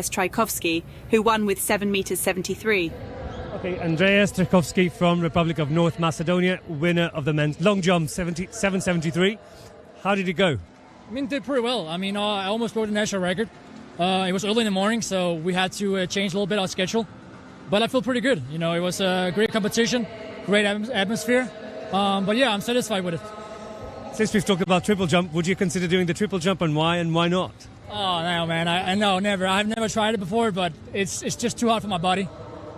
Trajkovski, who won with 7 meters 73. Okay, Andreas Trajkovski from Republic of North Macedonia, winner of the men's long jump 773. How did it go? I mean, did pretty well. I mean, I almost broke the national record. It was early in the morning, so we had to change a little bit our schedule. But I feel pretty good. You know, it was a great competition, great atmosphere. But yeah, I'm satisfied with it. Since we've talked about triple jump, would you consider doing the triple jump, and why not? Oh, no, man. I no, never. I've never tried it before, but it's just too hard for my body.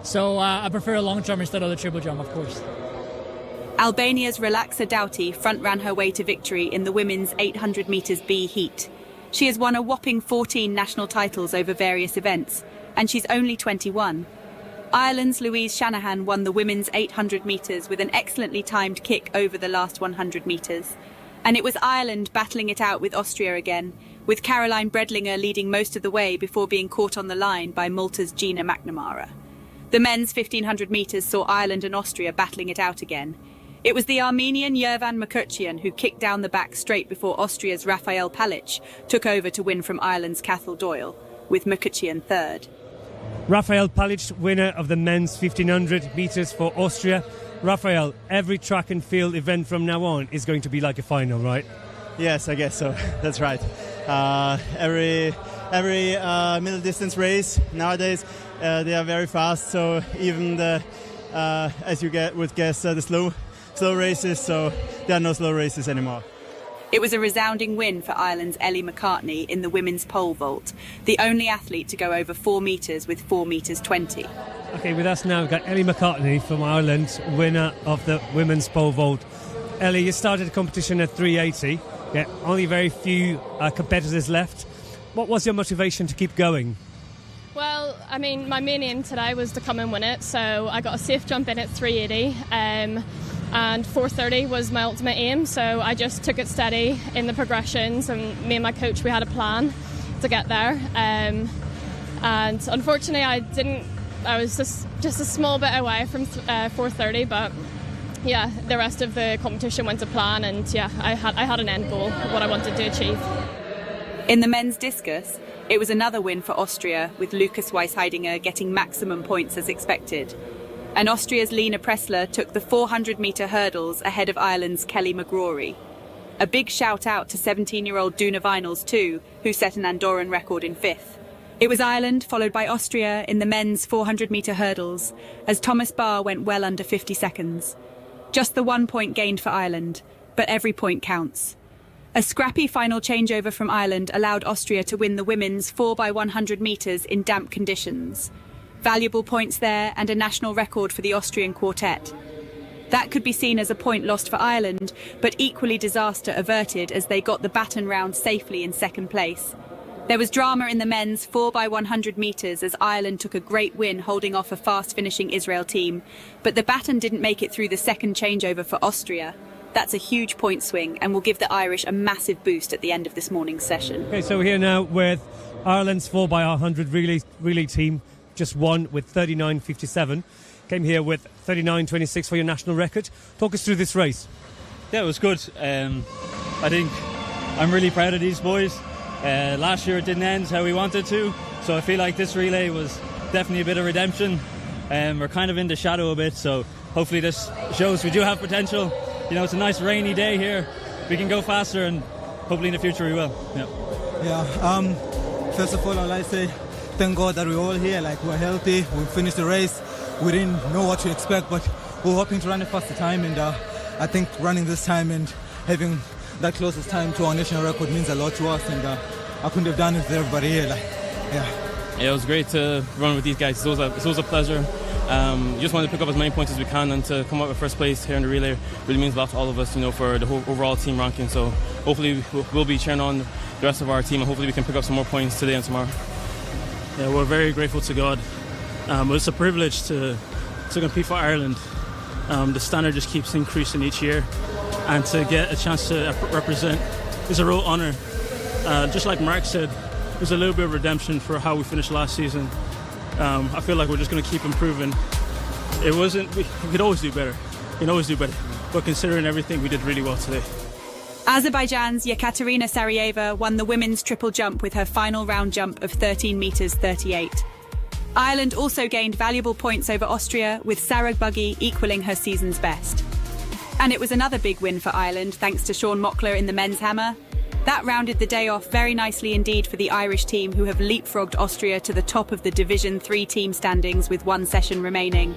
So I prefer a long jump instead of the triple jump, of course. Albania's Relaxa Doughty front-ran her way to victory in the women's 800 metres B heat. She has won a whopping 14 national titles over various events, and she's only 21. Ireland's Louise Shanahan won the women's 800 metres with an excellently timed kick over the last 100 metres. And it was Ireland battling it out with Austria again, with Caroline Bredlinger leading most of the way before being caught on the line by Malta's Gina McNamara. The men's 1500 metres saw Ireland and Austria battling it out again. It was the Armenian Yervan Mukherjian who kicked down the back straight before Austria's Rafael Palic took over to win from Ireland's Cathal Doyle, with Mukherjian third. Rafael Palic, winner of the men's 1500 metres for Austria. Rafael, every track and field event from now on is going to be like a final, right? Yes, I guess so. That's right. Every middle distance race nowadays, they are very fast. So even the, as you would guess, the slow races. So there are no slow races anymore. It was a resounding win for Ireland's Ellie McCartney in the women's pole vault, the only athlete to go over 4 metres with 4 metres 20. Okay, with us now we've got Ellie McCartney from Ireland, winner of the women's pole vault. Ellie, you started the competition at 380. Yeah, only very few competitors left. What was your motivation to keep going? Well, I mean, my main aim today was to come and win it, so I got a safe jump in at 380. And 430 was my ultimate aim, so I just took it steady in the progressions, and me and my coach, we had a plan to get there. And unfortunately I was just a small bit away from 430, but yeah, the rest of the competition went to plan, and yeah, I had an end goal of what I wanted to achieve. In the men's discus, it was another win for Austria, with Lukas Weisheidinger getting maximum points as expected. And Austria's Lena Pressler took the 400-metre hurdles ahead of Ireland's Kelly McGrory. A big shout out to 17-year-old Duna Vinals too, who set an Andorran record in 5th. It was Ireland followed by Austria in the men's 400-metre hurdles, as Thomas Barr went well under 50 seconds. Just the 1 point gained for Ireland, but every point counts. A scrappy final changeover from Ireland allowed Austria to win the women's 4x100 metres in damp conditions. Valuable points there, and a national record for the Austrian quartet. That could be seen as a point lost for Ireland, but equally disaster averted as they got the baton round safely in second place. There was drama in the men's 4x100 metres as Ireland took a great win holding off a fast-finishing Israel team, but the baton didn't make it through the second changeover for Austria. That's a huge point swing and will give the Irish a massive boost at the end of this morning's session. Okay, so we're here now with Ireland's 4x100 relay team. Just won with 39.57. Came here with 39.26 for your national record. Talk us through this race. Yeah, it was good. I think I'm really proud of these boys. Last year it didn't end how we wanted to, so I feel like this relay was definitely a bit of redemption. We're kind of in the shadow a bit, so hopefully this shows we do have potential. You know, it's a nice rainy day here. We can go faster, and hopefully in the future we will. Yeah. First of all, I'd like to say thank God that we're all here. Like, we're healthy. We finished the race. We didn't know what to expect, but we're hoping to run a faster time. And I think running this time and having that closest time to our national record means a lot to us. And I couldn't have done it with everybody here. Yeah, it was great to run with these guys. It was a pleasure. Just wanted to pick up as many points as we can, and to come up with first place here in the relay really means a lot to all of us, you know, for the whole overall team ranking. So hopefully we'll be cheering on the rest of our team, and hopefully we can pick up some more points today and tomorrow. Yeah, we're very grateful to God. It's a privilege to compete for Ireland. The standard just keeps increasing each year, and to get a chance to represent is a real honour. Just like Mark said, there's a little bit of redemption for how we finished last season. I feel like we're just going to keep improving. We could always do better. We can always do better. But considering everything, we did really well today. Azerbaijan's Yekaterina Sarayeva won the women's triple jump with her final round jump of 13 metres 38. Ireland also gained valuable points over Austria, with Sarah Buggy equalling her season's best. And it was another big win for Ireland thanks to Sean Mockler in the men's hammer. That rounded the day off very nicely indeed for the Irish team, who have leapfrogged Austria to the top of the Division 3 team standings with one session remaining.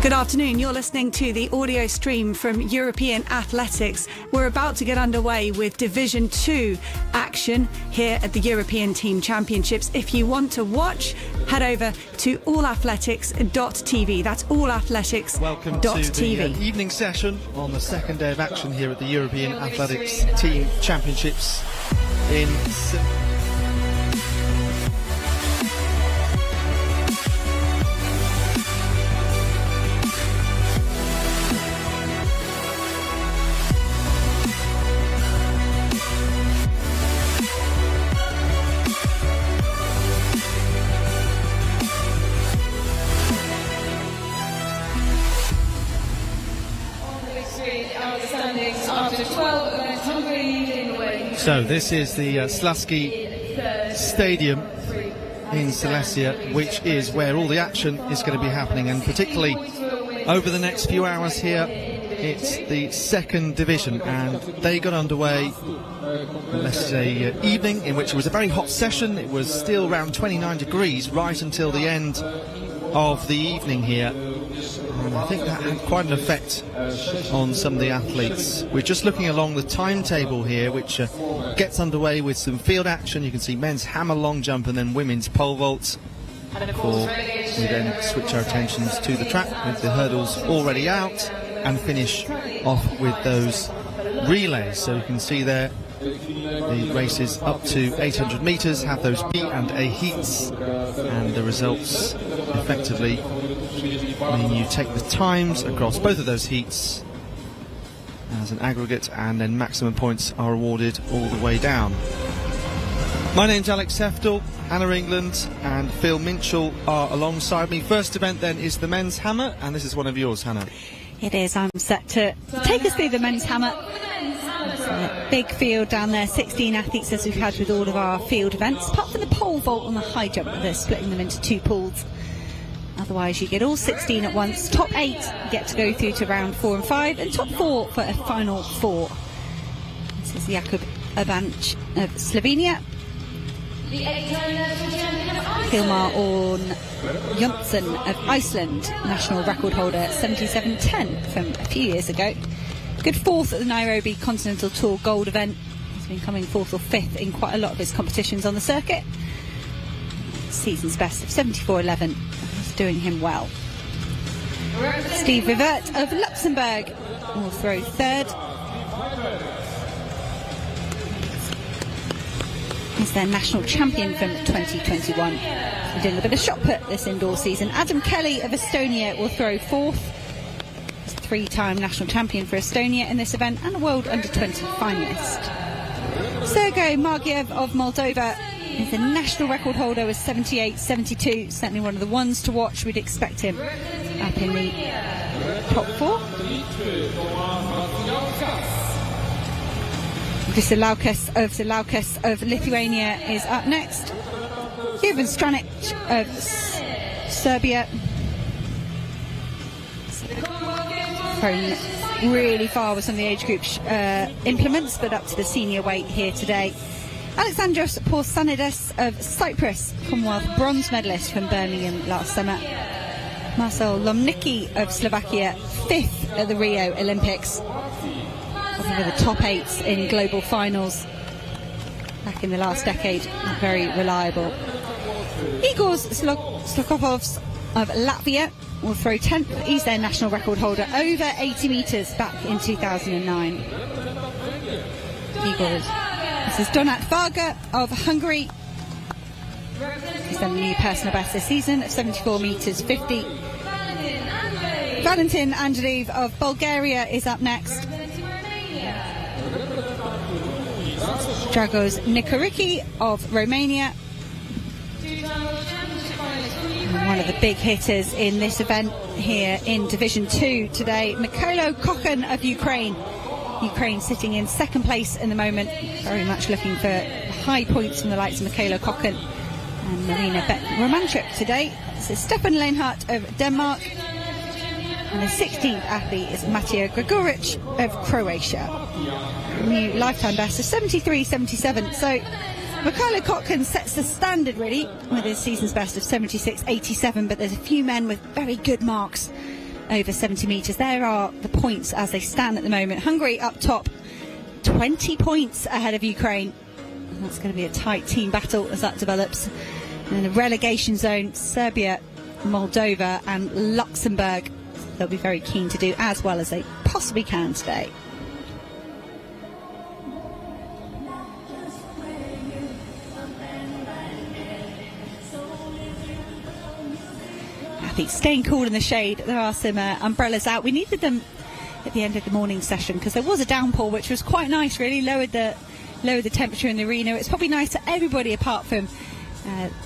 Good afternoon, you're listening to the audio stream from European Athletics. We're about to get underway with Division 2 action here at the European Team Championships. If you want to watch, head over to allathletics.tv. That's allathletics.tv. Welcome to the evening session on the second day of action here at the European Athletics Team Championships in... So this is the Slavski Stadium in Silesia, which is where all the action is going to be happening, and particularly over the next few hours here, it's the second division, and they got underway yesterday evening, in which it was a very hot session. It was still around 29 degrees right until the end of the evening here. And I think that had quite an effect on some of the athletes. We're just looking along the timetable here, which gets underway with some field action. You can see men's hammer long jump and then women's pole vault. Before we then switch our attentions to the track with the hurdles already out and finish off with those relays. So you can see there the races up to 800 metres have those B and A heats, and the results effectively mean you take the times across both of those heats as an aggregate, and then maximum points are awarded all the way down. My name's Alex Heftel. Hannah England and Phil Minchell are alongside me. First event then is the men's hammer, and this is one of yours, Hannah. It is. I'm set to take us through the men's hammer. It's a big field down there, 16 athletes as we've had with all of our field events, apart from the pole vault and the high jump, where they're splitting them into two pools. Otherwise you get all 16 at once. Top 8 get to go through to round 4 and 5, and top 4 for a final 4. This is Jakub Ivanc of Slovenia, Hilmar Orn Jonsson of Iceland, national record holder 77.10 from a few years ago. Good fourth at the Nairobi Continental Tour Gold event. He's been coming fourth or fifth in quite a lot of his competitions on the circuit. Season's best of 74.11. He's doing him well. Steve Rivert of Luxembourg will throw third. He's their national champion from 2021. He's doing a bit of shot put this indoor season. Adam Kelly of Estonia will throw fourth. He's a three-time national champion for Estonia in this event and a World Under-20 finalist. Sergei Margiev of Moldova is a national record holder with 78.72. Certainly one of the ones to watch. We'd expect him up in the top 4. Zilaukas of Lithuania is up next. Juven Stranic of Serbia. Thrown really far with some of the age group implements, but up to the senior weight here today. Alexandros Porsanides of Cyprus, Commonwealth bronze medalist from Birmingham last summer. Marcel Lomnicki of Slovakia, 5th at the Rio Olympics. One of the top 8s in global finals. back in the last decade, not very reliable. Igor Slokovovs of Latvia will throw 10th. He's their national record holder, over 80 metres back in 2009. Igor. This is Donat Varga of Hungary. He's done the new personal best this season of 74 metres 50. Valentin Andreev of Bulgaria is up next. Dragos Nikoriki of Romania. And one of the big hitters in this event here in Division 2 today, Mikhailo Kokhin of Ukraine. Ukraine sitting in second place in the moment, very much looking for high points from the likes of Mikhailo Kokhin and Marina Romanchuk today. This is Stefan Leinhardt of Denmark. And the 16th athlete is Matija Gregoric of Croatia. New lifetime best of 73.77. So Mikhailo Kokhin sets the standard really with his season's best of 76.87, but there's a few men with very good marks over 70 metres. There are the points as they stand at the moment. Hungary up top, 20 points ahead of Ukraine. And that's going to be a tight team battle as that develops. And in the relegation zone, Serbia, Moldova and Luxembourg. They'll be very keen to do as well as they possibly can today. Athletes staying cool in the shade. There are some umbrellas out. We needed them at the end of the morning session because there was a downpour, which was quite nice. Really lowered the temperature in the arena. It's probably nice to everybody apart from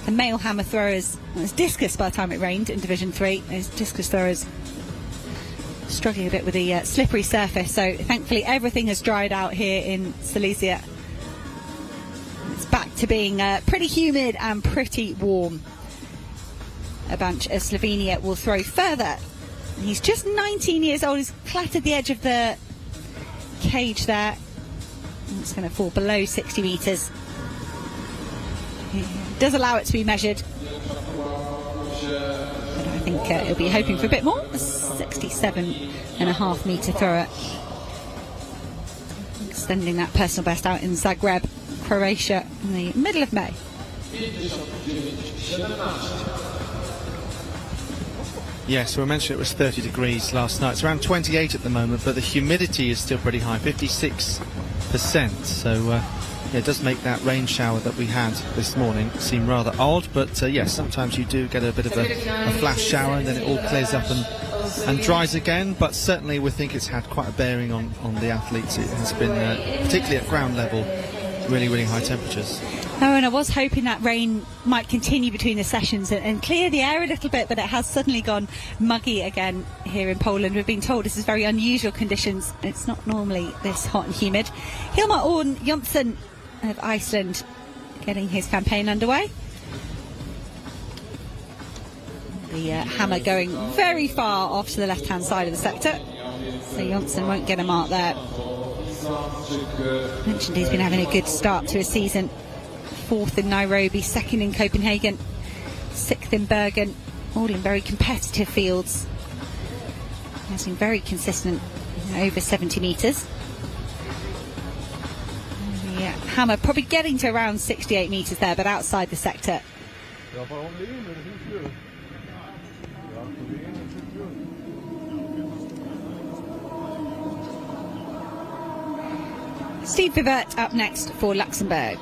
the male hammer throwers. Well, it was discus by the time it rained in Division 3. Those discus throwers struggling a bit with the slippery surface, so thankfully everything has dried out here in Silesia. It's back to being pretty humid and pretty warm. A bunch of Slovenia will throw further. He's just 19 years old. He's clattered the edge of the cage there. It's going to fall below 60 metres. He does allow it to be measured. I think he'll be hoping for a bit more. A 67.5 metre thrower. Extending that personal best out in Zagreb, Croatia in the middle of May. Yes, we mentioned it was 30 degrees last night. It's around 28 at the moment, but the humidity is still pretty high, 56%. So it does make that rain shower that we had this morning seem rather odd, but yes, sometimes you do get a bit of a flash shower and then it all clears up and dries again, but certainly we think it's had quite a bearing on the athletes. It has been, particularly at ground level, really, really high temperatures. Oh, and I was hoping that rain might continue between the sessions and clear the air a little bit, but it has suddenly gone muggy again here in Poland. We've been told this is very unusual conditions. It's not normally this hot and humid. Hilmar Orn Jonsson of Iceland getting his campaign underway. The hammer going very far off to the left-hand side of the sector, so Jonsson won't get a mark there. Mentioned he's been having a good start to his season. 4th in Nairobi, 2nd in Copenhagen, 6th in Bergen, all in very competitive fields. He's been very consistent, over 70 metres. Yeah, hammer probably getting to around 68 metres there, but outside the sector. Steve Vivert up next for Luxembourg.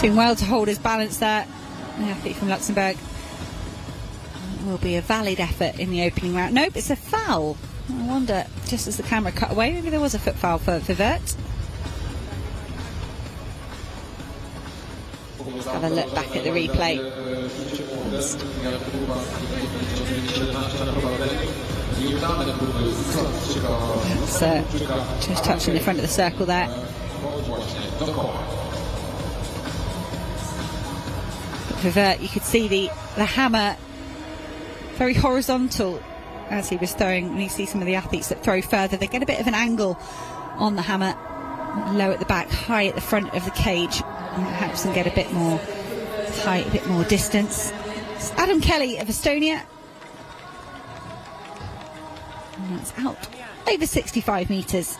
Doing well to hold his balance there. The athlete from Luxembourg. It will be a valid effort in the opening round. Nope, it's a foul. I wonder, just as the camera cut away, maybe there was a foot foul for Vivert. Let's have a look back at the replay. That's just touching the front of the circle there. Vivert, you could see the hammer very horizontal as he was throwing, and you see some of the athletes that throw further, they get a bit of an angle on the hammer, low at the back, high at the front of the cage, and it helps them get a bit more height, a bit more distance. It's Adam Kelly of Estonia, and that's out. over 65 metres.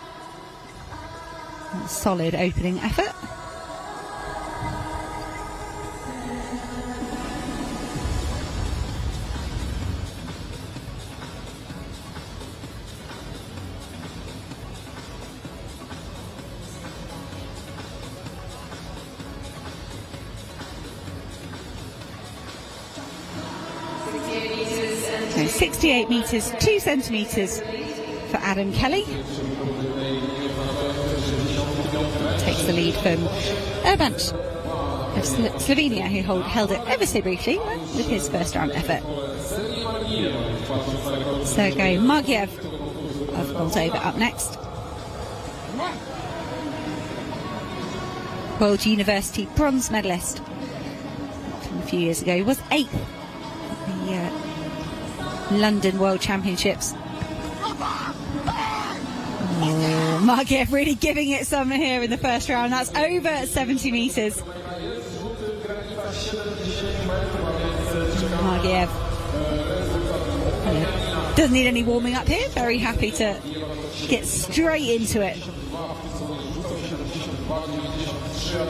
Solid opening effort. So 68 metres, 2 centimetres for Adam Kelly. Takes the lead from Urbant of Slovenia, who held it ever so briefly with his first round effort. Sergei Margiev of Moldova up next. World University bronze medalist from a few years ago. He was 8th at the London World Championships. Oh, Margiev really giving it some here in the first round. That's over 70 metres. Margiev doesn't need any warming up here. Very happy to get straight into it.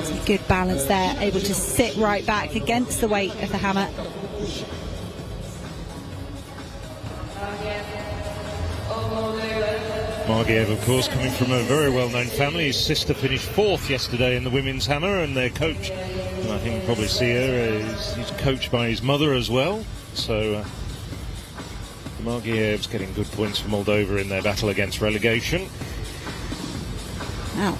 Some good balance there. Able to sit right back against the weight of the hammer. Margiev, of course, coming from a very well-known family. His sister finished 4th yesterday in the women's hammer, and their coach, and I think you probably see her, he's coached by his mother as well. So Margiev's getting good points for Moldova in their battle against relegation. Wow.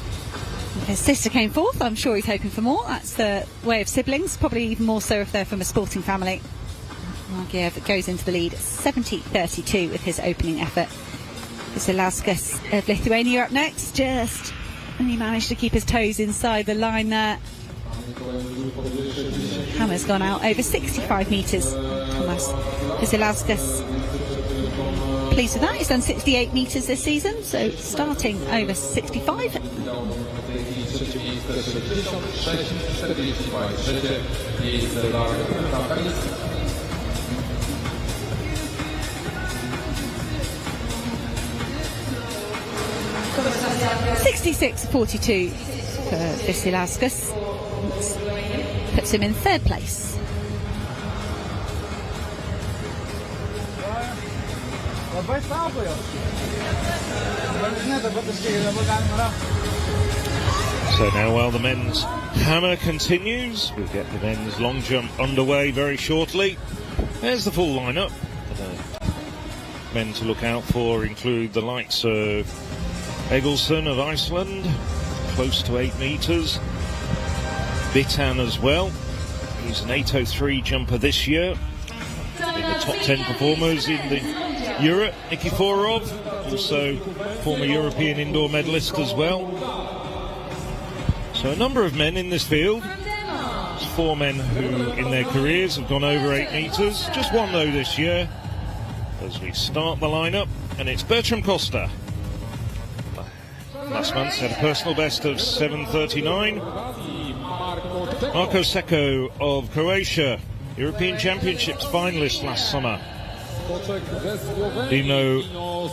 His sister came 4th. I'm sure he's hoping for more. That's the way of siblings, probably even more so if they're from a sporting family. Margiev goes into the lead 70-32 with his opening effort. Zalauskas of Lithuania up next. Just and he managed to keep his toes inside the line there. Hammer's gone out over 65 metres. Tomas Zalauskas pleased with that. He's done 68 metres this season, so starting over 65. 66-42 for Vasilauskas. Puts him in 3rd place. So now while the men's hammer continues, we'll get the men's long jump underway very shortly. There's the full lineup. Men to look out for include the likes of Egilsson of Iceland, close to 8 metres. Bitan as well. He's an 8:03 jumper this year. In the top 10 performers in the Europe. Nikiforov, also former European indoor medalist as well. So a number of men in this field. There's 4 men who in their careers have gone over 8 metres. Just one though this year. As we start the lineup, and it's Bertram Costa. Last month set a personal best of 7:39. Marko Seko of Croatia, European Championships finalist last summer. Dino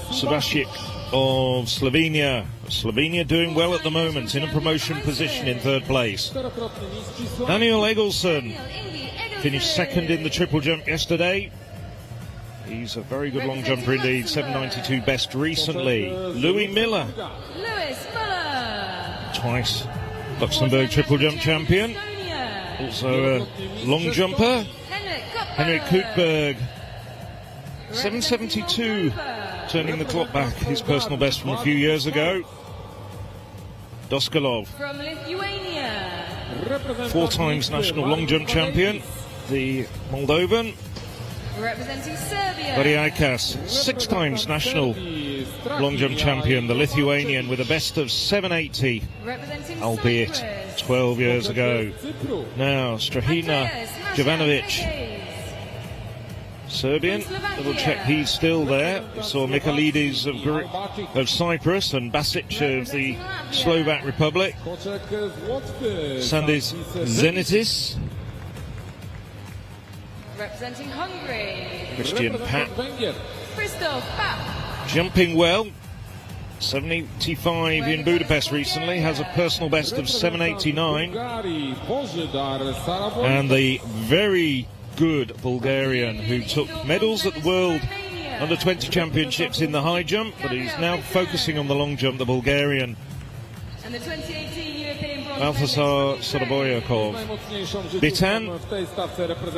Subasic of Slovenia. Slovenia doing well at the moment, in a promotion position in 3rd place. Daniel Egilsson finished 2nd in the triple jump yesterday. He's a very good long jumper indeed, 7:92 best recently. Louis Miller, twice Luxembourg triple jump champion, also a long jumper. Henrik Kootberg, 7:72, turning the clock back, his personal best from a few years ago. Doskalov, 4 times national long jump champion, the Moldovan. Representing Serbia. Variakas, 6 times national long jump champion, the Lithuanian, with a best of 7:80, albeit 12 years ago. Now Strahina Jovanovic, Serbian, double check he's still there. We saw Michaelides of Cyprus and Basic of the Slovak Republic. Sandis Zenitis. Representing Hungary. Christian Pat. Christoph Papp. Jumping well. 785 in Budapest recently, has a personal best of 789. And the very good Bulgarian who took medals at the World Under-20 Championships in the high jump, but he's now focusing on the long jump, the Bulgarian. And the 2018 European bronze Balthasar Soroboyakov. Bitan,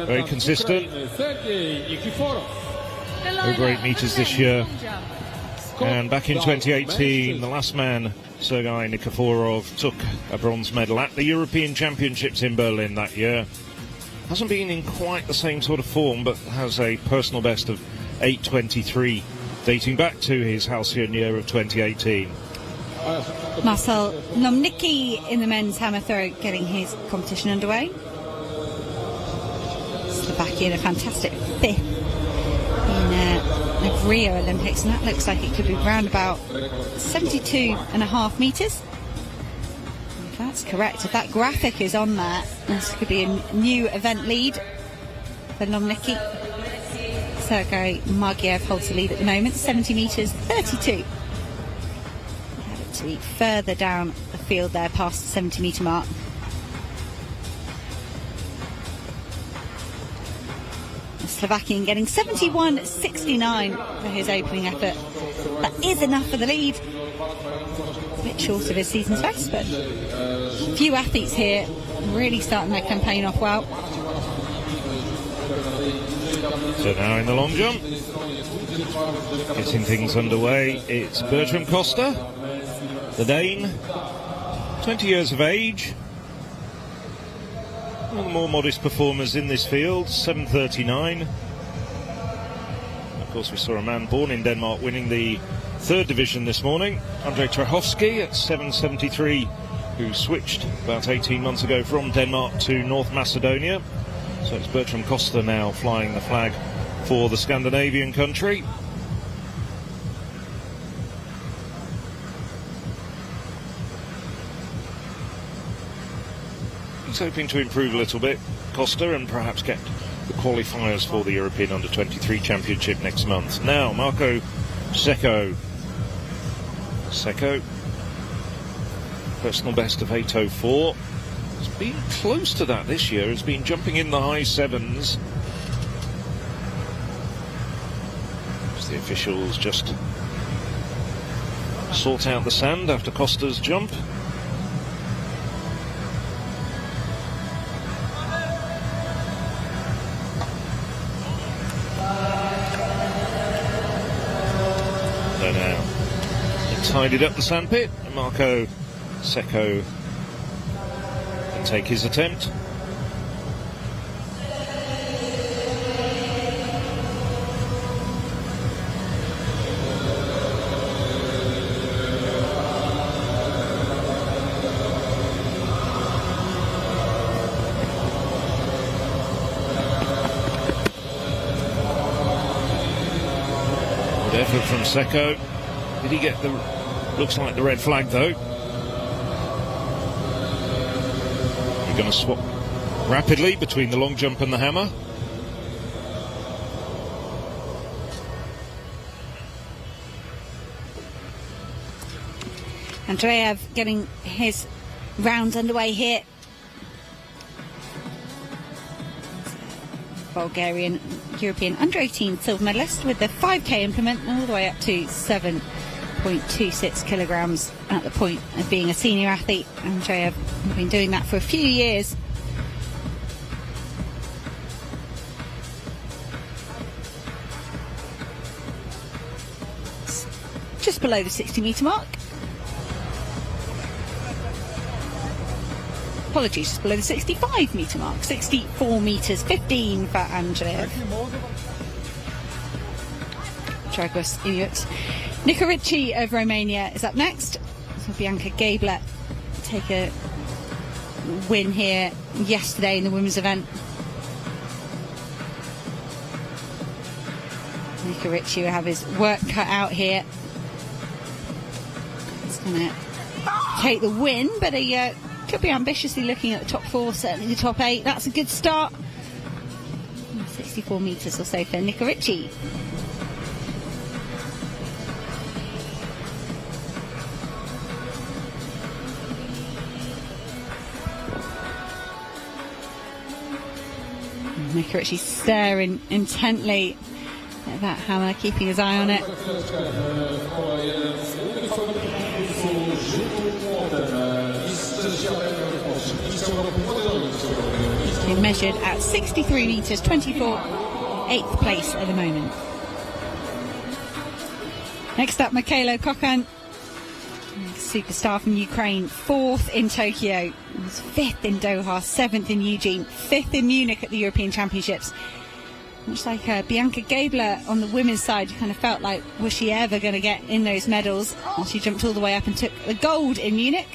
very consistent. Over 8 metres this year. And back in 2018, the last man, Sergei Nikiforov, took a bronze medal at the European Championships in Berlin that year. Hasn't been in quite the same sort of form, but has a personal best of 8:23, dating back to his halcyon year of 2018. Marcel Lomnicki in the men's hammer throw getting his competition underway. Slovakia, a fantastic 5th in the Rio Olympics, and that looks like it could be round about 72.5 metres. If that's correct, if that graphic is on there, this could be a new event lead for Lomnicki. Sergei Margiev holds the lead at the moment, 70 metres 32. Have it to be further down the field there, past the 70 metre mark. The Slovakian getting 71.69 for his opening effort. That is enough for the lead. A bit short of his season's best, but a few athletes here really starting their campaign off well. So now in the long jump, getting things underway, it's Bertram Costa, the Dane, 20 years of age, one of the more modest performers in this field, 7:39. Of course, we saw a man born in Denmark winning the 3rd division this morning, Andrei Trehovsky at 7:73, who switched about 18 months ago from Denmark to North Macedonia. So it's Bertram Costa now flying the flag for the Scandinavian country. He's hoping to improve a little bit, Costa, and perhaps get the qualifiers for the European Under-23 Championship next month. Now, Marco Secco. Secco, personal best of 8:04. He's been close to that this year. He's been jumping in the high 7s. As the officials just sort out the sand after Costa's jump. So now they tidied up the sandpit, and Marco Secco can take his attempt. Good effort from Secco. Did he get the, looks like the red flag though. We're going to swap rapidly between the long jump and the hammer. Andreev getting his rounds underway here. Bulgarian European Under-18 silver medalist with the 5k implement all the way up to 7.26 kilograms at the point of being a senior athlete. Andreev has been doing that for a few years. Just below the 60 metre mark. Apologies, just below the 65 metre mark. 64 metres 15 for Andreev. Dragos Ilyut. Nikorici of Romania is up next. So Bianca Gabler take a win here yesterday in the women's event. Nikorici will have his work cut out here. He's going to take the win, but he could be ambitiously looking at the top 4, certainly the top 8. That's a good start. 64 metres or so for Nikorici. Mika Ritchie staring intently at that hammer, keeping his eye on it. He measured at 63 metres 24, 8th place at the moment. Next up, Mikhailo Kokhan, superstar from Ukraine, 4th in Tokyo, was 5th in Doha, 7th in Eugene, 5th in Munich at the European Championships. Much like Bianca Gabler on the women's side, you kind of felt like, was she ever going to get in those medals? And she jumped all the way up and took the gold in Munich.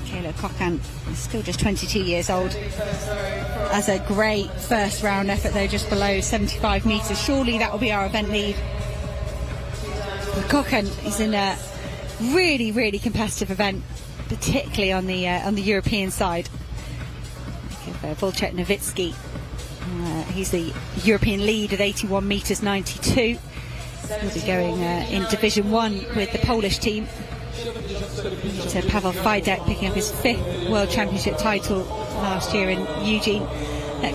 Mikhailo Kokhan is still just 22 years old. Has a great first round effort though, just below 75 metres. Surely that will be our event lead. Kokhan is in a really, really competitive event, particularly on the European side. Wojciech Nowicki, he's the European lead at 81 metres 92. He'll be going in Division 1 with the Polish team. So Paweł Fajdek picking up his 5th World Championship title last year in Eugene.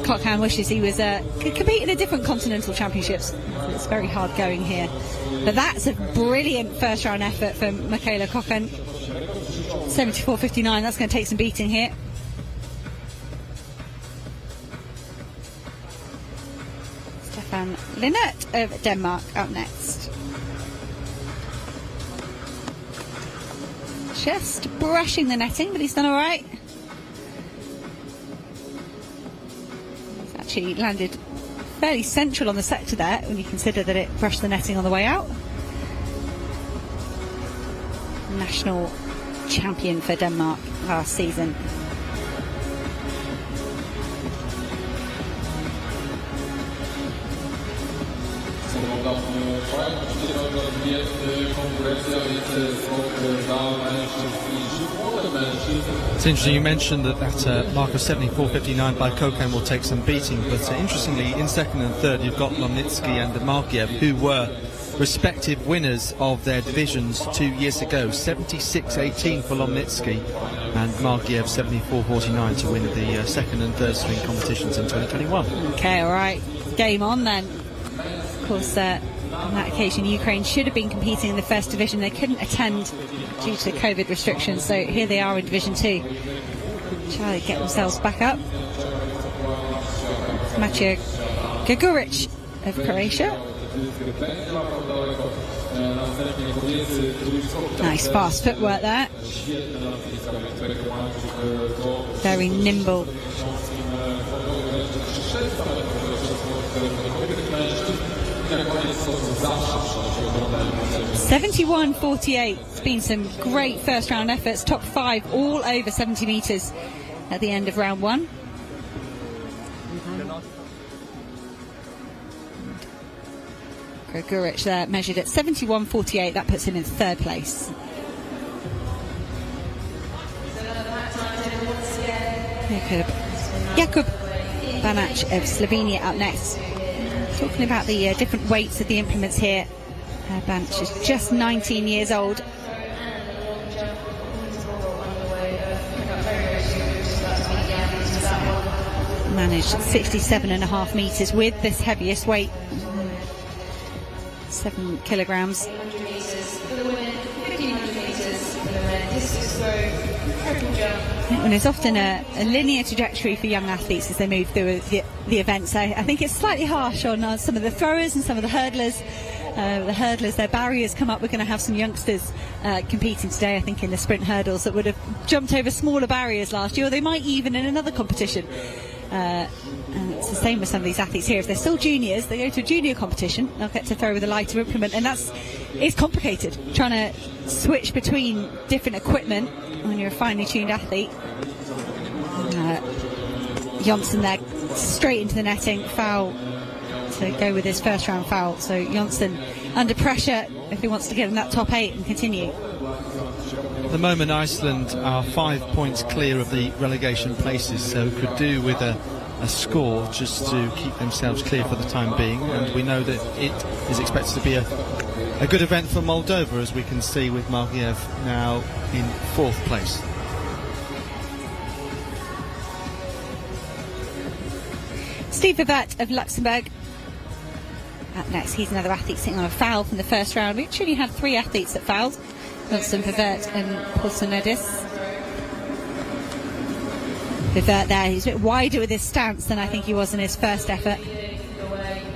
Kokhan wishes he was could compete in a different continental championships. It's very hard going here. But that's a brilliant first round effort from Mikhailo Kokhan. 74.59, that's going to take some beating here. Stefan Linnert of Denmark up next. Just brushing the netting, but he's done all right. He's actually landed fairly central on the sector there when you consider that it brushed the netting on the way out. National champion for Denmark last season. It's interesting you mentioned that mark of 74.59 by Kokhan will take some beating, but interestingly in second and third you've got Lomnitsky and Margiev, who were respective winners of their divisions 2 years ago. 76.18 for Lomnitsky and Margiev 74.49 to win the second and third swing competitions in 2021. Okay, alright, game on then. Of course, on that occasion Ukraine should have been competing in the first division. They couldn't attend due to COVID restrictions, so here they are in Division 2. Try to get themselves back up. Maciej Gaguric of Croatia. Nice fast footwork there. Very nimble. 71.48. It's been some great first round efforts. Top 5 all over 70 metres at the end of round 1. Greguric there measured at 71.48. That puts him in third place. Jakub Banac of Slovenia up next. Talking about the different weights of the implements here. Banac is just 19 years old. Managed 67.5 metres with this heaviest weight. 7 kilograms. And there's often a linear trajectory for young athletes as they move through the events. I think it's slightly harsh on some of the throwers and some of the hurdlers. The hurdlers, their barriers come up. We're going to have some youngsters competing today, I think, in the sprint hurdles that would have jumped over smaller barriers last year, or they might even in another competition. And it's the same with some of these athletes here. If they're still juniors, they go to a junior competition, they'll get to throw with a lighter implement, and it's complicated trying to switch between different equipment when you're a finely tuned athlete. Jonsson there, straight into the netting, foul to go with his first round foul. So Jonsson under pressure if he wants to get in that top 8 and continue. At the moment Iceland are 5 points clear of the relegation places, so could do with a score just to keep themselves clear for the time being, and we know that it is expected to be a good event for Moldova, as we can see with Margiev now in 4th place. Steve Vivert of Luxembourg. Up next, he's another athlete sitting on a foul from the first round. We actually had 3 athletes that fouled. Johnson, Vivert and Poulsenedis. Vivert there, he's a bit wider with his stance than I think he was in his first effort.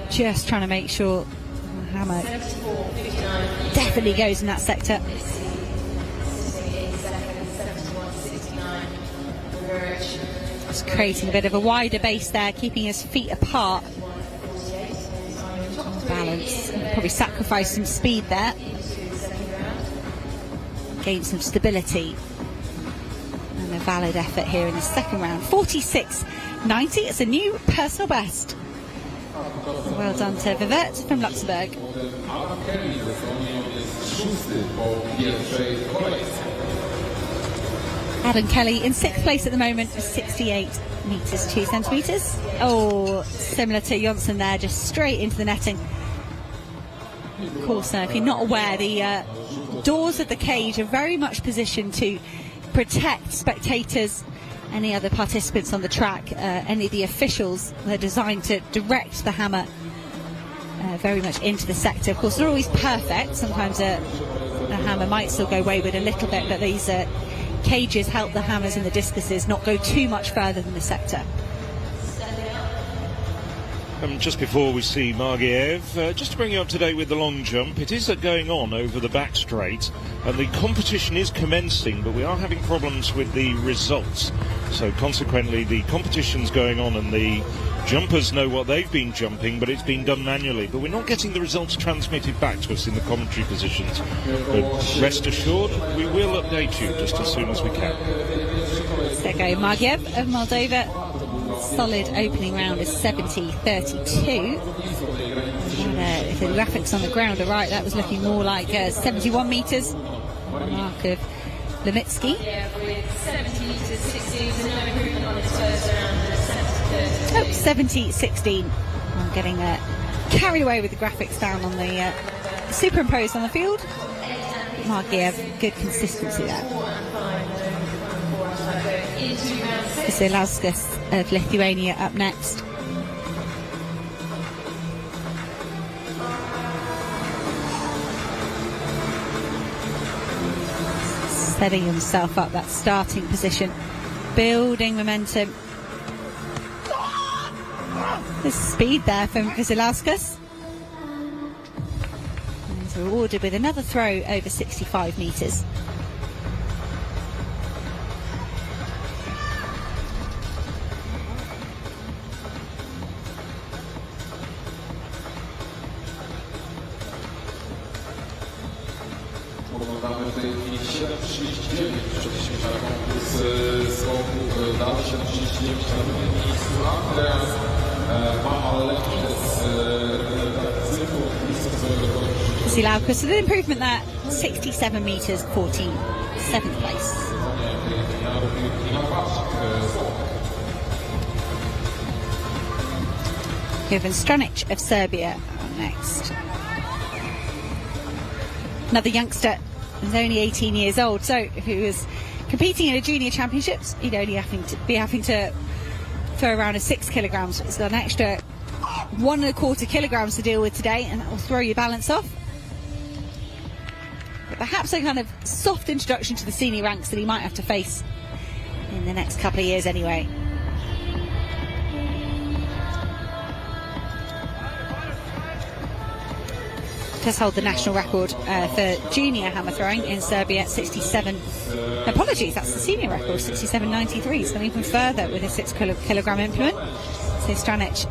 Just trying to make sure the hammer definitely goes in that sector. Just creating a bit of a wider base there, keeping his feet apart. Balance, probably sacrifice some speed there. Gain some stability. And a valid effort here in the second round. 46.90, it's a new personal best. Well done to Vivert from Luxembourg. Adam Kelly in 6th place at the moment, 68 metres 2 centimetres. Oh, similar to Jonsson there, just straight into the netting. Of course, if you're not aware, the doors of the cage are very much positioned to protect spectators, any other participants on the track, any of the officials. They're designed to direct the hammer very much into the sector. Of course, they're always perfect. Sometimes a hammer might still go wayward a little bit, but these cages help the hammers and the discuses not go too much further than the sector. Just before we see Margiev, just to bring you up to date with the long jump, it is going on over the back straight and the competition is commencing, but we are having problems with the results. So consequently the competition's going on and the jumpers know what they've been jumping, but it's been done manually. But we're not getting the results transmitted back to us in the commentary positions. But rest assured, we will update you just as soon as we can. Sergei Margiev of Moldova. Solid opening round is 70.32. If the graphics on the ground are right, that was looking more like 71 metres. Mark of Lemitsky. 70 metres 16, no improvement on his first round. 70.16. I'm getting carried away with the graphics down on the superimposed on the field. Margiev, good consistency there. Zilauskas of Lithuania up next. Setting himself up, that starting position, building momentum. There's speed there from Zilauskas. He's rewarded with another throw over 65 metres. Zilauskas with an improvement there, 67 metres 14, 7th place. Jovan Stranic of Serbia next. Another youngster, who's only 18 years old, so who was competing in a junior championships, he'd only be having to throw around a 6 kilograms. It's got an extra 1¼ kilograms to deal with today, and that will throw your balance off. But perhaps a kind of soft introduction to the senior ranks that he might have to face in the next couple of years anyway. Just hold the national record for junior hammer throwing in Serbia at 67. Apologies, that's the senior record, 67.93. It's gone even further with a 6 kilogram implement. So Stranic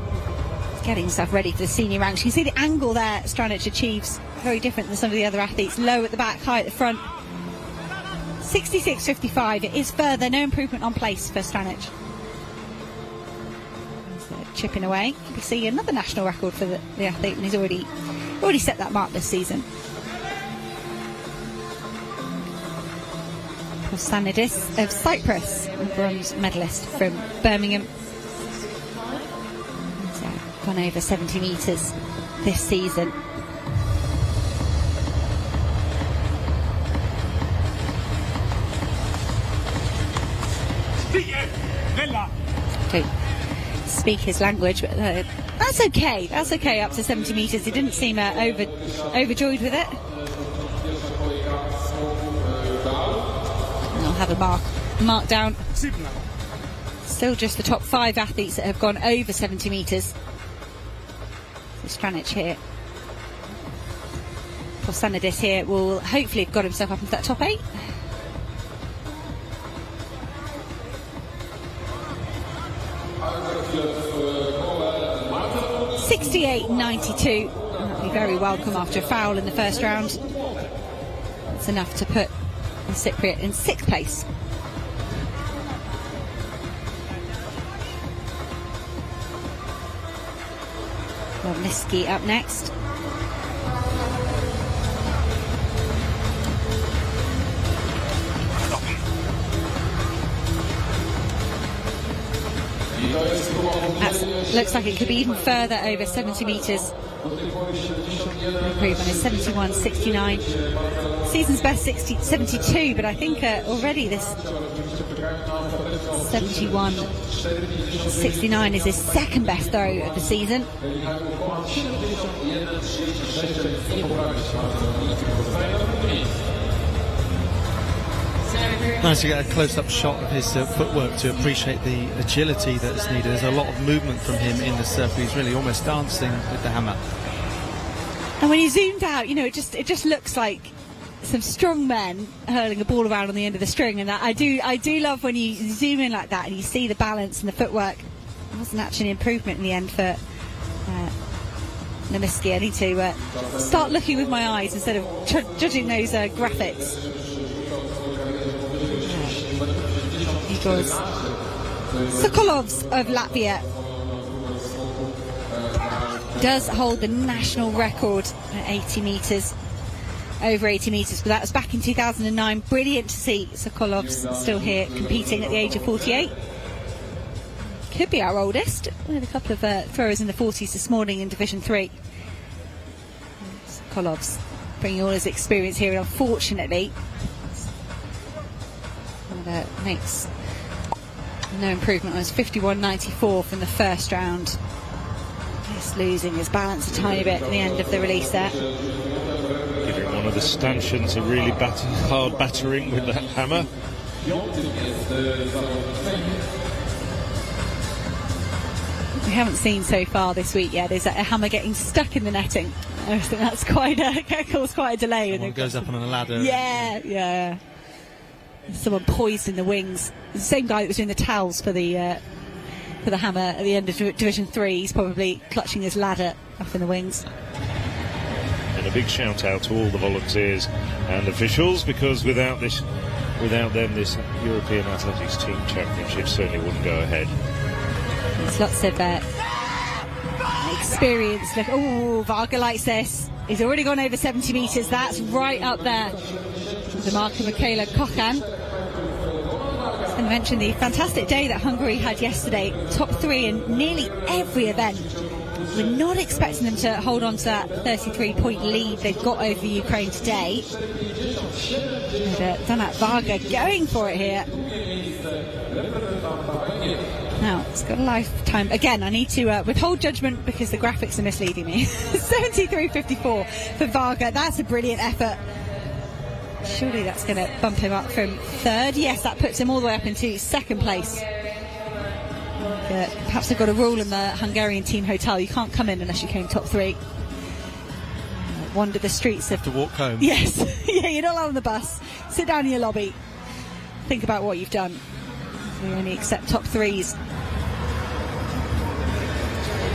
getting himself ready for the senior ranks. You can see the angle there Stranic achieves, very different than some of the other athletes. Low at the back, high at the front. 66.55. It is further, no improvement on place for Stranic. Chipping away. You can see another national record for the athlete, and he's already set that mark this season. Poulsenedis of Cyprus, a bronze medalist from Birmingham. He's gone over 70 metres this season. Okay. speak his language, but that's okay. That's okay up to 70 metres. He didn't seem overjoyed with it. And I'll have a mark down. Still just the top 5 athletes that have gone over 70 metres. So Stranic here. Posanidis here will hopefully have got himself up into that top 8. .68.92. That'll be very welcome after a foul in the first round. That's enough to put the Cypriot in 6th place. Niski up next. That looks like it could be even further over 70 metres. Improvement is 71.69. Season's best 72, but I think already this 71.69 is his second best throw of the season. Nice to get a close-up shot of his footwork to appreciate the agility that's needed. There's a lot of movement from him in the circle. He's really almost dancing with the hammer. And when he zoomed out, you know, it just looks like some strong men hurling a ball around on the end of the string. And that I do love when you zoom in like that and you see the balance and the footwork. It wasn't actually an improvement in the end for Namiski. I need to start looking with my eyes instead of judging those graphics. Igor Sokolovs of Latvia does hold the national record at 80 metres, over 80 metres, but that was back in 2009. Brilliant to see Sokolovs still here competing at the age of 48. Could be our oldest. We had a couple of throwers in the 40s this morning in Division 3. Sokolovs bringing all his experience here, and unfortunately makes no improvement on his 51.94 from the first round. Just losing his balance a tiny bit at the end of the release there. Giving one of the stanchions a really hard battering with that hammer. We haven't seen so far this week yet is a hammer getting stuck in the netting. I think that's quite a delay. Someone goes up on a ladder. Yeah. Someone poised in the wings. The same guy that was doing the towels for the hammer at the end of Division 3. He's probably clutching his ladder up in the wings. And a big shout out to all the volunteers and officials, because without them, this European Athletics Team Championship certainly wouldn't go ahead. There's lots of experience. Oh, Varga likes this. He's already gone over 70 metres. That's right up there. The mark of Michaela Kochan. I mentioned the fantastic day that Hungary had yesterday. Top 3 in nearly every event. We're not expecting them to hold on to that 33-point lead they've got over Ukraine today. And Donat Varga going for it here. Now, it's got a lifetime. Again, I need to withhold judgment because the graphics are misleading me. 73.54 for Varga. That's a brilliant effort. Surely that's going to bump him up from 3rd. Yes, that puts him all the way up into 2nd place. Perhaps they've got a rule in the Hungarian team hotel. You can't come in unless you came top 3. Wander the streets of... To walk home. Yes. Yeah, you're not allowed on the bus. Sit down in your lobby. Think about what you've done. We only accept top 3s.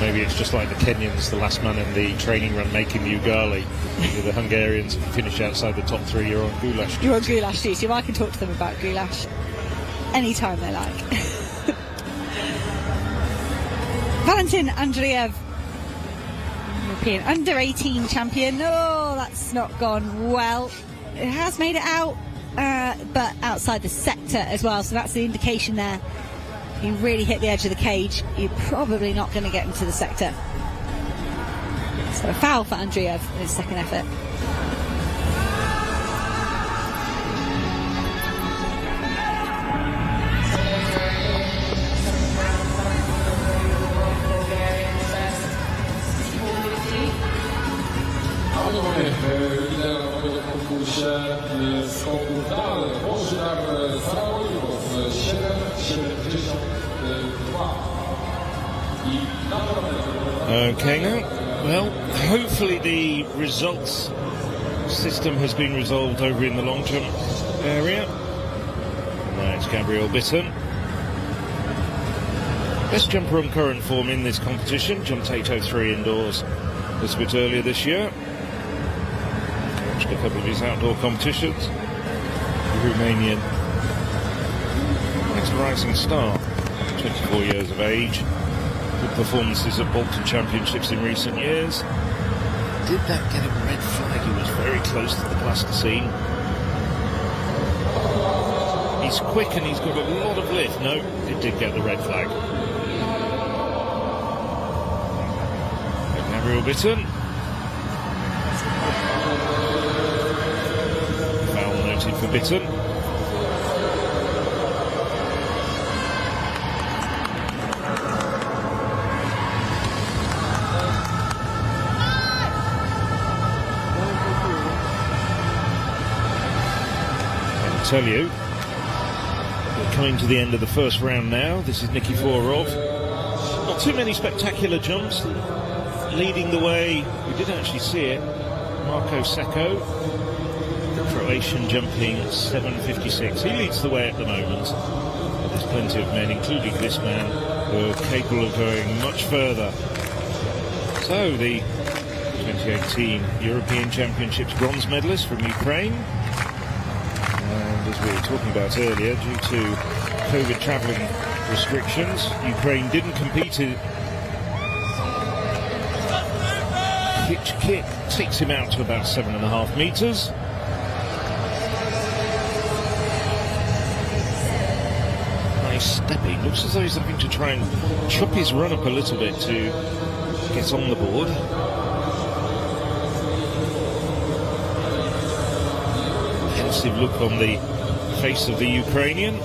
Maybe it's just like the Kenyans, the last man in the training run making the Ugali. The Hungarians, if you finish outside the top 3, you're on goulash duty. You're on goulash duty. Well, I can talk to them about goulash anytime they like. Valentin Andreev, European under-18 champion. Oh, that's not gone well. It has made it out, but outside the sector as well, so that's the indication there. If you really hit the edge of the cage, you're probably not going to get into the sector. So a foul for Andreev in his second effort. Okay, now, well, hopefully the results system has been resolved over in the long jump area. And that's Gabriel Bitton. Best jumper on current form in this competition, jumped 8:03 indoors a little bit earlier this year. Watched a couple of his outdoor competitions. The Romanian, next rising star, 24 years of age. Good performances at Bolton Championships in recent years. Did that get a red flag? He was very close to the plasticine. He's quick and he's got a lot of lift. No, it did get the red flag. Gabriel Bitton. Foul noted for Bitton. Tell you, we're coming to the end of the first round now. This is Nikiforov. Not too many spectacular jumps. Leading the way, we didn't actually see it, Marko Seko, the Croatian, jumping 7:56. He leads the way at the moment. But there's plenty of men, including this man, who are capable of going much further. So the 2018 European Championships bronze medalist from Ukraine. And as we were talking about earlier, due to COVID travelling restrictions, Ukraine didn't compete in. Hitch kick takes him out to about 7.5 metres. Nice stepping. Looks as though he's having to try and chop his run up a little bit to get on the board. Pensive look on the face of the Ukrainian.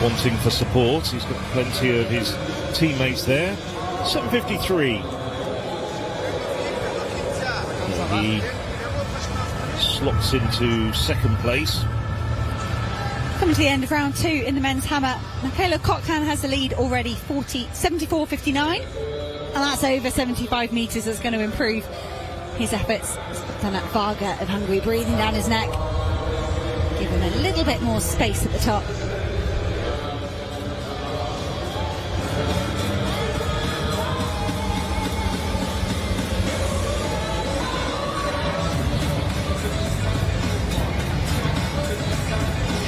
Wanting for support, he's got plenty of his teammates there. 7:53. He slots into second place. Coming to the end of round two in the men's hammer, Michaela Cochran has the lead already, 74.59, and that's over 75 metres. That's going to improve his efforts. Tanak Varga of Hungary breathing down his neck, give him a little bit more space at the top.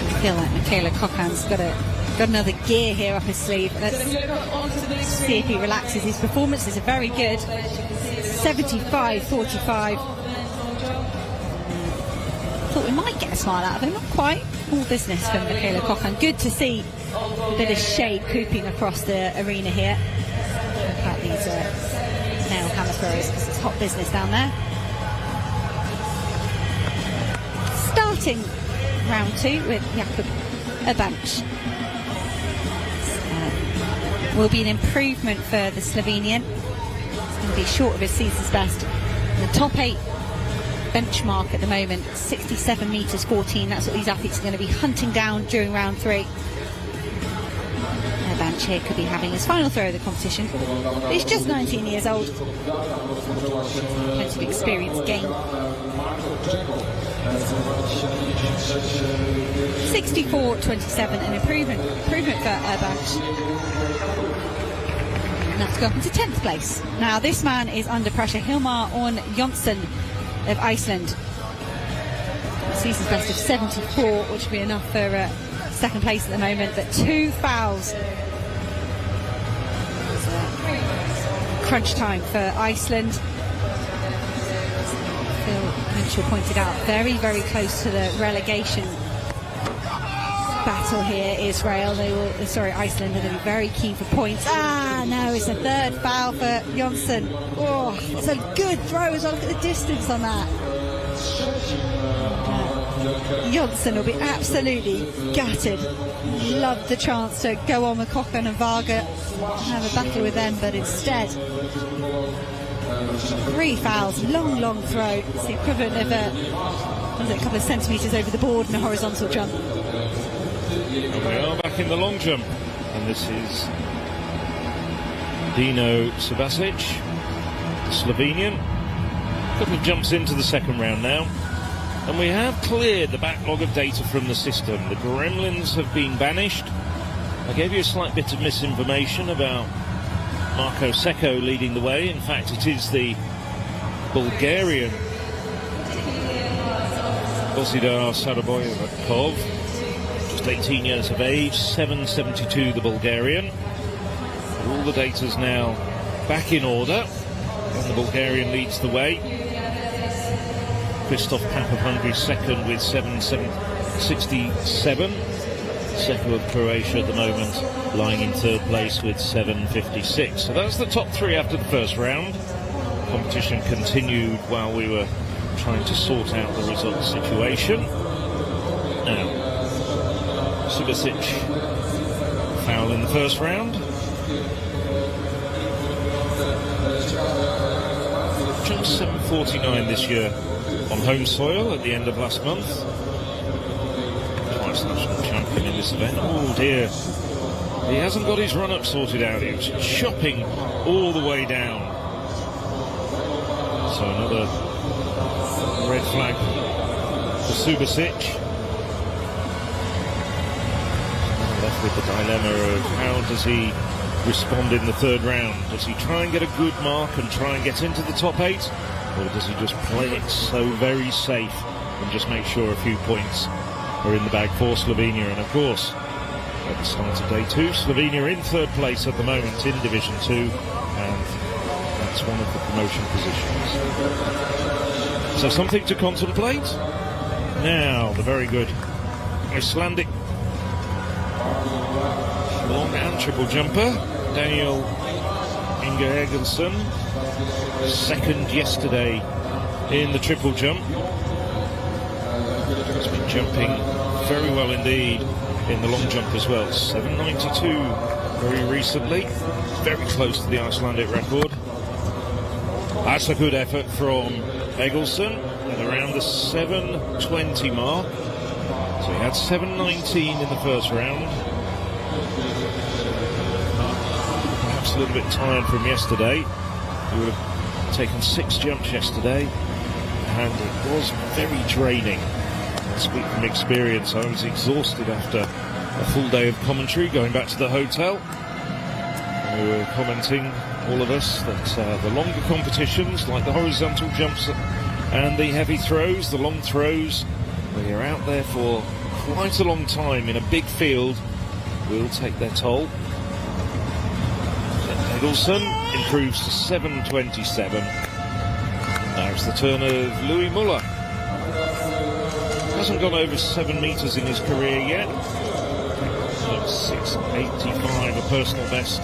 I feel like Michaela Cochran's got another gear here up his sleeve. Let's see if he relaxes. His performances are very good. 75.45. Thought we might get a smile out of him, not quite. All business from Michaela Cochran. Good to see a bit of shade creeping across the arena here. Look at these male hammer throwers, because it's hot business down there. Starting round two with Jakub Abanch. Will be an improvement for the Slovenian. It's going to be short of his season's best. The top 8 benchmark at the moment, 67 metres 14. That's what these athletes are going to be hunting down during round 3. Abanch here could be having his final throw of the competition. He's just 19 years old. Plenty of experience gained. 64.27, an improvement for Abanch. Enough to go up into 10th place. Now this man is under pressure, Hilmar Orn Jonsson of Iceland. Season's best of 74, which would be enough for second place at the moment, but 2 fouls. Crunch time for Iceland. Phil Mitchell pointed out, very, very close to the relegation battle here. Iceland, are going to be very keen for points. No, it's a third foul for Jonsson. Oh, it's a good throw as well. Look at the distance on that. Jonsson will be absolutely gutted loved the chance to go on with Cochrane and Varga and have a battle with them, but instead 3 fouls, long throw. It's the equivalent of a couple of centimetres over the board in a horizontal jump. And we are back in the long jump, and this is Dino Subasic, Slovenian. A couple of jumps into the second round now, and we have cleared the backlog of data from the system. The gremlins have been banished. I gave you a slight bit of misinformation about Marko Seko leading the way. In fact, it is the Bulgarian Božidar Saraboyevkov, just 18 years of age, 7.72 the Bulgarian. All the data's now back in order, and the Bulgarian leads the way. Christoph Papp of Hungary second with 7.67. Seko of Croatia at the moment lying in third place with 7.56. So that's the top three after the first round. Competition continued while we were trying to sort out the result situation. Now, Subasic foul in the first round. Jumped 7.49 this year on home soil at the end of last month. Twice national champion in this event. Oh dear, he hasn't got his run-up sorted out. He was chopping all the way down. So another red flag for Subasic. Left with the dilemma of how does he respond in the third round? Does he try and get a good mark and try and get into the top 8? Or does he just play it so very safe and just make sure a few points are in the bag for Slovenia? And of course, at the start of day 2, Slovenia in third place at the moment in Division 2, and that's one of the promotion positions. So something to contemplate. Now, the very good Icelandic long and triple jumper, Daniel Inge Egilsson, second yesterday in the triple jump. He's been jumping very well indeed in the long jump as well. 7.92 very recently, very close to the Icelandic record. That's a good effort from Egilsson at around the 7.20 mark. So he had 7.19 in the first round. Perhaps a little bit tired from yesterday. He would have taken 6 jumps yesterday, and it was very draining. I speak from experience. I was exhausted after a full day of commentary, going back to the hotel. And we were commenting, all of us, that the longer competitions, like the horizontal jumps and the heavy throws, the long throws, where you're out there for quite a long time in a big field, will take their toll. Egilsson improves to 7.27. Now it's the turn of Louis Muller. Hasn't gone over 7 metres in his career yet. 6.85, a personal best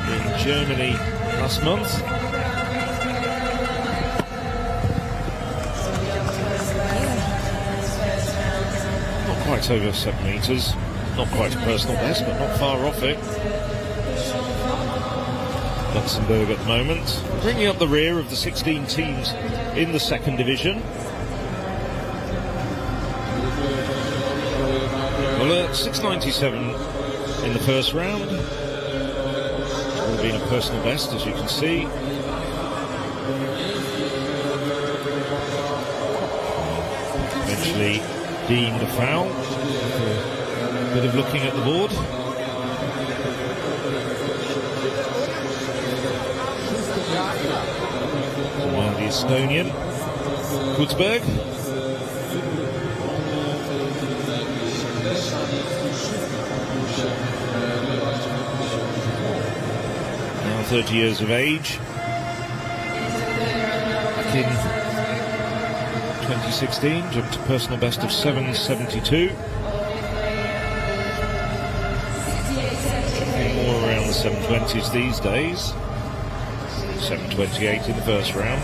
in Germany last month. Not quite over 7 metres. Not quite a personal best, but not far off it. Luxembourg at the moment, bringing up the rear of the 16 teams in the second division. Well, 6.97 in the first round. It's all been a personal best, as you can see. Eventually deemed a foul. A bit of looking at the board. Now the Estonian, Kutzberg. Now 30 years of age. Back in 2016, jumped to personal best of 7.72. More around the 7.20s these days. 7.28 in the first round.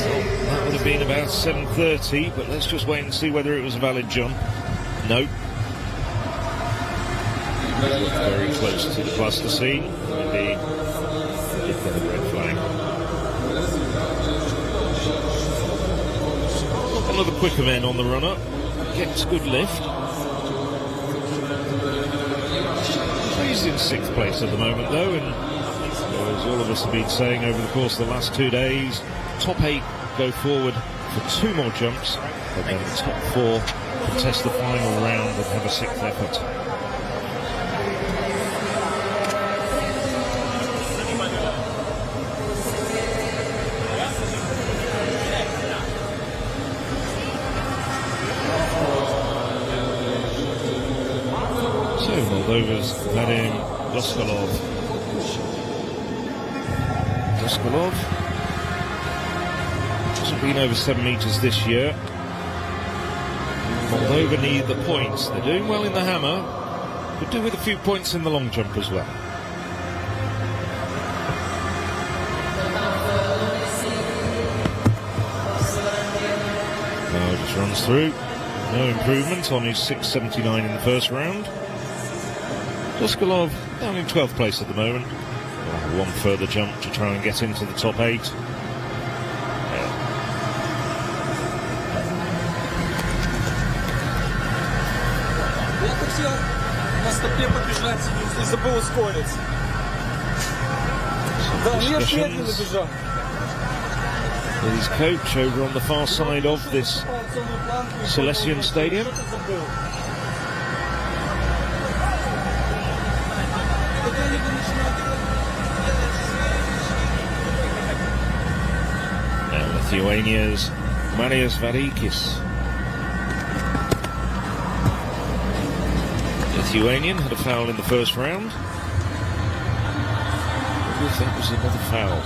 Well, that would have been about 7:30, but let's just wait and see whether it was a valid jump. No. Very close to the plasticine. Maybe did get a red flag. One of the quicker men on the run-up. Gets good lift. He's in 6th place at the moment, though, and as all of us have been saying over the course of the last 2 days, top 8 go forward for 2 more jumps, but then the top 4 contest the final round and have a 6th effort. So Moldova's Vadim Doskolov. Doskolov hasn't been over 7 metres this year. Moldova need the points. They're doing well in the hammer. Could do with a few points in the long jump as well. Now just runs through. No improvement on his 6.79 in the first round. Doskolov down in 12th place at the moment. One further jump to try and get into the top 8. With his coach over on the far side of this Silesian Stadium. Now Lithuania's Marius Vareikis. Lithuanian had a foul in the first round. I believe that was another foul.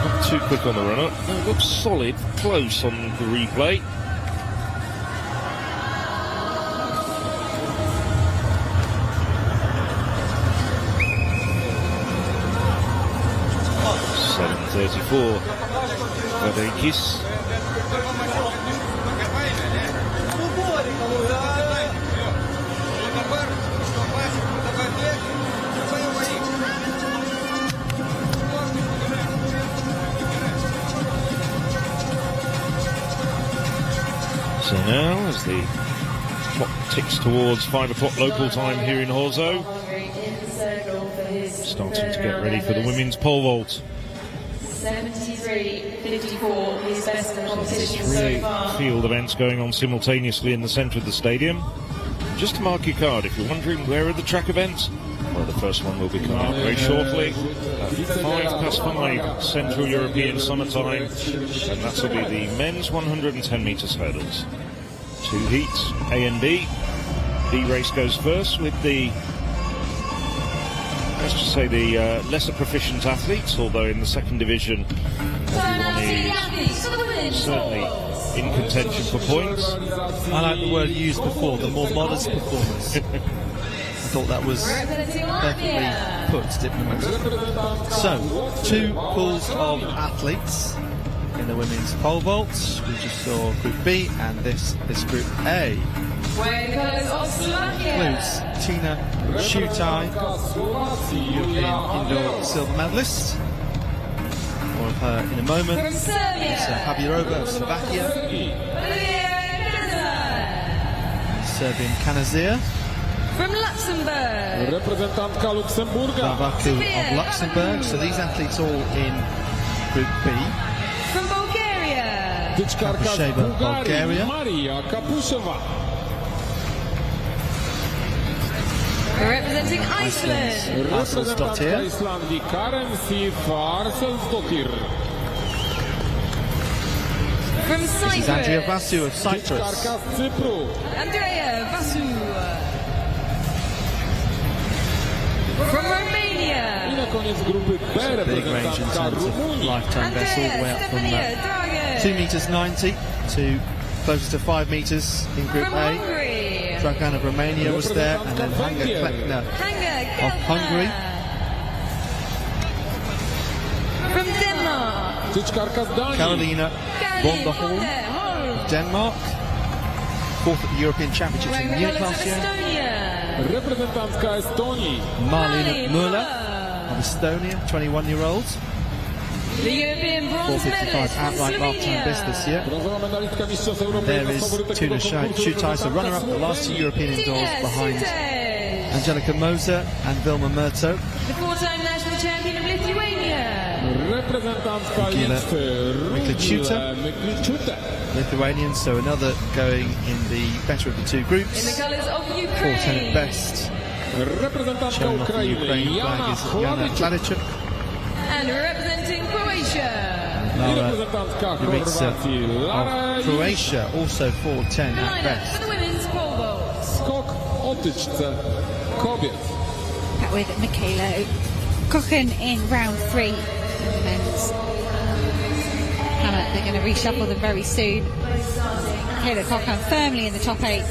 Not too quick on the run-up. No, it looks solid, close on the replay. .734. Vareikis. So now, as the clock ticks towards 5 o'clock local time here in Horzo, starting to get ready for the women's pole vault. 73.54, his best in competition so far. Field events going on simultaneously in the centre of the stadium. Just to mark your card, if you're wondering where are the track events, well, the first one will be coming up very shortly at 5:05 Central European Summertime, and that will be the men's 110 metres hurdles. 2 heats, A and B. B race goes first with the, let's just say, the lesser proficient athletes, although in the second division everyone is certainly in contention for points. I like the word used before, the more modest performers. I thought that was perfectly put, diplomatic. So, 2 pools of athletes in the women's pole vault. We just saw Group B, and this is Group A. Includes Tina Shutai, European indoor silver medalist. More of her in a moment. It's Habirova of Slovakia. Serbian Kanazir. From Luxembourg. Reprezentantka Luksemburga. Zavaku of Luxembourg. So these athletes all in Group B. From Bulgaria. Tyczkarka z Bulgaria. Bułgarii, Maria Kapuseva. Representing Iceland. Reprezentantka Islandii Karen Sif Arselsdottir. From This is Cyprus. Andrea Vasu of Cyprus. Tyczkarka z Cypru. Andrea Vasu. From Romania. I na koniec grupy B Big range in reprezentantka terms of Rumunii. lifetime best, all the way up from Drago. 2 metres 90 to closer to 5 metres in Group From A. Hungary. Dragan of Romania was there, and then Hanga Klekner of Hungary. From Tyczkarka z Danii. Karolina von der Horn of Denmark. 4th at the European Championships in Munich last year. Reprezentantka Estonii. Marlene Müller of Estonia, 21-year-old. The European bronze 4:55 outright lifetime best this year. Brązowa medalistka Mistrzostw Europy. There is Tuna Schutais, the runner-up at the last 2 European indoors behind Angelika Moser and Vilma Murto. The 4-time national champion of Lithuania. Reprezentantka Gila jest Mikličiūtė, Lithuanian, so another going in the better of the two groups. In the colours of 4:10 Ukraine. at best. Reprezentantka Showing off the Ukraine flag is Jana Hladičuk. And representing Croatia. Lara Reprezentantka Jurica Chorwacji Lara of Croatia, also 4:10 at Lineup best. for the women's pole vault. Skok o tyczce kobiet. Back with Michaela Kochen in round 3. Men's hammer. They're going to reshuffle them very soon. Michaela Kochen firmly in the top 8.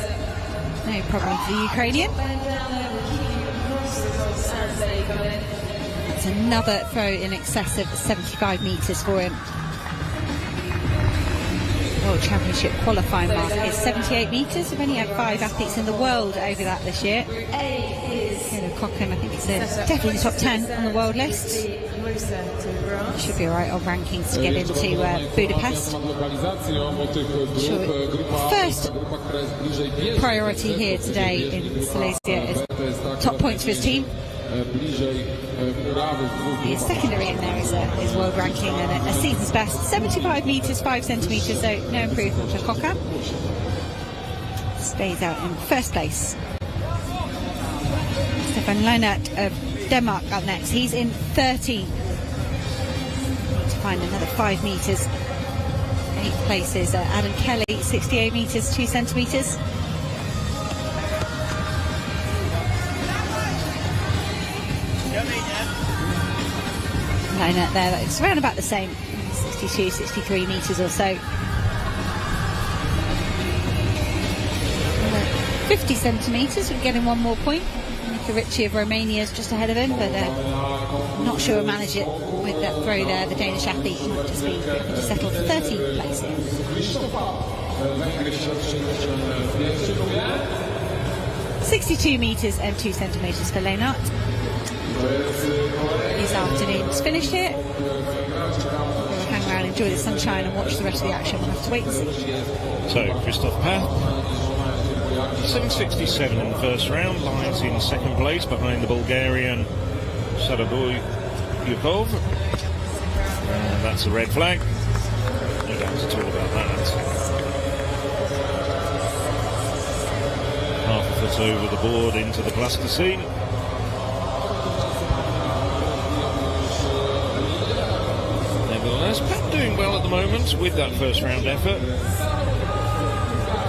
No problem for the Ukrainian. That's another throw in excess of 75 metres for him. World Championship qualifying mark is 78 metres. We've only had 5 athletes in the world over that this year. Michaela Kochen, I think it's definitely in the top 10 on the world list. Should be alright on rankings to get into Budapest. First priority here today in Silesia is top points for his team. His secondary in there is world ranking and a season's best. 75 metres, 5 centimetres, so no improvement for Kochen. Stays out in first place. Stefan Leinert of Denmark up next. He's in 13th. Need to find another 5 metres. 8th place is Adam Kelly, 68 metres, 2 centimetres. Leinert there, it's around about the same, 62, 63 metres or so. 50 centimetres, we're getting 1 more point. Nika Ritchie of Romania is just ahead of him, but not sure he'll manage it with that throw there. The Danish athlete might just be to settle for 13th place here. 62 metres and 2 centimetres for Leinert. His afternoon's finished here. We'll hang around, enjoy the sunshine and watch the rest of the action. We'll have to wait and see. So, Christoph Path, 7.67 in the first round, lies in second place behind the Bulgarian Saraboyukov. That's a red flag. No doubt at all about that. Half a foot over the board into the plasticine. Nevertheless, Pat doing well at the moment with that first round effort.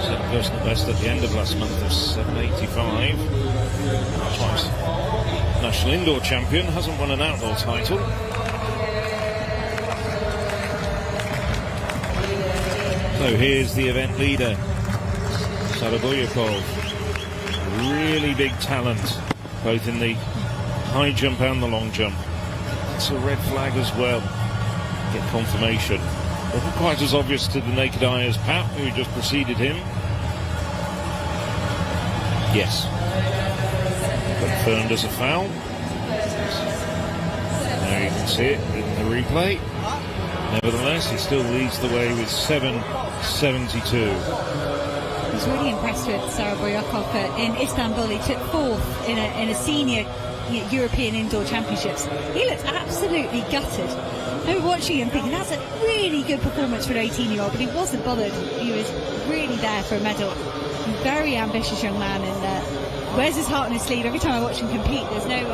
Set a personal best at the end of last month of 7.85. Twice national indoor champion, hasn't won an outdoor title. So here's the event leader, Saraboyukov. Really big talent, both in the high jump and the long jump. It's a red flag as well. Get confirmation. Wasn't quite as obvious to the naked eye as Pat, who just preceded him. Yes. Confirmed as a foul. Now you can see it in the replay. Nevertheless, he still leads the way with 7.72. I was really impressed with Saraboyukov in Istanbul. He took 4th in a senior European Indoor Championships. He looked absolutely gutted. I was watching him thinking that's a really good performance for an 18-year-old, but he wasn't bothered. He was really there for a medal. Very ambitious young man, and wears his heart on his sleeve. Every time I watch him compete, there's no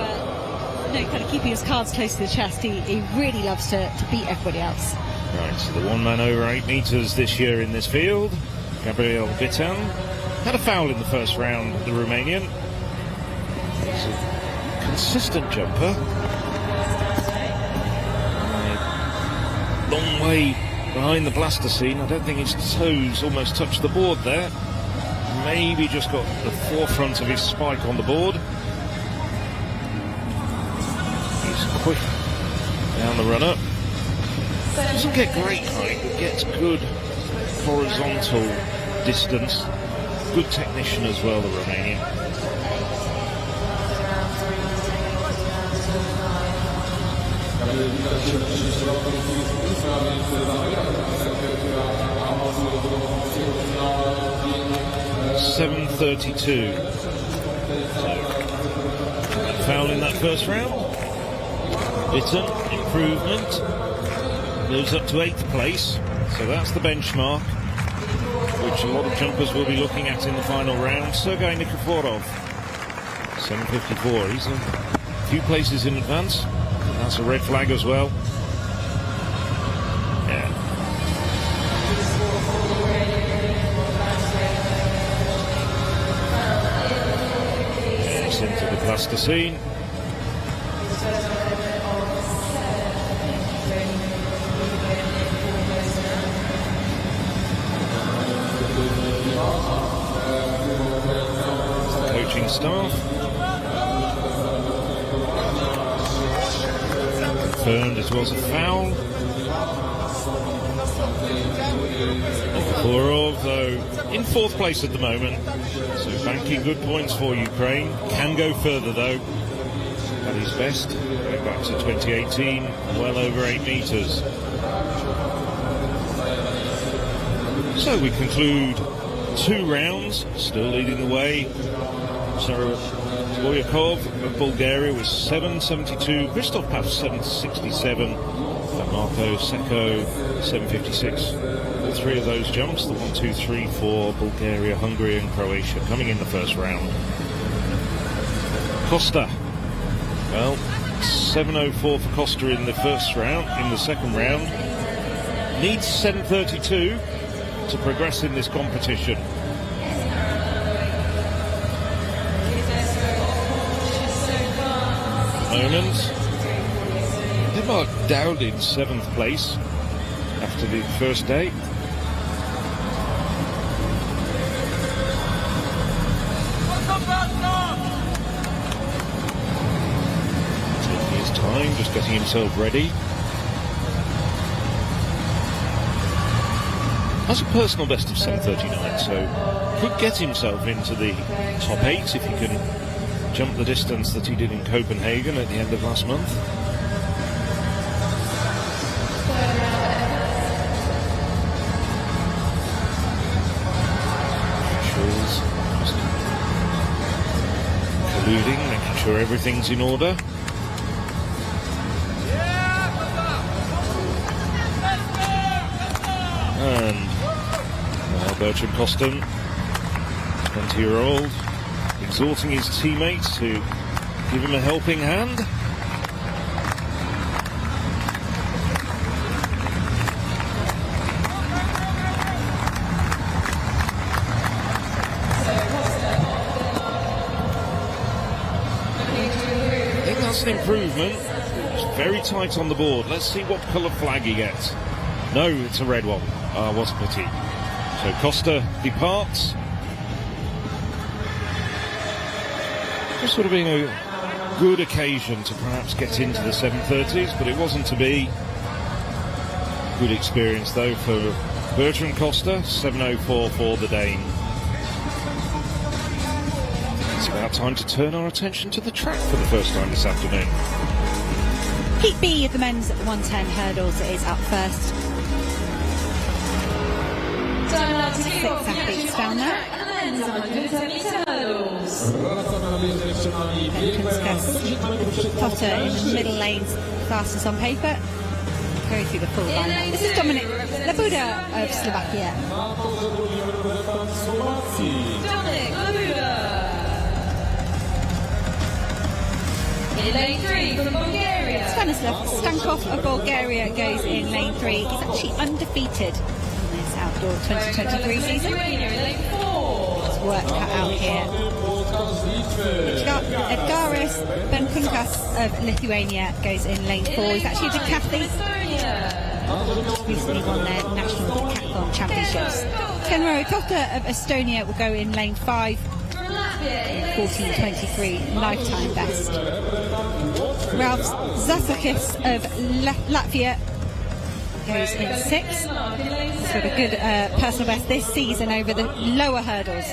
kind of keeping his cards close to the chest. He really loves to beat everybody else. Right, so the one man over 8 metres this year in this field, Gabriel Bitan, had a foul in the first round, the Romanian. He's a consistent jumper. Long way behind the plasticine. I don't think his toes almost touched the board there. Maybe just got the forefront of his spike on the board. He's quick down the run-up. Doesn't get great height, but gets good horizontal distance. Good technician as well, the Romanian. .732. Foul in that first round. Bitten, improvement. Moves up to 8th place, so that's the benchmark, which a lot of jumpers will be looking at in the final round. Sergei Nikiforov, 754. He's a few places in advance. That's a red flag as well. Yeah. Yes, into the plasticine. Coaching staff. Confirmed it was a foul. Nikiforov, though, in 4th place at the moment. So banking good points for Ukraine. Can go further, though. At his best. Going back to 2018, well over 8 metres. So we conclude 2 rounds, still leading the way. Boyakov of Bulgaria was 7.72, Christoph Paf 7.67, and Marko Seko 7.56. All 3 of those jumps, the 1, 2, 3 for Bulgaria, Hungary and Croatia, coming in the first round. Costa, well, 7.04 for Costa in the first round. In the second round, needs 7.32 to progress in this competition. Moment. Denmark down in 7th place after the first day. Taking his time, just getting himself ready. Has a personal best of 7.39, so could get himself into the top 8 if he can jump the distance that he did in Copenhagen at the end of last month. Officials just colluding, making sure everything's in order. And now Bertrand Kostin, 20-year-old, exhorting his teammates to give him a helping hand. I think that's an improvement. It's very tight on the board. Let's see what colour flag he gets. No, it's a red one. What a pity. So Costa departs. This would have been a good occasion to perhaps get into the 7.30s, but it wasn't to be. Good experience though for Bertrand Costa, 7.04 for the Dane. It's about time to turn our attention to the track for the first time this afternoon. Heat B of the men's 110 hurdles is up first. 6 athletes down there. Potter in the middle lanes, fastest on paper. Go through the full line. This is Dominic Labuda of Slovakia. In lane 3 from Bulgaria. Stanislav Stankov of Bulgaria goes in lane 3. He's actually undefeated in this outdoor 2023 season. It's work cut out here. Edgaras Benkunkas of Lithuania goes in lane 4. He's actually a decathlete. Recently won their national decathlon championships. Kenro Kota of Estonia will go in lane 5. 14.23 lifetime best. Ralph Zasakis of Latvia goes in 6th. He's got a good personal best this season over the lower hurdles.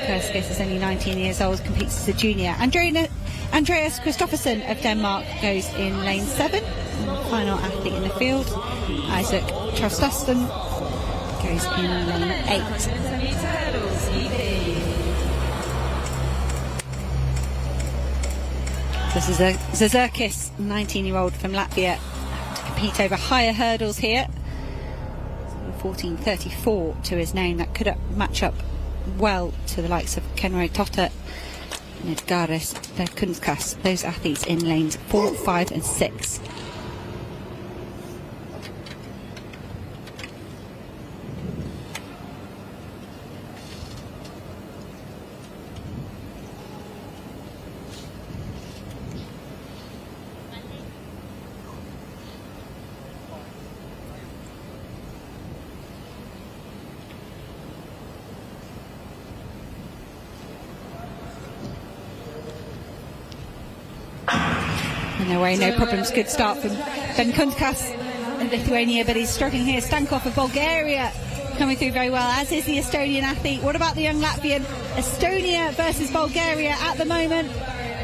Kurskis is only 19 years old, competes as a junior. Andreas Kristoffersen of Denmark goes in lane 7. And the final athlete in the field, Isaac Trostasten, goes in lane 8. This is a Zazurkis, 19-year-old from Latvia, to compete over higher hurdles here. 14.34 to his name. That could match up well to the likes of Kenro Totta and Edgaris Kunskas, those athletes in lanes 4, 5 and 6. No way, no problems. Good start from Ben Kunskas in Lithuania, but he's struggling here. Stankov of Bulgaria coming through very well, as is the Estonian athlete. What about the young Latvian? Estonia versus Bulgaria at the moment.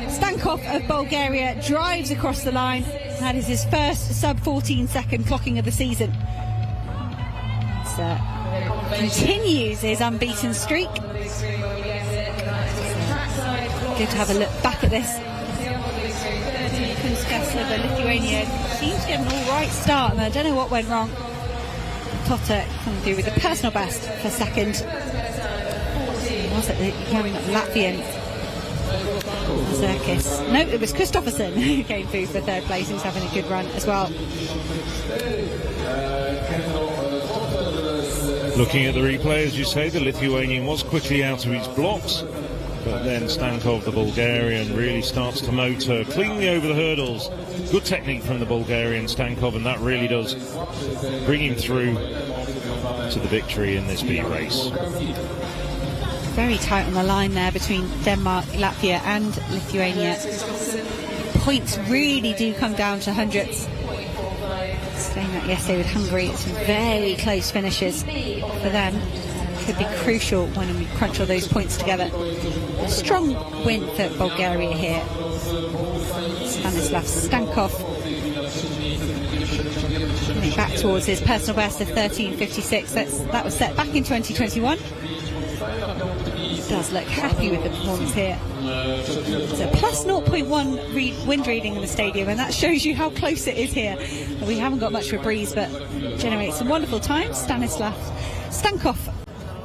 Stankov of Bulgaria drives across the line. That is his first sub-14 second clocking of the season. Continues his unbeaten streak. Good to have a look back at this. Kunskas of Lithuania seems to get an all-right start, and I don't know what went wrong. Totta coming through with a personal best for second. Was it the young Latvian Zerkis? No, it was Kristoffersen who came through for third place. He was having a good run as well. Looking at the replay, as you say, the Lithuanian was quickly out of his blocks. But then Stankov, the Bulgarian, really starts to motor cleanly over the hurdles. Good technique from the Bulgarian Stankov, and that really does bring him through to the victory in this B race. Very tight on the line there between Denmark, Latvia and Lithuania. Points really do come down to hundredths. Saying that yesterday with Hungary, some very close finishes for them. Could be crucial when we crunch all those points together. A strong win for Bulgaria here. Stanislav Stankov coming back towards his personal best of 13.56. That was set back in 2021. Does look happy with the performance here. It's a plus 0.1 wind reading in the stadium, and that shows you how close it is here. We haven't got much of a breeze, but generates some wonderful times. Stanislav Stankov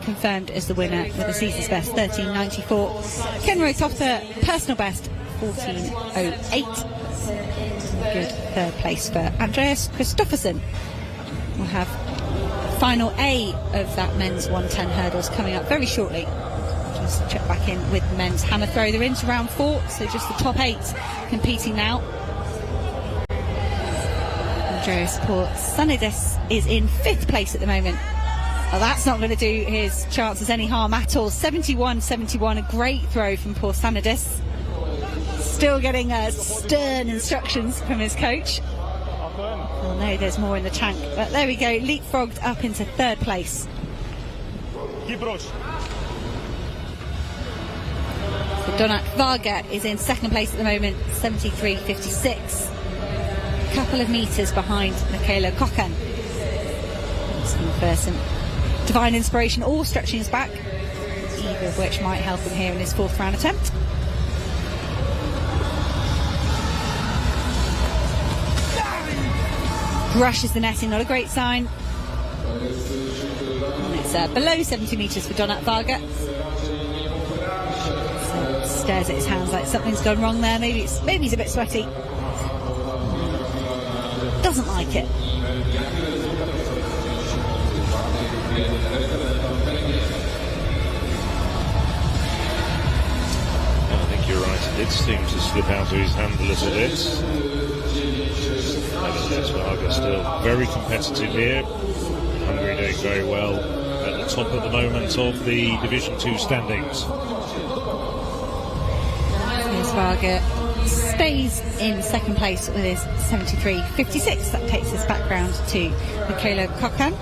confirmed as the winner with the season's best 13.94. Kenro Totta personal best 14.08. Good third place for Andreas Kristoffersen. We'll have final A of that men's 110 hurdles coming up very shortly. Just check back in with the men's hammer throw. They're into round 4, so just the top 8 competing now. Andreas Porsanides is in 5th place at the moment. Well, that's not going to do his chances any harm at all. 71.71, a great throw from Porsanides. Still getting stern instructions from his coach. Oh no, there's more in the tank. But there we go, leapfrogged up into 3rd place. So Donat Varga is in 2nd place at the moment, 73.56. A couple of metres behind Michaela Kokan. For some divine inspiration, all stretching his back, either of which might help him here in his 4th round attempt. Brushes the netting, not a great sign. And it's below 70 metres for Donat Varga. So stares at his hands like something's gone wrong there. Maybe he's a bit sweaty. Doesn't like it. I think you're right, it did seem to slip out of his hand a little bit. Nevertheless, Varga still very competitive here. Hungary doing very well at the top at the moment of the Division 2 standings. There's Varga stays in second place with his 73.56. That takes us back round to Michaela Cocan.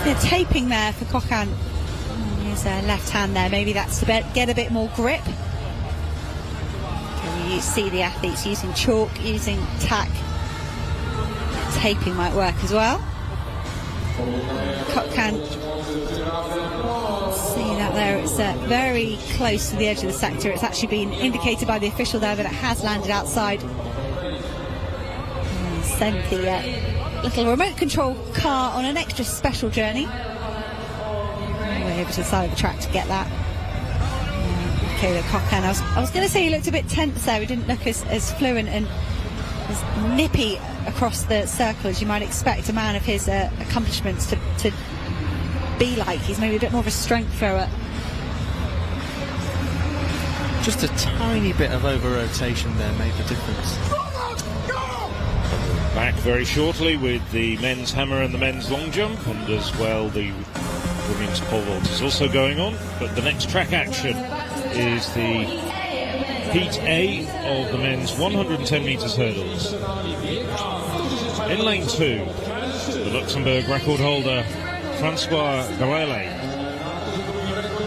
They're taping there for Cocan. His left hand there, maybe that's to get a bit more grip. You see the athletes using chalk, using tack. Taping might work as well. Cocan, see that there, it's very close to the edge of the sector. It's actually been indicated by the official there that it has landed outside. Sent the little remote control car on an extra special journey. We're over to the side of the track to get that. Michaela Cocan, I was going to say he looked a bit tense there. He didn't look as fluent and as nippy across the circle as you might expect a man of his accomplishments to be like. He's maybe a bit more of a strength thrower. Just a tiny bit of over-rotation there made the difference. Back very shortly with the men's hammer and the men's long jump, and as well the women's pole vault is also going on. But the next track action is the Heat A of the men's 110 metres hurdles. In lane 2, the Luxembourg record holder Francois Goele.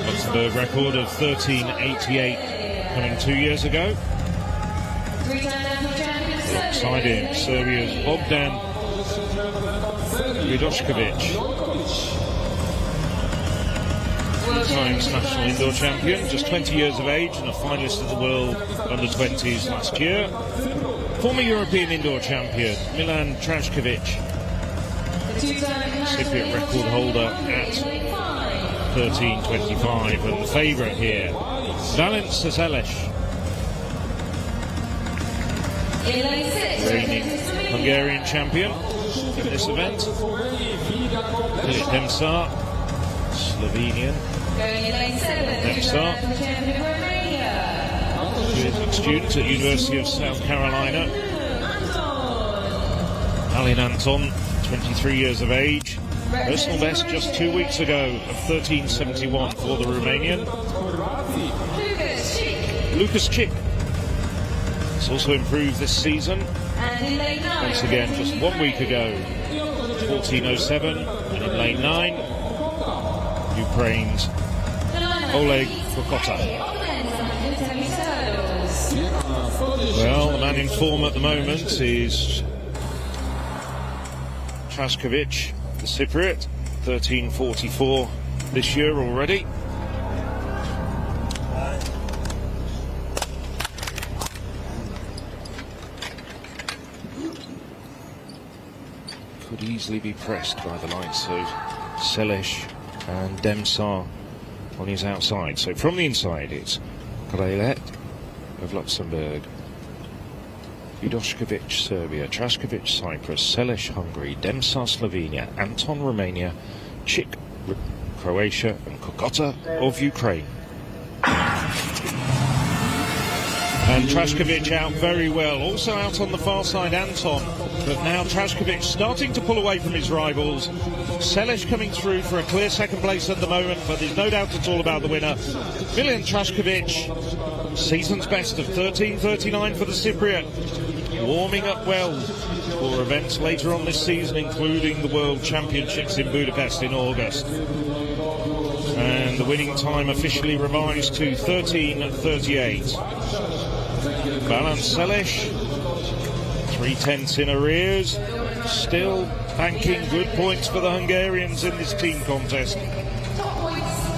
Luxembourg record of 13.88 coming 2 years ago. Alongside him, Serbia's Bogdan Vidošković. 3 times national indoor champion, just 20 years of age and a finalist of the World Under-20s last year. Former European indoor champion Milan Trashkovic, Cypriot record holder at 13.25, and the favourite here, Valent Szeles, reigning Hungarian champion in this event. Filip Demsar, Slovenian. Demsar, student at University of South Carolina. Alin Anton, 23 years of age. Personal best just 2 weeks ago of 13.71 for the Romanian. Lucas Chik has also improved this season. Once again, just 1 week ago, 14.07, and in lane 9, Ukraine's Oleg Kokota. Well, the man in form at the moment is Trashkovic, the Cypriot, 13.44 this year already. Could easily be pressed by the likes of Szeles and Demsar on his outside. So from the inside it's Grelet of Luxembourg, Vidošković Serbia, Trashkovic Cyprus, Szeles Hungary, Demsar Slovenia, Anton Romania, Chik Croatia and Kokota of Ukraine. And Trashkovic out very well. Also out on the far side, Anton. But now Trashkovic starting to pull away from his rivals. Szeles coming through for a clear second place at the moment, but there's no doubt at all about the winner. Milan Trashkovic, season's best of 13.39 for the Cypriot. Warming up well for events later on this season, including the World Championships in Budapest in August. And the winning time officially revised to 13.38. Valent Szeles, 3/10 in arrears, still banking good points for the Hungarians in this team contest.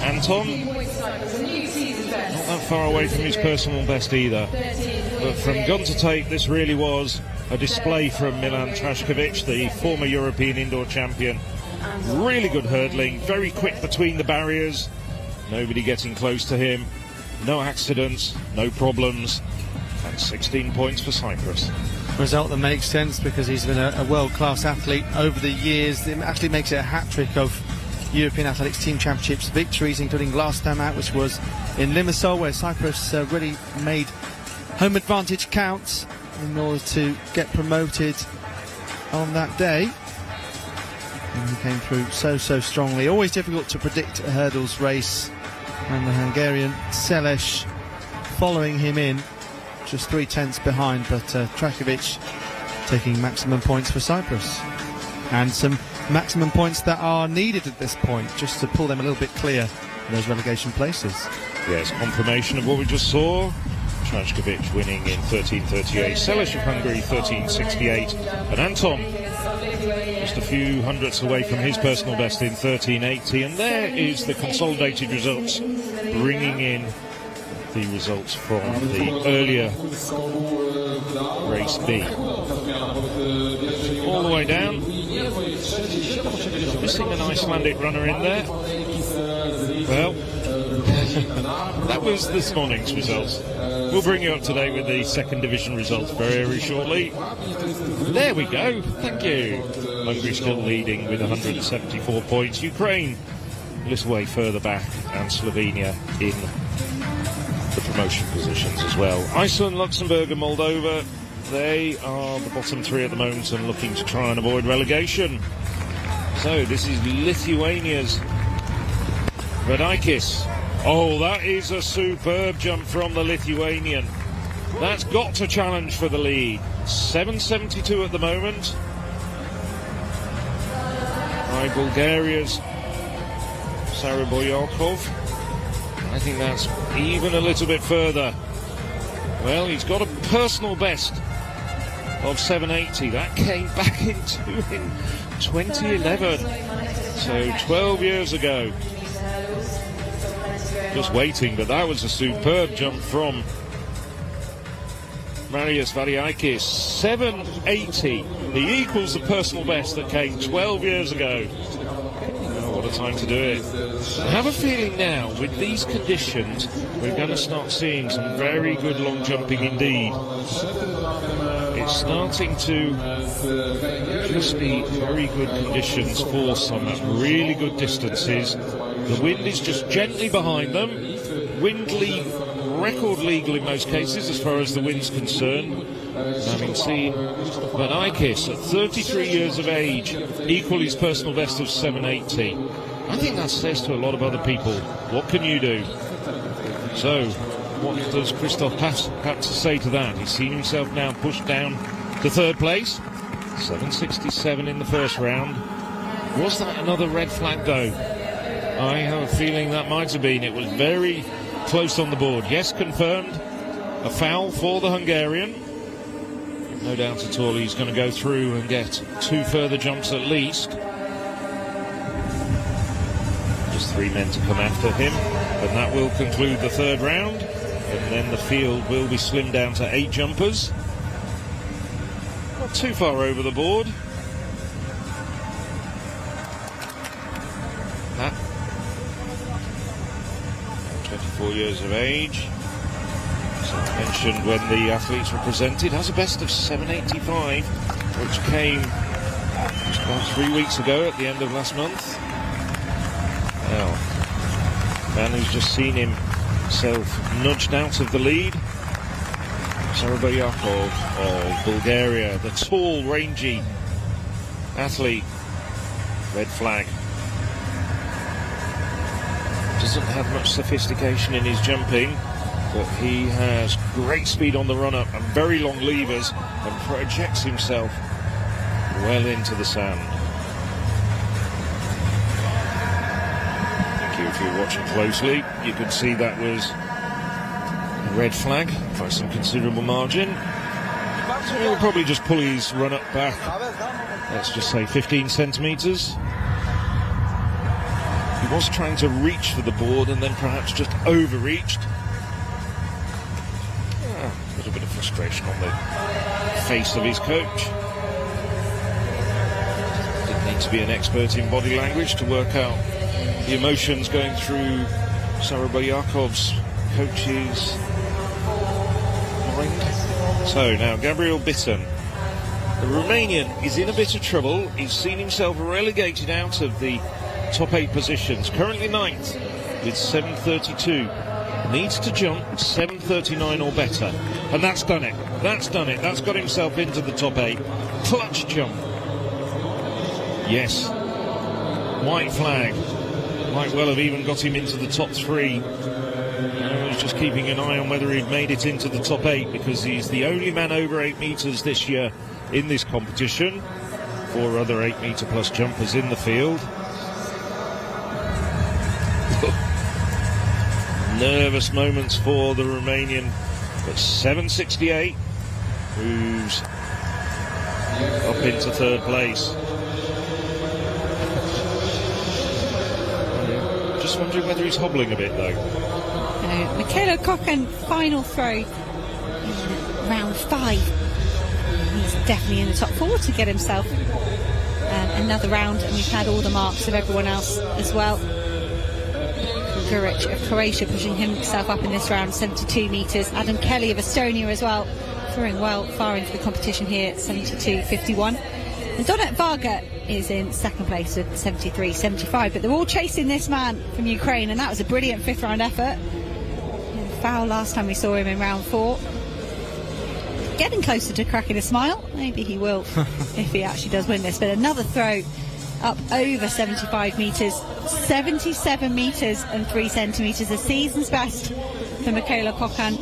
Anton, not that far away from his personal best either. But from gun to tape, this really was a display from Milan Trashkovic, the former European indoor champion. Really good hurdling, very quick between the barriers, nobody getting close to him, no accidents, no problems, and 16 points for Cyprus. Result that makes sense because he's been a world-class athlete over the years. It actually makes it a hat-trick of European Athletics Team Championships victories, including last time out, which was in Limassol, where Cyprus really made home advantage count in order to get promoted on that day. And he came through so strongly. Always difficult to predict a hurdles race. And the Hungarian Seles following him in, just 3/10 behind, but Trakovic taking maximum points for Cyprus. And some maximum points that are needed at this point, just to pull them a little bit clear in those relegation places. Yes, confirmation of what we just saw. Trakovic winning in 13:38, Seles of Hungary 13:68, and Anton just a few hundredths away from his personal best in 13:80. And there is the consolidated results, bringing in the results from the earlier race B. All the way down, missing an Icelandic runner in there. Well, that was this morning's results. We'll bring you up to date with the second division results very shortly. There we go, thank you. Hungary still leading with 174 points. Ukraine a little way further back, and Slovenia in the promotion positions as well. Iceland, Luxembourg and Moldova, they are the bottom three at the moment and looking to try and avoid relegation. So this is Lithuania's Radaikis. Oh, that is a superb jump from the Lithuanian. That's got to challenge for the lead. 7.72 at the moment. By Bulgaria's Sarah Boyarkov. I think that's even a little bit further. Well, he's got a personal best of 7.80. That came back in 2011. So 12 years ago. Just waiting, but that was a superb jump from Marius Variakis. 7.80. He equals the personal best that came 12 years ago. Oh, what a time to do it. I have a feeling now, with these conditions, we're going to start seeing some very good long jumping indeed. It's starting to just be very good conditions for some really good distances. The wind is just gently behind them. Wind lead, record legal in most cases as far as the wind's concerned. Having seen Vanaikis at 33 years of age equal his personal best of 7.80. I think that says to a lot of other people, what can you do? So, what does Christoph have to say to that? He's seen himself now pushed down to third place. 7.67 in the first round. Was that another red flag though? I have a feeling that might have been. It was very close on the board. Yes, confirmed. A foul for the Hungarian. No doubt at all he's going to go through and get two further jumps at least. Just three men to come after him. And that will conclude the third round. And then the field will be slimmed down to 8 jumpers. Not too far over the board. 24 years of age. As I mentioned when the athletes were presented, has a best of 7.85, which came just about 3 weeks ago at the end of last month. Now, man who's just seen himself nudged out of the lead, Sarabayakov of Bulgaria, the tall, rangy athlete. Red flag. Doesn't have much sophistication in his jumping, but he has great speed on the run-up and very long levers and projects himself well into the sand. Thank you. If you're watching closely, you could see that was a red flag by some considerable margin. So he'll probably just pull his run-up back, let's just say 15 centimetres. He was trying to reach for the board and then perhaps just overreached. A little bit of frustration on the face of his coach. Didn't need to be an expert in body language to work out the emotions going through Sarabayakov's coach's mind. So now Gabriel Bitten, the Romanian, is in a bit of trouble. He's seen himself relegated out of the top 8 positions, currently 9th with 7.32. Needs to jump 7.39 or better, and that's done it. That's got himself into the top 8. Clutch jump. Yes, white flag. Might well have even got him into the top 3. I was just keeping an eye on whether he'd made it into the top 8, because he's the only man over 8 metres this year in this competition. 4 other 8-metre plus jumpers in the field. Nervous moments for the Romanian, but 7.68 moves up into 3rd place. Just wondering whether he's hobbling a bit though. Michailo Cocan, final throw, round 5. He's definitely in the top 4 to get himself another round, and we've had all the marks of everyone else as well. Guric of Croatia pushing himself up in this round, 72 metres. Adam Kelly of Estonia as well, throwing well far into the competition here, 72.51. And Donat Varga is in 2nd place with 73.75, but they're all chasing this man from Ukraine, and that was a brilliant 5th round effort. Foul last time we saw him in round 4. Getting closer to cracking a smile. Maybe he will if he actually does win this. But another throw up over 75 metres, 77 metres and 3 centimetres, a season's best for Michailo Cocan.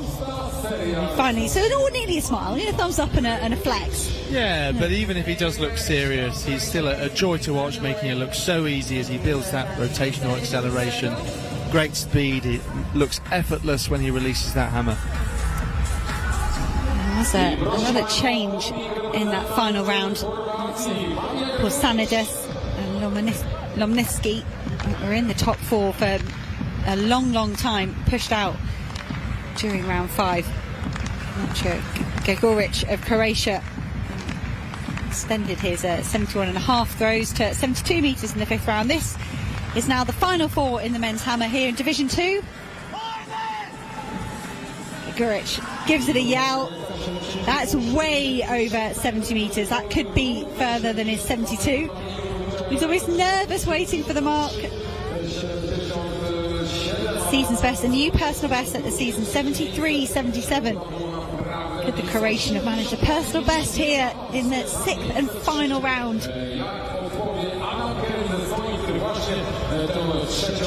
Finally, so nearly a smile, a thumbs up and a flex. Yeah, but even if he does look serious, he's still a joy to watch, making it look so easy as he builds that rotational acceleration. Great speed, it looks effortless when he releases that hammer. There's another change in that final round. Sanidis and Lomniski were in the top 4 for a long time, pushed out during round 5. Gregoric of Croatia extended his 71.5 throws to 72 metres in the 5th round. This is now the final 4 in the men's hammer here in Division 2. Gregoric gives it a yell. That's way over 70 metres. That could be further than his 72. He's always nervous waiting for the mark. Season's best, a new personal best at the season, 73.77. Could the Croatian have managed a personal best here in the 6th and final round?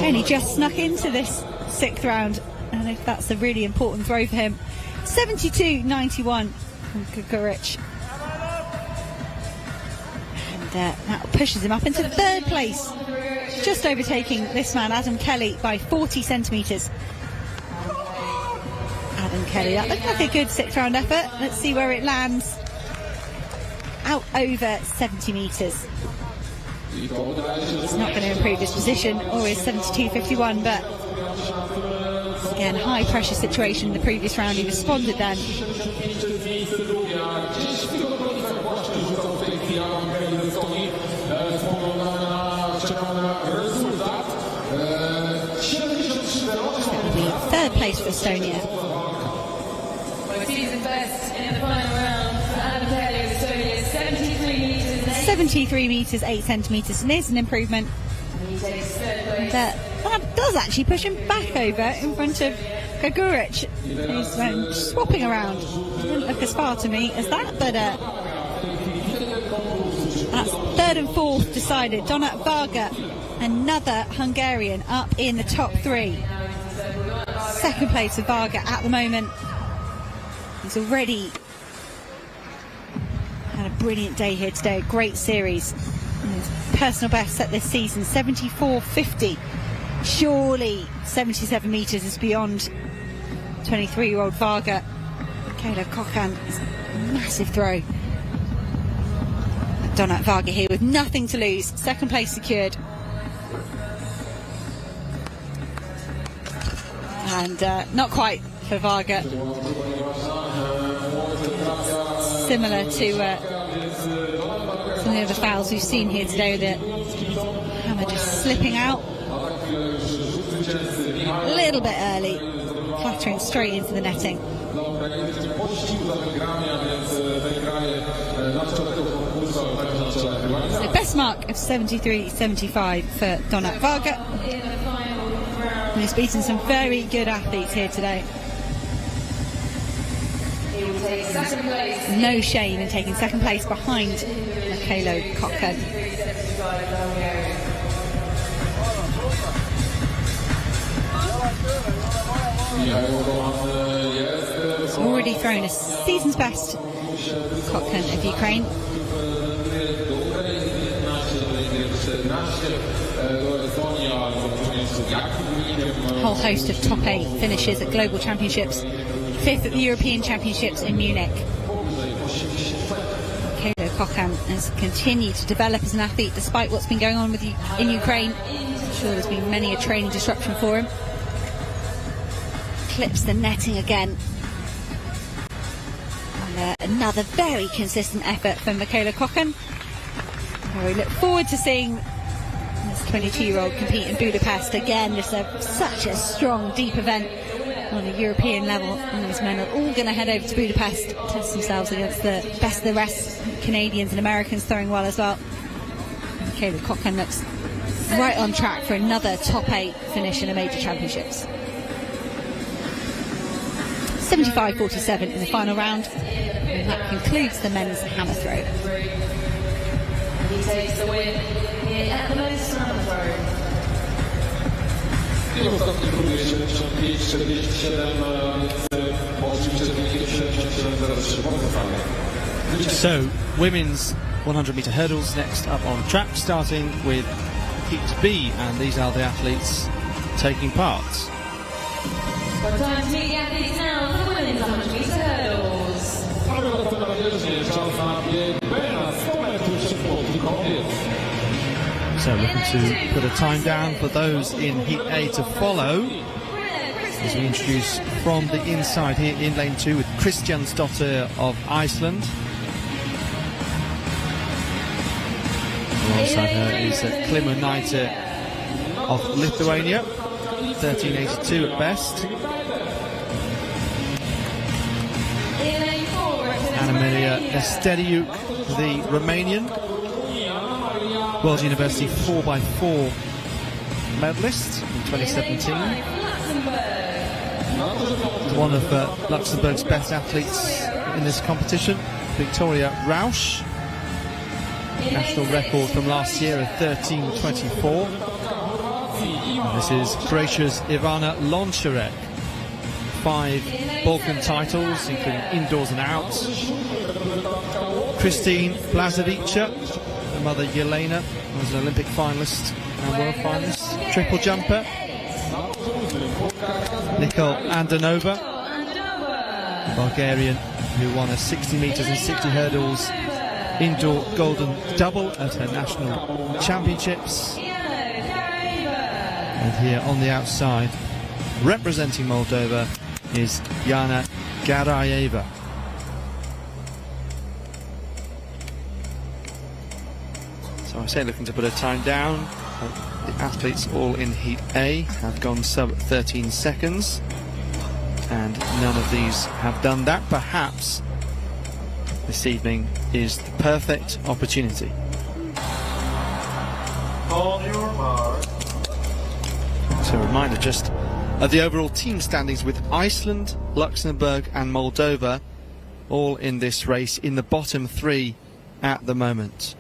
Only just snuck into this 6th round, and if that's a really important throw for him. 72.91 from Gregoric. And that pushes him up into 3rd place, just overtaking this man, Adam Kelly, by 40 centimetres. Adam Kelly, that looked like a good 6th round effort. Let's see where it lands. Out over 70 metres. He's not going to improve his position or his 72.51, but again, high pressure situation in the previous round. He responded then. Third place for Estonia. Season best in the final round for Adam Kelly of Estonia, 73 metres 8 centimetres, and is an improvement. That does actually push him back over in front of Gregoric, who's swapping around. It didn't look as far to me as that, but that's 3rd and 4th decided. Donat Varga, another Hungarian, up in the top 3. 2nd place for Varga at the moment. He's already had a brilliant day here today, a great series. His personal best set this season, 74.50. Surely 77 metres is beyond 23-year-old Varga. Michailo Cocan is a massive throw. Donat Varga here with nothing to lose. 2nd place secured. And not quite for Varga. Similar to some of the other fouls we've seen here today, the hammer just slipping out a little bit early, clattering straight into the netting. So best mark of 73.75 for Donat Varga. And he's beaten some very good athletes here today. No shame in taking 2nd place behind Michailo Cocan. Already thrown a season's best, Cochran of Ukraine. A whole host of top 8 finishes at global championships, 5th at the European Championships in Munich. Mikhailo Cochran has continued to develop as an athlete despite what's been going on in Ukraine. I'm sure there's been many a training disruption for him. Clips the netting again. And another very consistent effort from Mikhailo Cochran. We look forward to seeing this 22-year-old compete in Budapest again. It's such a strong, deep event on a European level, and these men are all going to head over to Budapest to test themselves against the best of the rest. Canadians and Americans throwing well as well. Mikhailo Cochran looks right on track for another top 8 finish in a major championships. 75-47 in the final round, and that concludes the men's hammer throw. He takes the win at the men's hammer throw. I ostatni próbuje 75-47, oczywiście wyniki 77-03. So, women's 100-metre hurdles next up on track, starting with Heat B, and these are the athletes taking part. But time to meet the athletes now for the women's 100-metre hurdles. So looking to put a time down for those in Heat A to follow, as we introduce from the inside here in lane 2 with Kristjansdottir of Iceland. Alongside her is Klimonaitis of Lithuania, 13.82 at best. Anna-Maria Nestediuk, the Romanian, World University 4x4 medalist in 2017. One of Luxembourg's best athletes in this competition, Victoria Rausch. National record from last year of 13.24. This is Croatia's Ivana Lončarek. 5 Balkan titles, including indoors and outs. Christine Blazevica, her mother Jelena, was an Olympic finalist and world finalist. Triple jumper. Nicole Andanova, Bulgarian, who won a 60 metres and 60 hurdles indoor golden double at her national championships. And here on the outside, representing Moldova, is Yana Garayeva. So I say looking to put a time down. The athletes all in Heat A have gone sub 13 seconds, and none of these have done that. Perhaps this evening is the perfect opportunity. On your mark. So a reminder just of the overall team standings, with Iceland, Luxembourg and Moldova all in this race in the bottom 3 at the moment.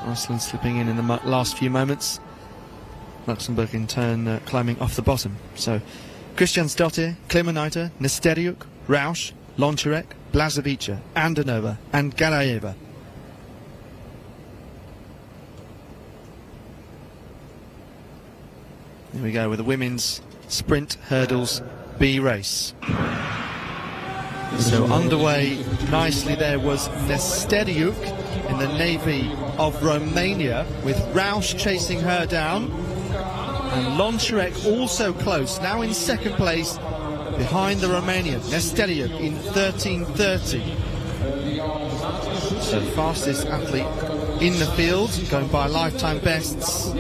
Iceland slipping in the last few moments. Luxembourg in turn climbing off the bottom. So Kristjansdottir, Klimonaitis, Nestediuk, Rausch, Lončarek, Blazevica, Andanova and Garayeva. Here we go with the women's sprint hurdles B race. So underway nicely there was Nestediuk in the navy of Romania, with Rausch chasing her down, and Lončarek also close, now in second place behind the Romanian Nestediuk in 13.30. So fastest athlete in the field, going by lifetime bests,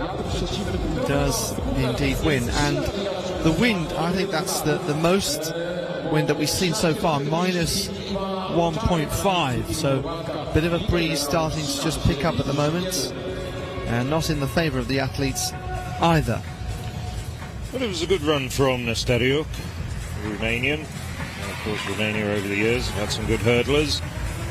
does indeed win. And the wind, I think that's the most wind that we've seen so far, minus 1.5. So a bit of a breeze starting to just pick up at the moment, and not in the favour of the athletes either. Well, it was a good run from Nestediuk, Romanian. And of course, Romania over the years have had some good hurdlers.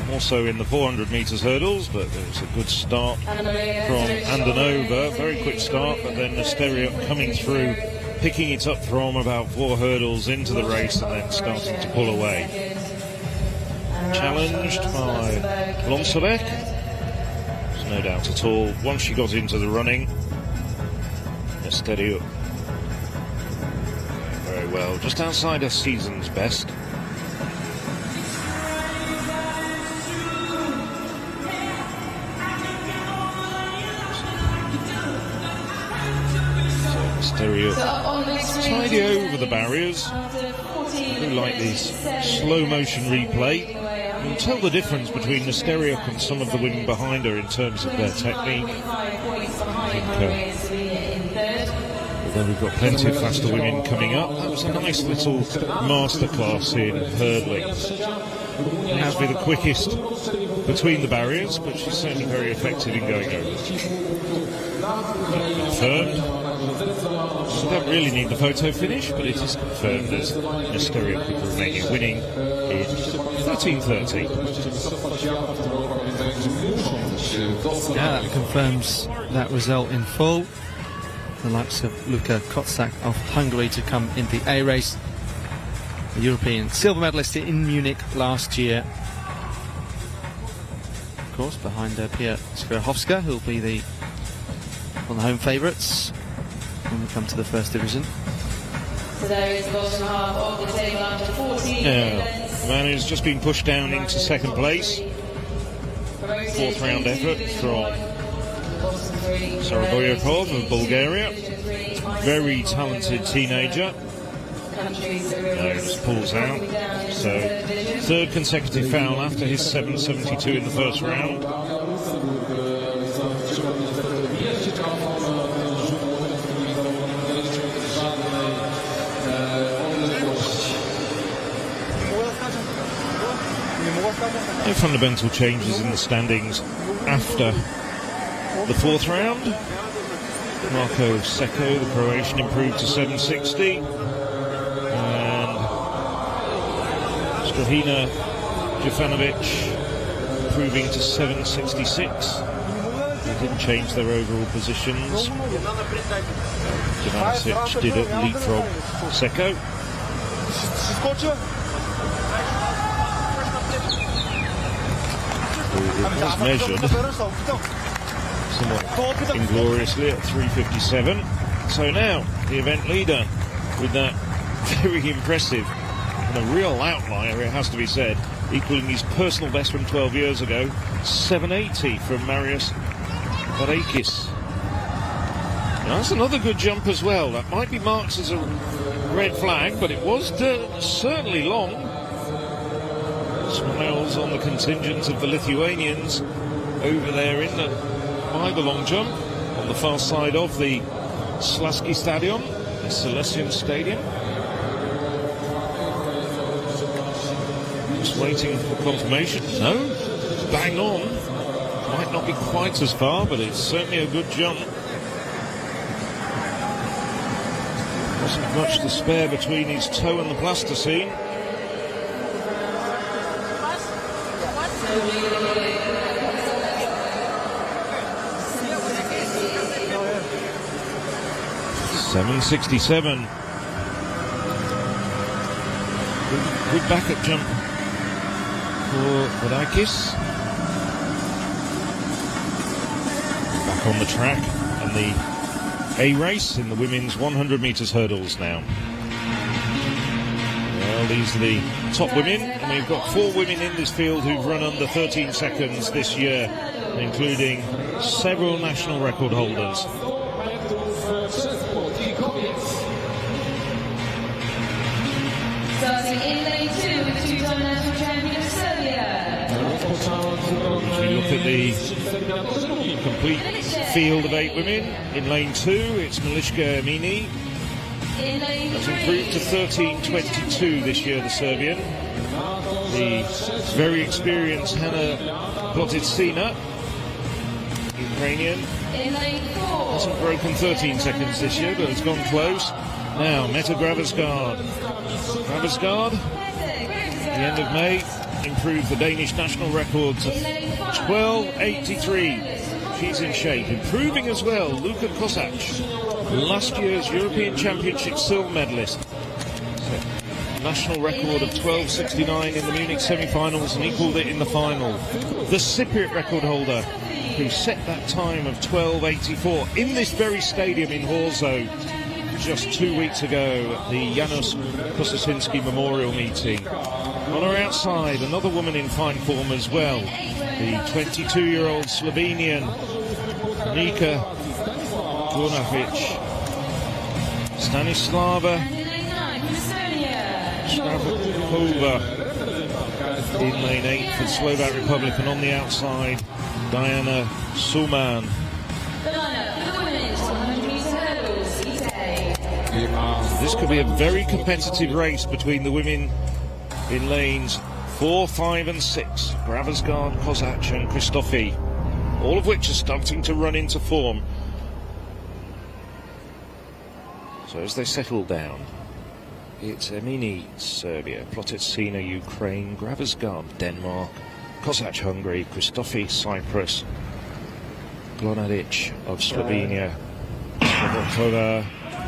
more so in the 400 metres hurdles, but it was a good start from Andanova. Very quick start, but then Nesteriuk coming through, picking it up from about 4 hurdles into the race and then starting to pull away. Challenged by Lonsabek. There's no doubt at all. Once she got into the running, Nesteriuk very well, just outside her season's best. Nesteriuk tidy over the barriers. I do like these slow motion replay. You can tell the difference between Nesteriuk and some of the women behind her in terms of their technique. Although we've got plenty of faster women coming up, that was a nice little masterclass in hurdling. It has to be the quickest between the barriers, but she's certainly very effective in going over. Confirmed. We don't really need the photo finish, but it is confirmed as Nesteriuk with Romania winning in 13:30. Yeah, that confirms that result in full. The likes of Luka Kotsak of Hungary to come in the A race. The European silver medalist in Munich last year. Of course, behind Pia Svierchowska, who'll be one of the home favourites when we come to the first division. So there is the bottom half of the table after 14 events. The man who's just been pushed down into second place. 4th round effort from Saraboyakov of Bulgaria. Very talented teenager. No, just pulls out. So 3rd consecutive foul after his 7.72 in the first round. No fundamental changes in the standings after the 4th round. Marko Seko, the Croatian, improved to 7.60, and Strahina Jefanovic improving to 7.66. They didn't change their overall positions. Jefanovic did leapfrog Seko. It was measured somewhat ingloriously at 3.57. So now the event leader with that very impressive and a real outlier, it has to be said, equaling his personal best from 12 years ago, 7.80 from Marius Vareikis. Now that's another good jump as well. That might be marked as a red flag, but it was certainly long. Smiles on the contingent of the Lithuanians over there by the long jump on the far side of the Slasky Stadium, the Silesian Stadium. Just waiting for confirmation. No, bang on. Might not be quite as far, but it's certainly a good jump. Wasn't much to spare between his toe and the plasticine. .767. Good backup jump for Vareikis. Back on the track and the A race in the women's 100 metres hurdles now. Well, these are the top women, and we've got 4 women in this field who've run under 13 seconds this year, including several national record holders. Starting in lane 2 with 2-time national champion of Serbia. If we look at the complete field of 8 women, in lane 2 it's Miliška Emini. That's improved to 13.22 this year, the Serbian. The very experienced Hanna Plotitsina, Ukrainian, hasn't broken 13 seconds this year, but it's gone close. Now, Meta Gravesgaard. Gravesgaard, the end of May, improved the Danish national record to 12.83. She's in shape. Improving as well, Luka Kozak, last year's European Championship silver medalist. National record of 12.69 in the Munich semi-finals and equalled it in the final. The Cypriot record holder, who set that time of 12.84 in this very stadium in Horzo just 2 weeks ago at the Janusz Kosasinski Memorial Meeting. On her outside, another woman in fine form as well, the 22-year-old Slovenian Nika Gurnavic. Stanislava Shavkova in lane 8 for the Slovak Republic, and on the outside, Diana Suman. This could be a very competitive race between the women in lanes 4, 5 and 6. Gravesgaard, Kozak and Christofi, all of which are starting to run into form. So as they settle down, it's Emini, Serbia, Plotetsina, Ukraine, Gravesgaard, Denmark, Kozak, Hungary, Christofi, Cyprus, Glonadic of Slovenia, Slovakova,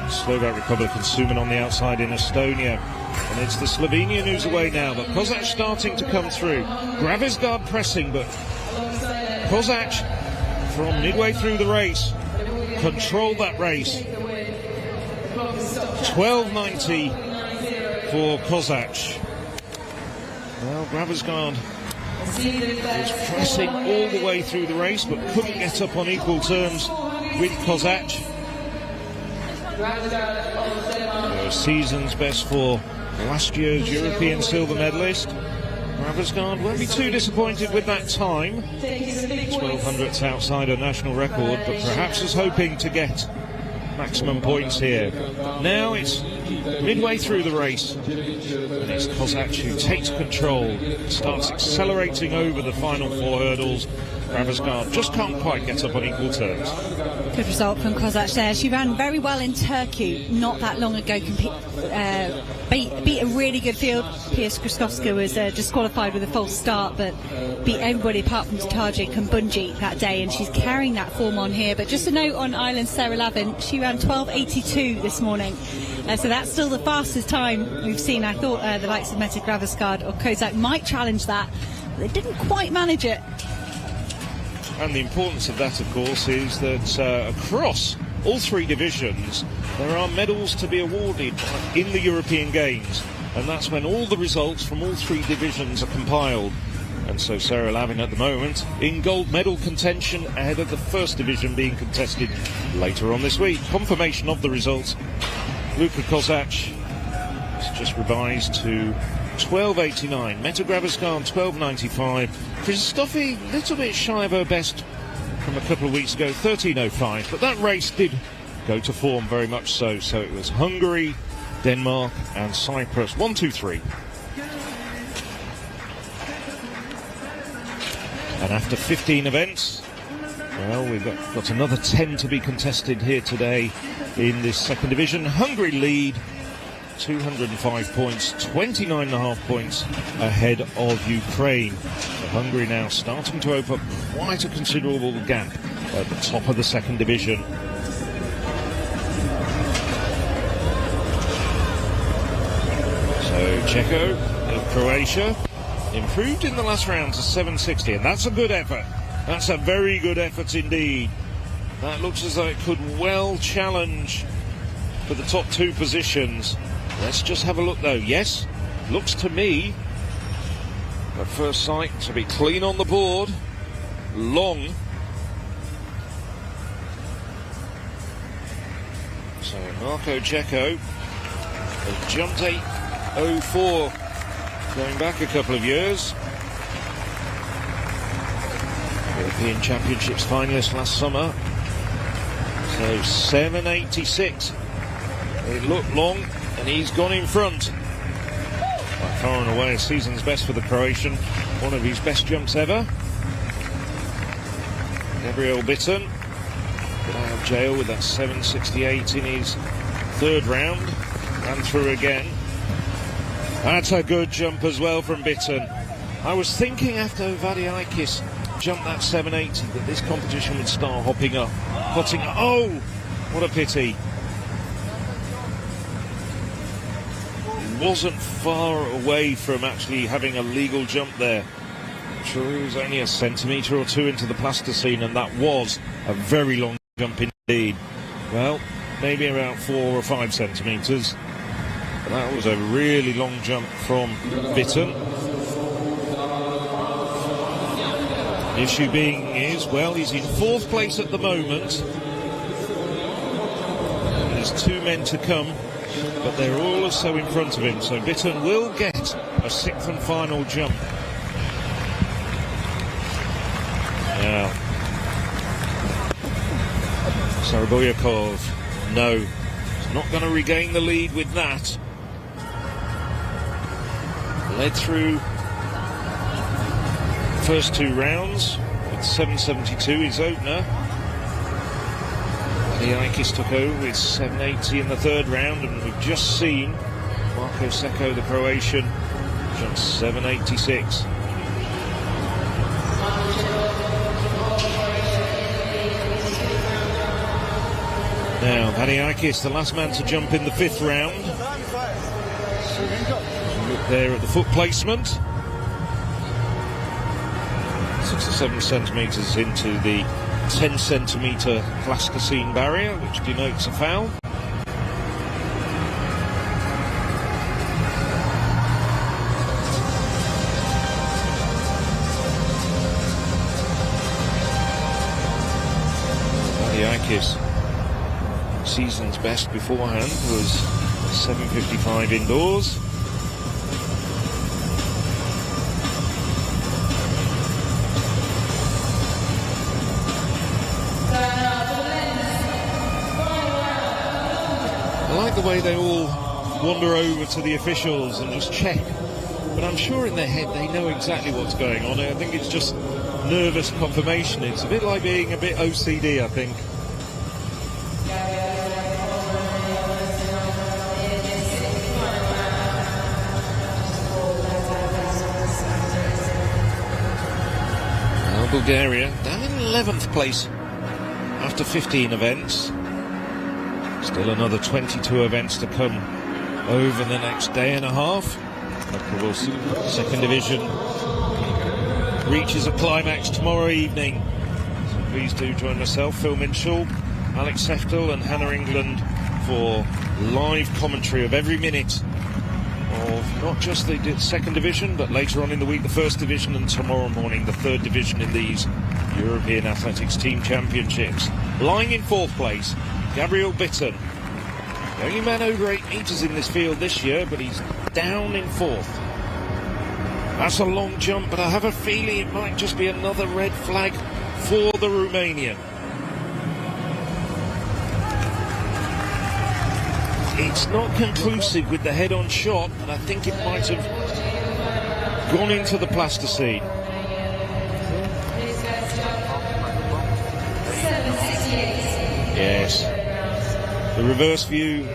Slovak Republic, and Suman on the outside in Estonia. And it's the Slovenian who's away now, but Kozak starting to come through. Gravesgaard pressing, but Kozak from midway through the race controlled that race. 12.90 for Kozak. Well, Gravesgaard was pressing all the way through the race, but couldn't get up on equal terms with Kozak. Season's best for last year's European silver medalist. Gravesgaard won't be too disappointed with that time. 1200ths outside a national record, but perhaps is hoping to get maximum points here. Now it's midway through the race, and it's Kozak who takes control, starts accelerating over the final 4 hurdles. Gravesgaard just can't quite get up on equal terms. Good result from Kozak there. She ran very well in Turkey not that long ago. Beat a really good field. Pia Skrzydłowska was disqualified with a false start, but beat everybody apart from Tajik and Bunji that day, and she's carrying that form on here. But just a note on Ireland's Sarah Lavin, she ran 12.82 this morning. So that's still the fastest time we've seen. I thought the likes of Mette Gravesgaard or Kozak might challenge that, but they didn't quite manage it. And the importance of that, of course, is that across all 3 divisions there are medals to be awarded in the European Games, and that's when all the results from all 3 divisions are compiled. And so Sarah Lavin at the moment in gold medal contention ahead of the first division being contested later on this week. Confirmation of the results: Luka Kozak has just revised to 12.89, Mette Gravesgaard 12.95, Christofi a little bit shy of her best from a couple of weeks ago, 13.05, but that race did go to form very much so. So it was Hungary, Denmark and Cyprus. 1, 2, 3. And after 15 events, well, we've got another 10 to be contested here today in this second division. Hungary lead 205 points, 29.5 points ahead of Ukraine. So Hungary now starting to open up quite a considerable gap at the top of the second division. So Čeko of Croatia improved in the last round to 7.60, and that's a good effort. That's a very good effort indeed. That looks as though it could well challenge for the top 2 positions. Let's just have a look though. Yes, looks to me at first sight to be clean on the board. Long. So Marko Čeko has jumped 8.04 going back a couple of years. European Championships finalist last summer. So 7.86. It looked long, and he's gone in front. By far and away a season's best for the Croatian. One of his best jumps ever. Gabriel Bitten got out of jail with that 7.68 in his 3rd round. Ran through again. That's a good jump as well from Bitten. I was thinking after Vadiakis jumped that 780 that this competition would start hotting up. Oh, what a pity. He wasn't far away from actually having a legal jump there. I'm sure he was only a centimetre or two into the plasticine, and that was a very long jump indeed. Well, maybe about 4 or 5 centimetres. But that was a really long jump from Bitton. The issue being is, well, he's in 4th place at the moment. There's 2 men to come, but they're all also in front of him. So Bitton will get a 6th and final jump. Now, Saraboyakov, no, he's not going to regain the lead with that. Led through the first 2 rounds with 772 his opener. Vadiakis took over with 780 in the 3rd round, and we've just seen Marko Seko, the Croatian, jump 786. Now, Vadiakis, the last man to jump in the 5th round. Look there at the foot placement. 6 or 7 centimetres into the 10 centimetre plasticine barrier, which denotes a foul. Vadiakis, season's best beforehand was 7:55 indoors. I like the way they all wander over to the officials and just check, but I'm sure in their head they know exactly what's going on. I think it's just nervous confirmation. It's a bit like being a bit OCD, I think. Now Bulgaria down in 11th place after 15 events. Still another 22 events to come over the next day and a half. Of course, 2nd division reaches a climax tomorrow evening. So please do join myself, Phil Minshall, Alex Seftel and Hannah England for live commentary of every minute of not just the 2nd division, but later on in the week the 1st division, and tomorrow morning the 3rd division in these European Athletics Team Championships. Lying in 4th place, Gabriel Bitton. The only man over 8 metres in this field this year, but he's down in 4th. That's a long jump, but I have a feeling it might just be another red flag for the Romanian. It's not conclusive with the head-on shot, and I think it might have gone into the plasticine. Yes. The reverse view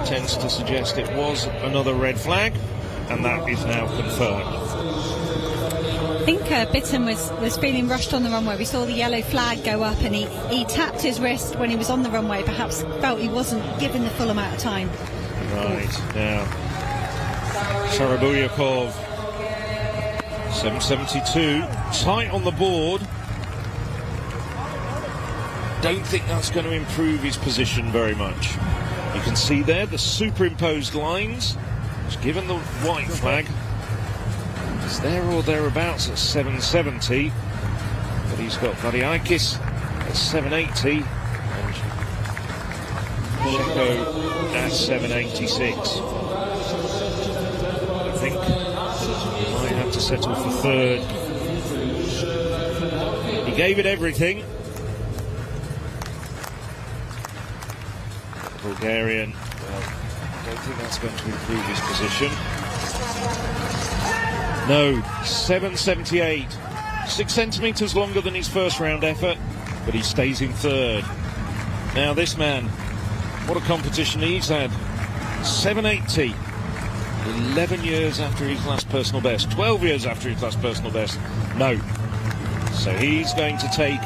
tends to suggest it was another red flag, and that is now confirmed. I think Bitton was feeling rushed on the runway. We saw the yellow flag go up, and he tapped his wrist when he was on the runway, perhaps felt he wasn't given the full amount of time. Right, now Saraboyakov 772, tight on the board. Don't think that's going to improve his position very much. You can see there the superimposed lines. It's given the white flag. It's there or thereabouts at 770, but he's got Vadiakis at 780 and Seko at 786. I think he might have to settle for 3rd. He gave it everything. Bulgarian, well, I don't think that's going to improve his position. No, 778, 6 centimetres longer than his 1st round effort, but he stays in 3rd. Now this man, what a competition he's had. 780, 11 years after his last personal best, 12 years after his last personal best. No. So he's going to take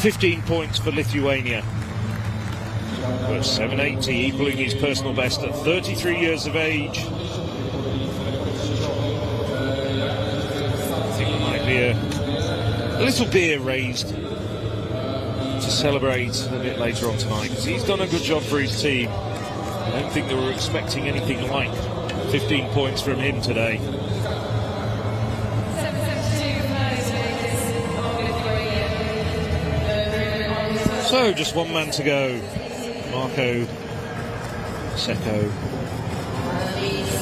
15 points for Lithuania. But 780, equaling his personal best at 33 years of age. I think there might be a little beer raised to celebrate a bit later on tonight, because he's done a good job for his team. I don't think they were expecting anything like 15 points from him today. So just one man to go. Marko Seko,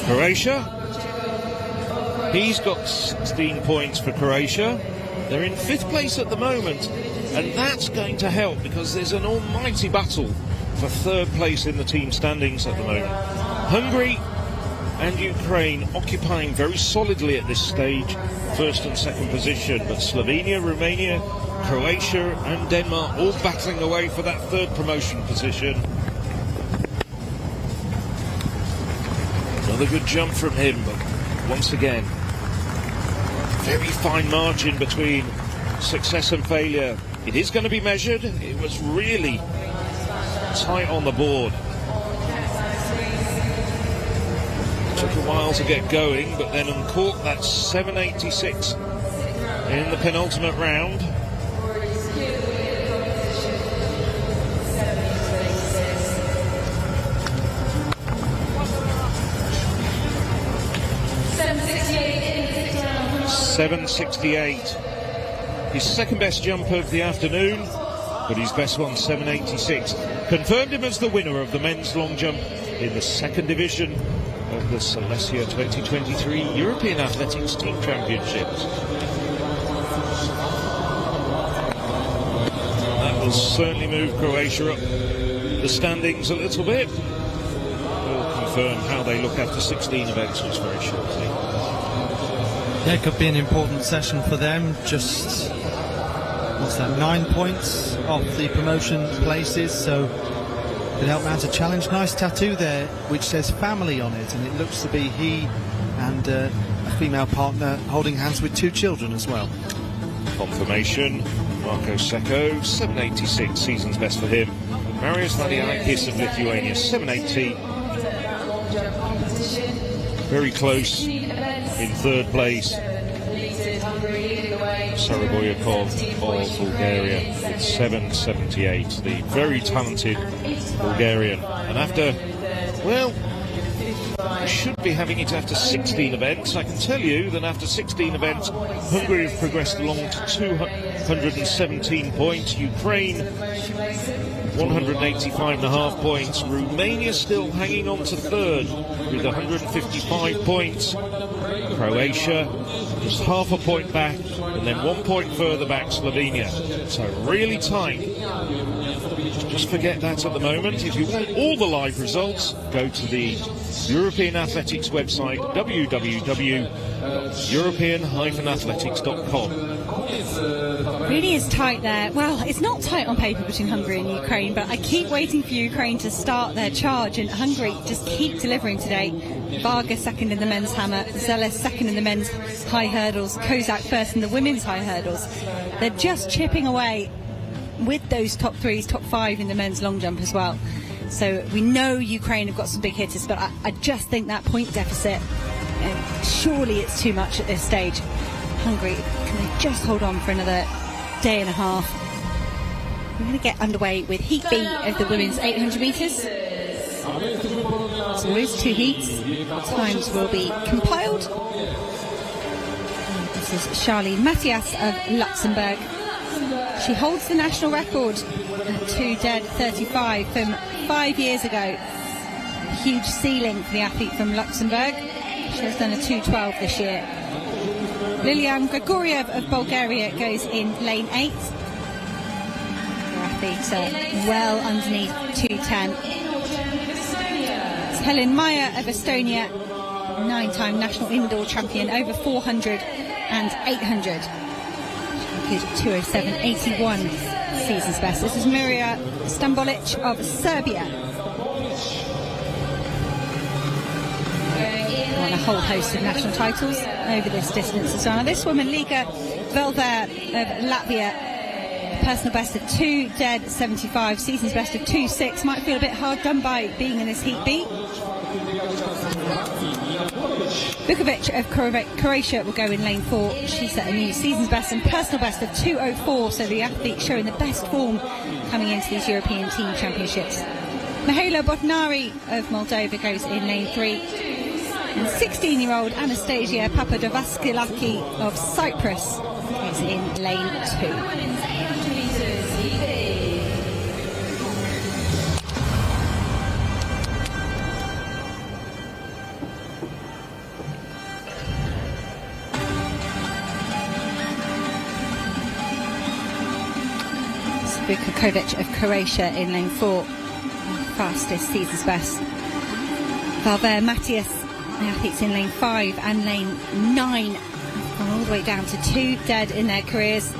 Croatia. He's got 16 points for Croatia. They're in 5th place at the moment, and that's going to help because there's an almighty battle for 3rd place in the team standings at the moment. Hungary and Ukraine occupying very solidly at this stage 1st and 2nd position, but Slovenia, Romania, Croatia and Denmark all battling away for that 3rd promotion position. Another good jump from him, but once again, very fine margin between success and failure. It is going to be measured. It was really tight on the board. Took a while to get going, but then uncorked that 786 in the penultimate round. .768. His second best jump of the afternoon, but his best one, 786. Confirmed him as the winner of the men's long jump in the 2nd division of the Silesia 2023 European Athletics Team Championships. That will certainly move Croatia up the standings a little bit. We'll confirm how they look after 16 events very shortly. Yeah, it could be an important session for them. Just, what's that, 9 points off the promotion places, so could help mount a challenge. Nice tattoo there which says family on it, and it looks to be he and a female partner holding hands with 2 children as well. Confirmation, Marko Seko, 786, season's best for him. Marius Vadiakis of Lithuania, 780. Very close in 3rd place. Saraboyakov of Bulgaria with 778, the very talented Bulgarian. And after, well, we should be having it after 16 events. I can tell you that after 16 events, Hungary have progressed along to 217 points. Ukraine, 185.5 points. Romania still hanging on to 3rd with 155 points. Croatia just half a point back, and then 1 point further back Slovenia. So really tight. Just forget that at the moment. If you want all the live results, go to the European Athletics website, www.european-athletics.com. Really is tight there. Well, it's not tight on paper between Hungary and Ukraine, but I keep waiting for Ukraine to start their charge, and Hungary just keep delivering today. Varga 2nd in the men's hammer, Zeles 2nd in the men's high hurdles, Kozak 1st in the women's high hurdles. They're just chipping away with those top 3s, top 5 in the men's long jump as well. So we know Ukraine have got some big hitters, but I just think that point deficit, surely it's too much at this stage. Hungary, can they just hold on for another day and a half? We're going to get underway with Heat B of the women's 800 metres. So there is 2 heats. Times will be compiled. This is Charlene Matthias of Luxembourg. She holds the national record at 2:35 from 5 years ago. A huge ceiling for the athlete from Luxembourg. She has done a 2:12 this year. Lilian Grigoriev of Bulgaria goes in lane 8. Her athletes are well underneath 2:10. It's Helen Meyer of Estonia, 9-time national indoor champion, over 400 and 800. She did 2:07.81 season's best. This is Mirja Stambolic of Serbia. won a whole host of national titles over this distance as well. Now, this woman, Liga Velver of Latvia, personal best of 2:75, season's best of 2:6. Might feel a bit hard done by being in this heat B. Vukovic of Croatia will go in lane 4. She set a new season's best and personal best of 2:04, so the athlete showing the best form coming into these European Team Championships. Mihaela Botnari of Moldova goes in lane 3. And 16-year-old Anastasia Papadovascilaki of Cyprus is in lane 2. Vukovic of Croatia in lane 4, fastest season's best. Valver Matias, the athletes in lane 5 and lane 9, gone all the way down to 2 dead in their careers.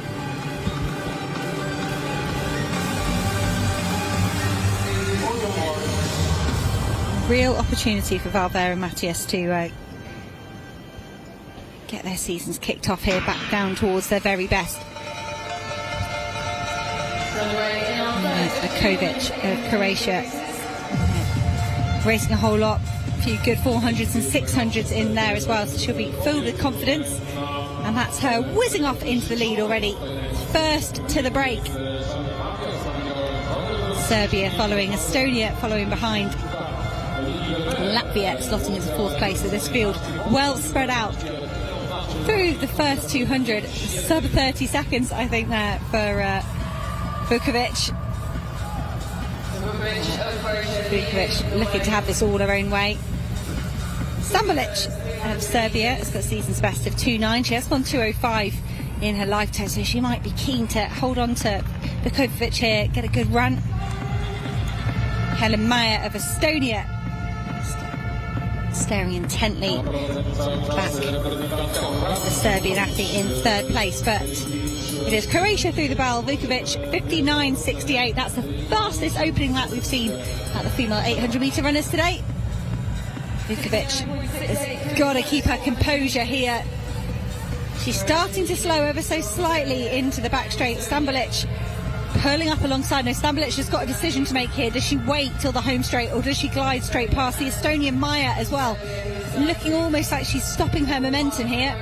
Real opportunity for Valver and Matias to get their seasons kicked off here, back down towards their very best. Vukovic of Croatia racing a whole lot, a few good 400s and 600s in there as well, so she'll be filled with confidence, and that's her whizzing off into the lead already, first to the break. Serbia following, Estonia following behind, Latvia slotting into 4th place. So this field well spread out through the first 200, sub 30 seconds I think there for Vukovic looking to have this all her own way. Stambolic of Serbia has got season's best of 2:09. She has gone 2:05 in her lifetime, so she might be keen to hold on to Vukovic here, get a good run. Helen Meyer of Estonia staring intently back at the Serbian athlete in 3rd place, but it is Croatia through the bell. Vukovic 59.68. That's the fastest opening lap we've seen at the female 800 metre runners today. Vukovic has got to keep her composure here. She's starting to slow ever so slightly into the back straight. Stambolic pulling up alongside. Now Stambolic has got a decision to make here. Does she wait till the home straight, or does she glide straight past the Estonian Maya as well? Looking almost like she's stopping her momentum here.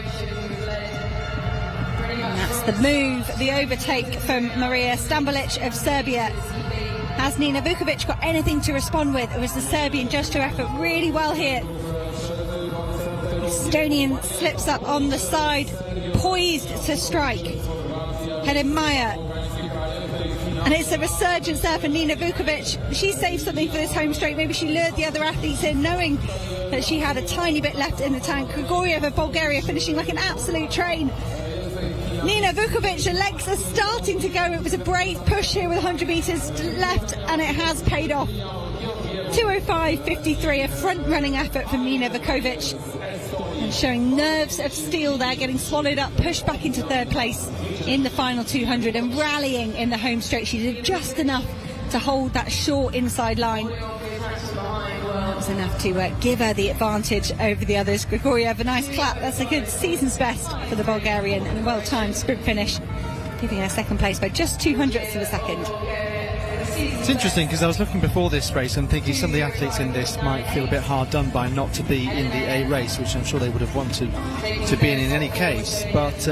And that's the move, the overtake from Maria Stambolic of Serbia. Has Nina Vukovic got anything to respond with? It was the Serbian just her effort really well here. Estonian slips up on the side, poised to strike. Helen Meyer. And it's a resurgence there for Nina Vukovic. She saved something for this home straight. Maybe she lured the other athletes in, knowing that she had a tiny bit left in the tank. Grigoriev of Bulgaria finishing like an absolute train. Nina Vukovic, her legs are starting to go. It was a brave push here with 100 metres left, and it has paid off. 2:05.53, a front-running effort from Nina Vukovic. And showing nerves of steel there, getting swallowed up, pushed back into 3rd place in the final 200 and rallying in the home straight. She did just enough to hold that short inside line. That was enough to give her the advantage over the others. Grigoriev, a nice clap. That's a good season's best for the Bulgarian, and a well-timed sprint finish, giving her 2nd place by just 200ths of a second. It's interesting because I was looking before this race and thinking some of the athletes in this might feel a bit hard done by not to be in the A race, which I'm sure they would have wanted to be in any case. But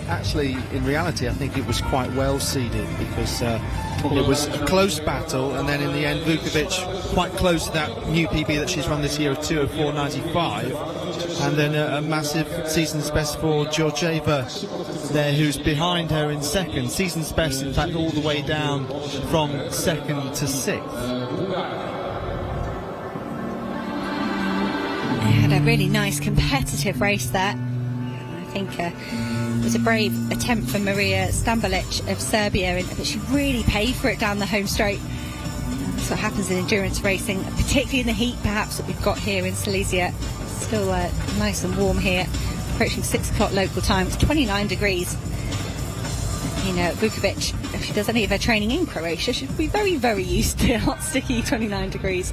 actually, in reality, I think it was quite well seeded, because it was a close battle, and then in the end, Vukovic quite close to that new PB that she's run this year of 2:04.95, and then a massive season's best for Georgieva there, who's behind her in 2nd. Season's best, in fact, all the way down from 2nd to 6th. They had a really nice competitive race there. I think it was a brave attempt from Maria Stambolic of Serbia, but she really paid for it down the home straight. That's what happens in endurance racing, particularly in the heat perhaps that we've got here in Silesia. Still nice and warm here, approaching 6 o'clock local time. It's 29 degrees. Vukovic, if she does any of her training in Croatia, she'll be very, very used to hot, sticky 29 degrees.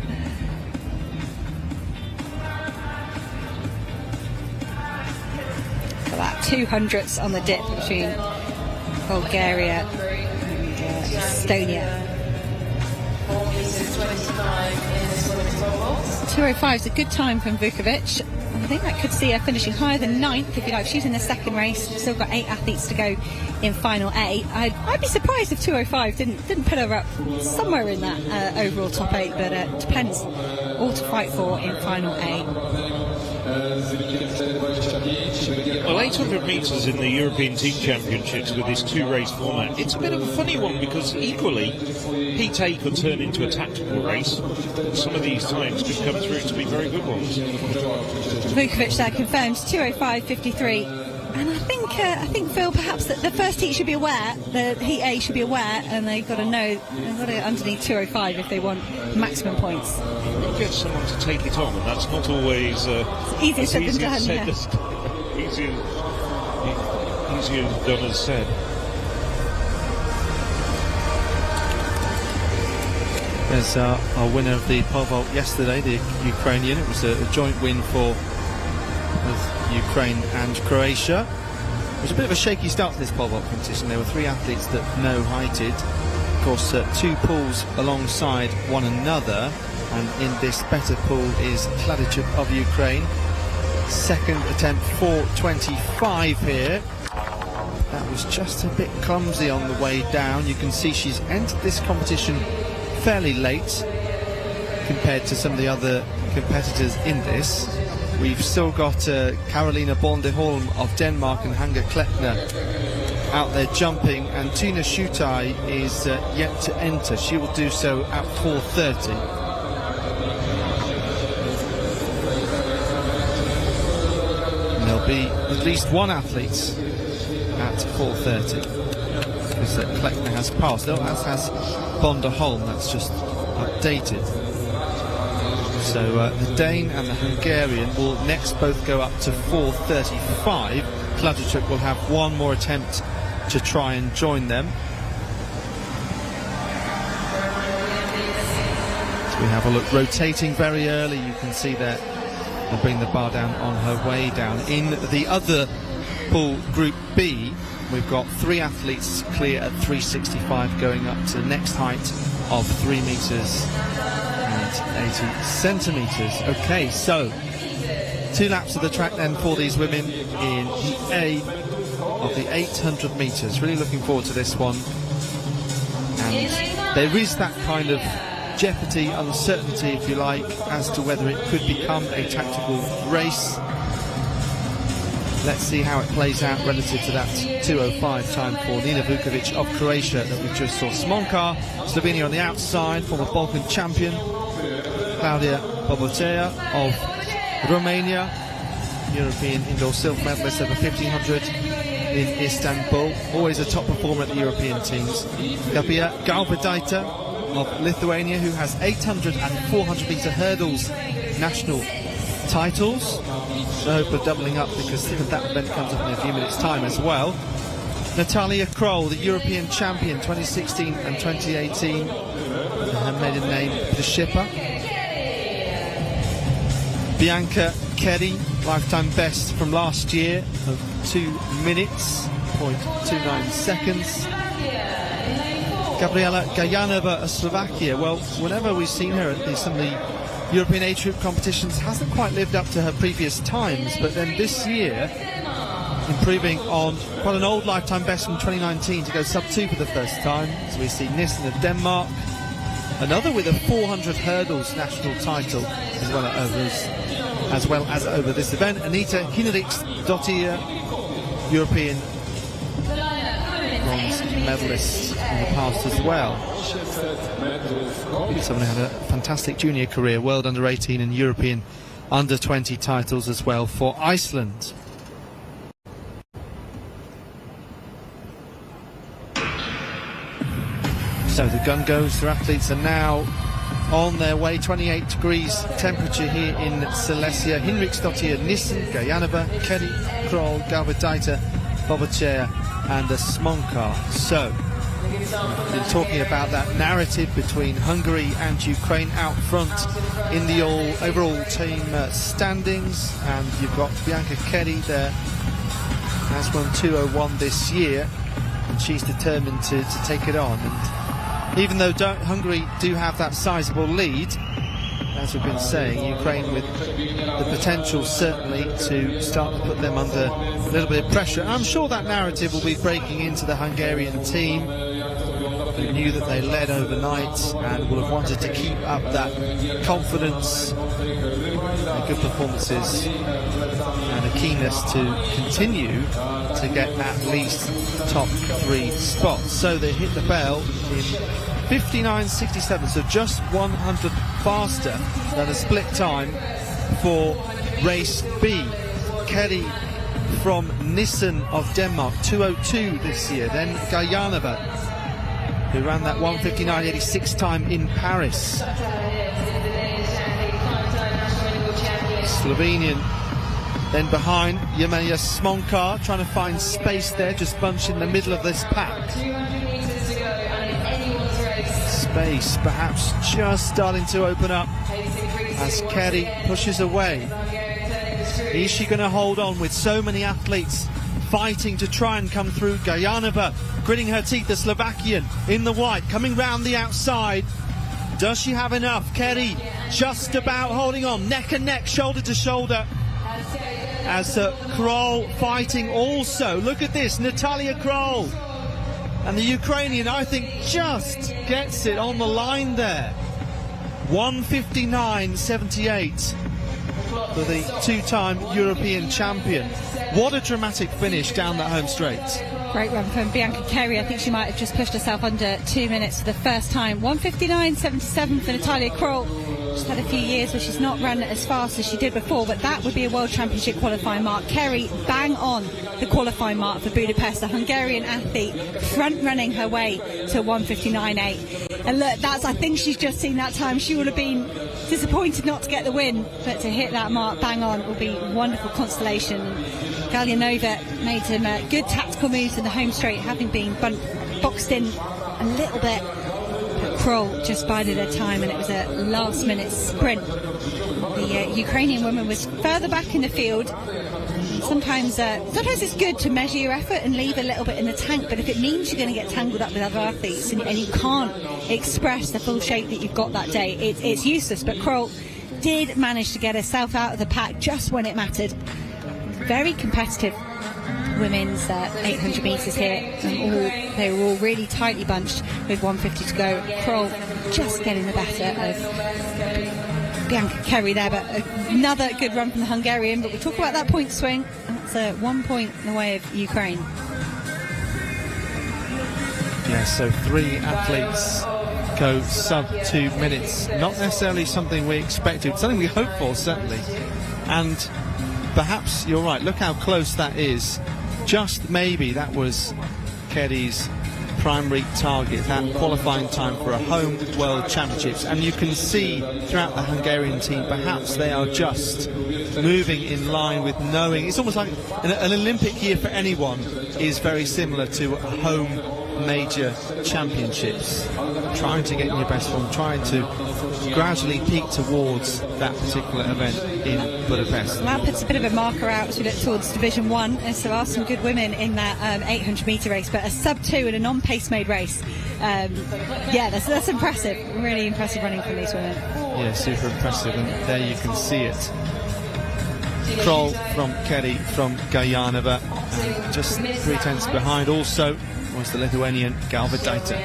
200ths on the dip between Bulgaria and Estonia. 2:05 is a good time from Vukovic. I think that could see her finishing higher than 9th, if you like. She's in the second race. We've still got 8 athletes to go in final A. I'd be surprised if 2:05 didn't put her up somewhere in that overall top 8, but it depends. All to fight for in final A. Well, 800 metres in the European Team Championships with this 2-race format, it's a bit of a funny one because equally Heat A could turn into a tactical race. Some of these times could come through to be very good ones. Vukovic there confirmed 2:05.53. And I think Phil, perhaps that the first heat should be aware, the Heat A should be aware, and they've got to know they've got to get underneath 2:05 if they want maximum points. You get someone to take it on, and that's not always easier said than done. Easier done as said. There's our winner of the pole vault yesterday, the Ukrainian. It was a joint win for Ukraine and Croatia. It was a bit of a shaky start to this pole vault competition. There were 3 athletes that no-heighted. Of course, 2 pools alongside one another, and in this better pool is Kladyczuk of Ukraine. Second attempt 4:25 here. That was just a bit clumsy on the way down. You can see she's entered this competition fairly late compared to some of the other competitors in this. We've still got Karolina Bondeholm of Denmark and Hanga Kleckner out there jumping, and Tuna Schutai is yet to enter. She will do so at 4:30. And there'll be at least one athlete at 4:30 because Kleckner has passed, though, as has Bondeholm. That's just updated. So the Dane and the Hungarian will next both go up to 4:35. Kladyczuk will have one more attempt to try and join them. So we have a look, rotating very early. You can see there, they'll bring the bar down on her way down. In the other pool, Group B, we've got 3 athletes clear at 3:65, going up to the next height of 3 metres and 80 centimetres. Okay, so 2 laps of the track then for these women in Heat A of the 800 metres. Really looking forward to this one. And there is that kind of jeopardy, uncertainty, if you like, as to whether it could become a tactical race. Let's see how it plays out relative to that 2:05 time for Nina Vukovic of Croatia that we just saw. Smonka, Slovenia on the outside, former Balkan champion. Claudia Bobotea of Romania, European indoor silver medalist over 1500 in Istanbul. Always a top performer at the European teams. Gabija Galbadaita of Lithuania, who has 800 and 400 metre hurdles national titles. No hope of doubling up because that event comes up in a few minutes' time as well. Natalia Kroll, the European champion 2016 and 2018. Her maiden name, the shipper. Bianca Kerry, lifetime best from last year of 2 minutes, 0.29 seconds. Gabriela Gajanova of Slovakia. Well, whenever we've seen her at some of the European age group competitions, hasn't quite lived up to her previous times, but then this year improving on quite an old lifetime best from 2019 to go sub-2 for the first time. So we see Nissen of Denmark, another with a 400 hurdles national title as well as over this event. Anita Hinriksdottir, European bronze medalist in the past as well. Someone who had a fantastic junior career, World Under-18 and European Under-20 titles as well for Iceland. So the gun goes. The athletes are now on their way. 28 degrees temperature here in Silesia. Hinriksdottir, Nissen, Gajanova, Kerry, Kroll, Galbadaita, Bobotea and Smonka. So we've been talking about that narrative between Hungary and Ukraine out front in the overall team standings, and you've got Bianca Kerry there has run 2:01 this year, and she's determined to take it on. And even though Hungary do have that sizable lead, as we've been saying, Ukraine with the potential certainly to start to put them under a little bit of pressure. I'm sure that narrative will be breaking into the Hungarian team, who knew that they led overnight and will have wanted to keep up that confidence, their good performances, and a keenness to continue to get at least top 3 spots. So they hit the bell in 59.67, so just 100 faster than a split time for race B. Kerry from Nissen of Denmark, 2:02 this year. Then Gajanova, who ran that 1:59.86 time in Paris. Slovenian then behind, Yemenia Smonkar, trying to find space there, just bunched in the middle of this pack. Space perhaps just starting to open up as Kerry pushes away. Is she going to hold on with so many athletes fighting to try and come through? Gajanova gritting her teeth, the Slovakian in the white, coming round the outside. Does she have enough? Kerry just about holding on, neck and neck, shoulder to shoulder, as Kroll fighting also. Look at this, Natalia Kroll. And the Ukrainian, I think, just gets it on the line there. 1:59.78 for the two-time European champion. What a dramatic finish down that home straight. Great run from Bianca Kerry. I think she might have just pushed herself under 2 minutes for the first time. 1:59.77 for Natalia Kroll. She's had a few years where she's not run as fast as she did before, but that would be a World Championship qualifying mark. Kerry bang on the qualifying mark for Budapest. The Hungarian athlete front-running her way to 1:59.8. And look, I think she's just seen that time. She would have been disappointed not to get the win, but to hit that mark bang on will be a wonderful constellation. Galyanova made some good tactical moves in the home straight, having been boxed in a little bit. But Kroll just bided her time, and it was a last-minute sprint. The Ukrainian woman was further back in the field. Sometimes it's good to measure your effort and leave a little bit in the tank, but if it means you're going to get tangled up with other athletes and you can't express the full shape that you've got that day, it's useless. But Kroll did manage to get herself out of the pack just when it mattered. Very competitive women's 800 metres here, and they were all really tightly bunched with 1:50 to go. Kroll just getting the better of Bianca Kerry there, but another good run from the Hungarian. But we'll talk about that point swing. That's 1 point in the way of Ukraine. Yeah, so 3 athletes go sub 2 minutes. Not necessarily something we expected, something we hoped for, certainly. And perhaps you're right, look how close that is. Just maybe that was Kerry's primary target, that qualifying time for a home World Championships. And you can see throughout the Hungarian team, perhaps they are just moving in line with knowing. It's almost like an Olympic year for anyone is very similar to a home major championships. Trying to get in your best form, trying to gradually peak towards that particular event in Budapest. Well, that puts a bit of a marker out as we look towards Division 1, as there are some good women in that 800 metre race, but a sub-2 in a non-pace made race. That's impressive. Really impressive running from these women. Yeah, super impressive, and there you can see it. Kroll from Kerry from Gajanova, and just 3/10 behind also was the Lithuanian Galvadaita.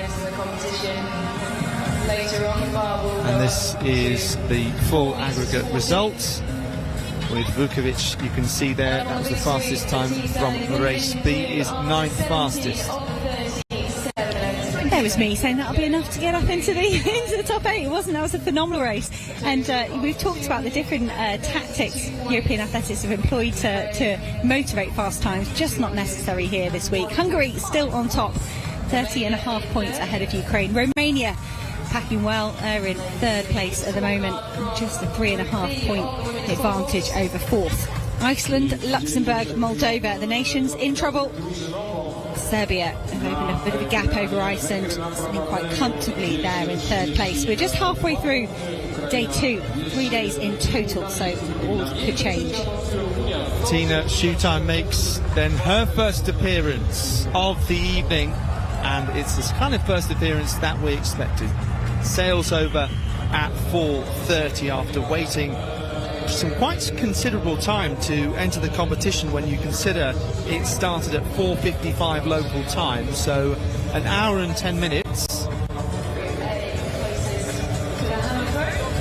And this is the full aggregate result with Vukovic. You can see there, that was the fastest time from race B, is 9th fastest. There was me saying that'll be enough to get up into the top 8. It wasn't. That was a phenomenal race. And we've talked about the different tactics European athletics have employed to motivate fast times. Just not necessary here this week. Hungary still on top, 30.5 points ahead of Ukraine. Romania packing well. They're in 3rd place at the moment, just a 3.5 point advantage over 4th. Iceland, Luxembourg, Moldova, the nations in trouble. Serbia have opened a bit of a gap over Iceland, sitting quite comfortably there in third place. We're just halfway through day 2, 3 days in total, so all could change. Tina Schutai makes then her first appearance of the evening, and it's this kind of first appearance that we expected. Sails over at 4:30 after waiting some quite considerable time to enter the competition when you consider it started at 4:55 local time, so an hour and 10 minutes.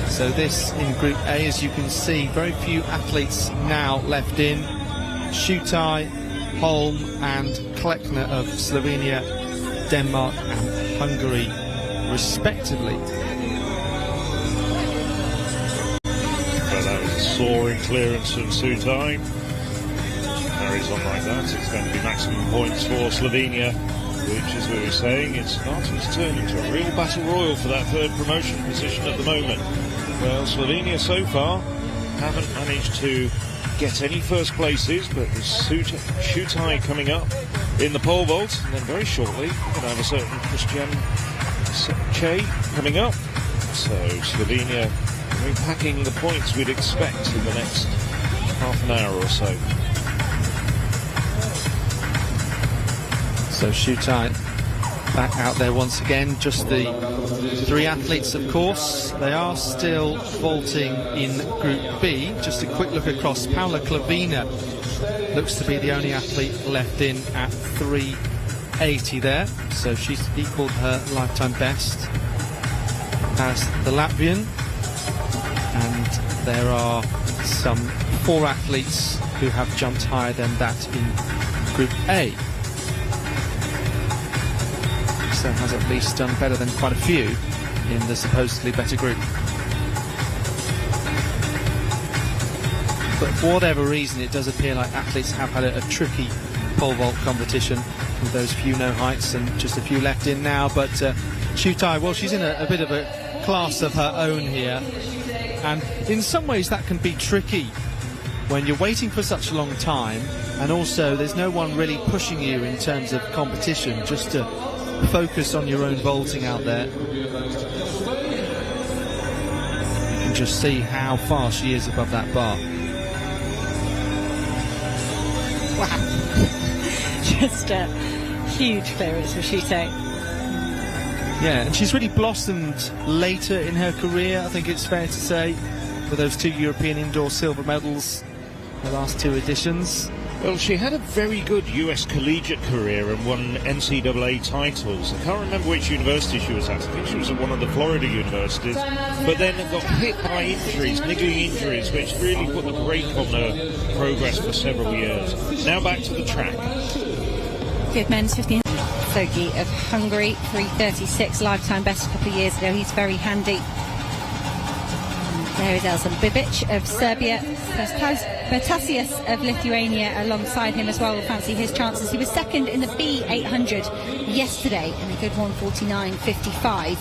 So this in Group A, as you can see, very few athletes now left in. Schutai, Holm and Klekner of Slovenia, Denmark and Hungary respectively. Soaring clearance from Schutai. Carries on like that. It's going to be maximum points for Slovenia, which, as we were saying, it's starting to turn into a real battle royal for that third promotion position at the moment. Well, Slovenia so far haven't managed to get any first places, but with Schutai coming up in the pole vault, and then very shortly we're going to have a certain Christian Che coming up. So Slovenia packing the points we'd expect in the next half an hour or so. So Schutai back out there once again. Just the 3 athletes, of course. They are still vaulting in Group B. Just a quick look across. Paula Klavina looks to be the only athlete left in at 3:80 there. So she's equalled her lifetime best as the Latvian. And there are some 4 athletes who have jumped higher than that in Group A. So has at least done better than quite a few in the supposedly better group. But for whatever reason, it does appear like athletes have had a tricky pole vault competition with those few no heights and just a few left in now. But Schutai, well, she's in a bit of a class of her own here. And in some ways that can be tricky when you're waiting for such a long time, and also there's no one really pushing you in terms of competition, just to focus on your own vaulting out there. You can just see how far she is above that bar. Wow. Just a huge clearance for Schutai. Yeah, and she's really blossomed later in her career, I think it's fair to say, with those 2 European indoor silver medals, the last 2 editions. Well, she had a very good US collegiate career and won NCAA titles. I can't remember which university she was at. I think she was at one of the Florida universities. But then got hit by injuries, niggling injuries, which really put the brake on her progress for several years. Now back to the track. Good men's 15. Sogi of Hungary, 3:36, lifetime best a couple of years ago. He's very handy. There is Elson Bibic of Serbia. Bertasius of Lithuania alongside him as well. Will fancy his chances. He was second in the B800 yesterday in a good 1:49.55.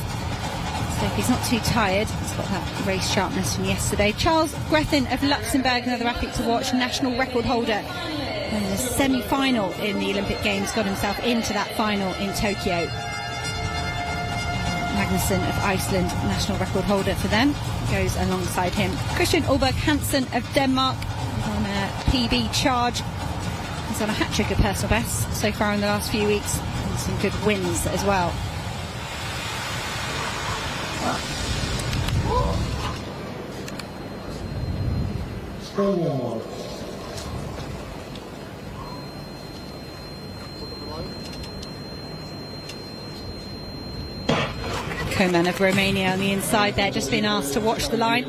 So if he's not too tired, he's got that race sharpness from yesterday. Charles Grethen of Luxembourg, another athlete to watch, national record holder. In the semi-final in the Olympic Games, got himself into that final in Tokyo. Magnusson of Iceland, national record holder for them, goes alongside him. Christian Ulberg Hansen of Denmark is on a PB charge. He's on a hat-trick of personal bests so far in the last few weeks, and some good wins as well. Koman of Romania on the inside there, just been asked to watch the line.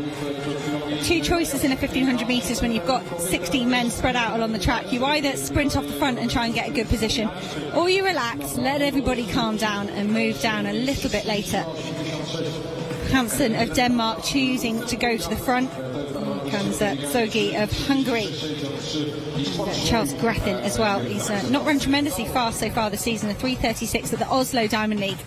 2 choices in a 1500 metres when you've got 16 men spread out along the track. You either sprint off the front and try and get a good position, or you relax, let everybody calm down and move down a little bit later. Hansen of Denmark choosing to go to the front. Here comes Zogi of Hungary. And, Charles Grethen as well. He's not run tremendously fast so far this season, a 3:36 at the Oslo Diamond League.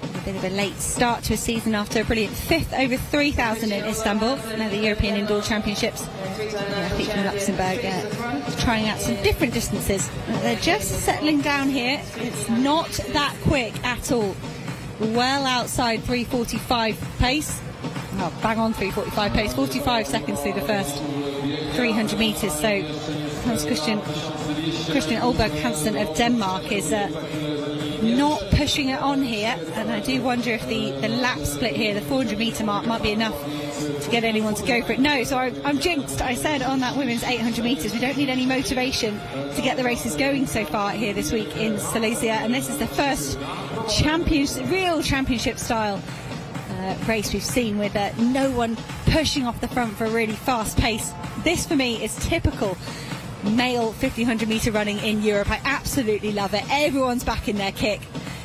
A bit of a late start to a season after a brilliant 5th over 3,000 in Istanbul. Now the European Indoor Championships. The athlete from Luxembourg trying out some different distances. They're just settling down here. It's not that quick at all. Well outside 3:45 pace. Well, bang on 3:45 pace. 45 seconds through the first 300 metres. So Hans Christian Olberg Hansen of Denmark is not pushing it on here, and I do wonder if the lap split here, the 400 metre mark, might be enough to get anyone to go for it. No, so I'm jinxed. I said on that women's 800 metres we don't need any motivation to get the races going so far here this week in Silesia, and this is the first real championship style race we've seen with no one pushing off the front for a really fast pace. This for me is typical male 1500 metre running in Europe. I absolutely love it. Everyone's back in their kick,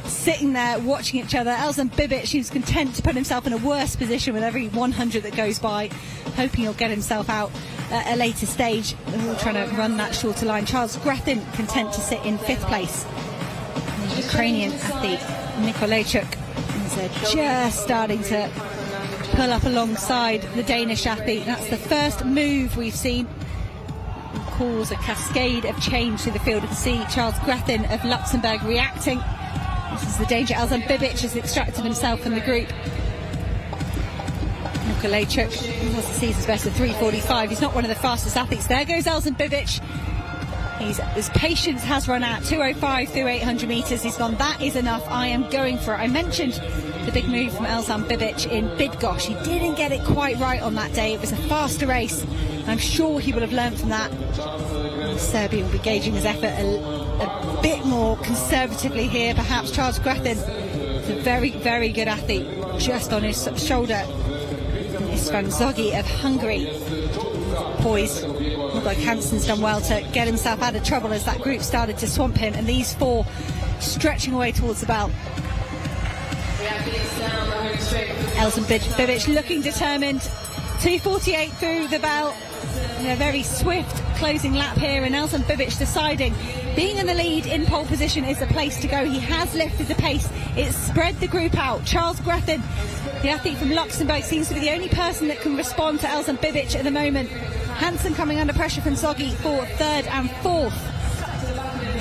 sitting there watching each other. Elzhan Bibic seems content to put himself in a worse position with every 100 that goes by, hoping he'll get himself out at a later stage. They're all trying to run that shorter line. Charles Grethen content to sit in 5th place. The Ukrainian athlete Nikolaichuk is just starting to pull up alongside the Danish athlete. That's the first move we've seen. Cause a cascade of change through the field. You can see Charles Grethen of Luxembourg reacting. This is the danger. Elzhan Bibic has extracted himself from the group. Nikolaichuk was the season's best of 3:45. He's not one of the fastest athletes. There goes Elzhan Bibic. His patience has run out. 2:05 through 800 metres. He's gone, that is enough. I am going for it. I mentioned the big move from Elzhan Bibic in Bydgoszcz. He didn't get it quite right on that day. It was a faster race. I'm sure he will have learned from that. Serbia will be gauging his effort a bit more conservatively here. Perhaps Charles Grethen is a very, very good athlete. Just on his shoulder, István Zogi of Hungary. Poised. Looked like Hansen's done well to get himself out of trouble as that group started to swamp him, and these four stretching away towards the belt. Elzhan Bibic looking determined. 2:48 through the bell. A very swift closing lap here, and Elzhan Bibic deciding being in the lead in pole position is the place to go. He has lifted the pace. It's spread the group out. Charles Grethen, the athlete from Luxembourg, seems to be the only person that can respond to Elzhan Bibic at the moment. Hansen coming under pressure from Zogi for 3rd and 4th.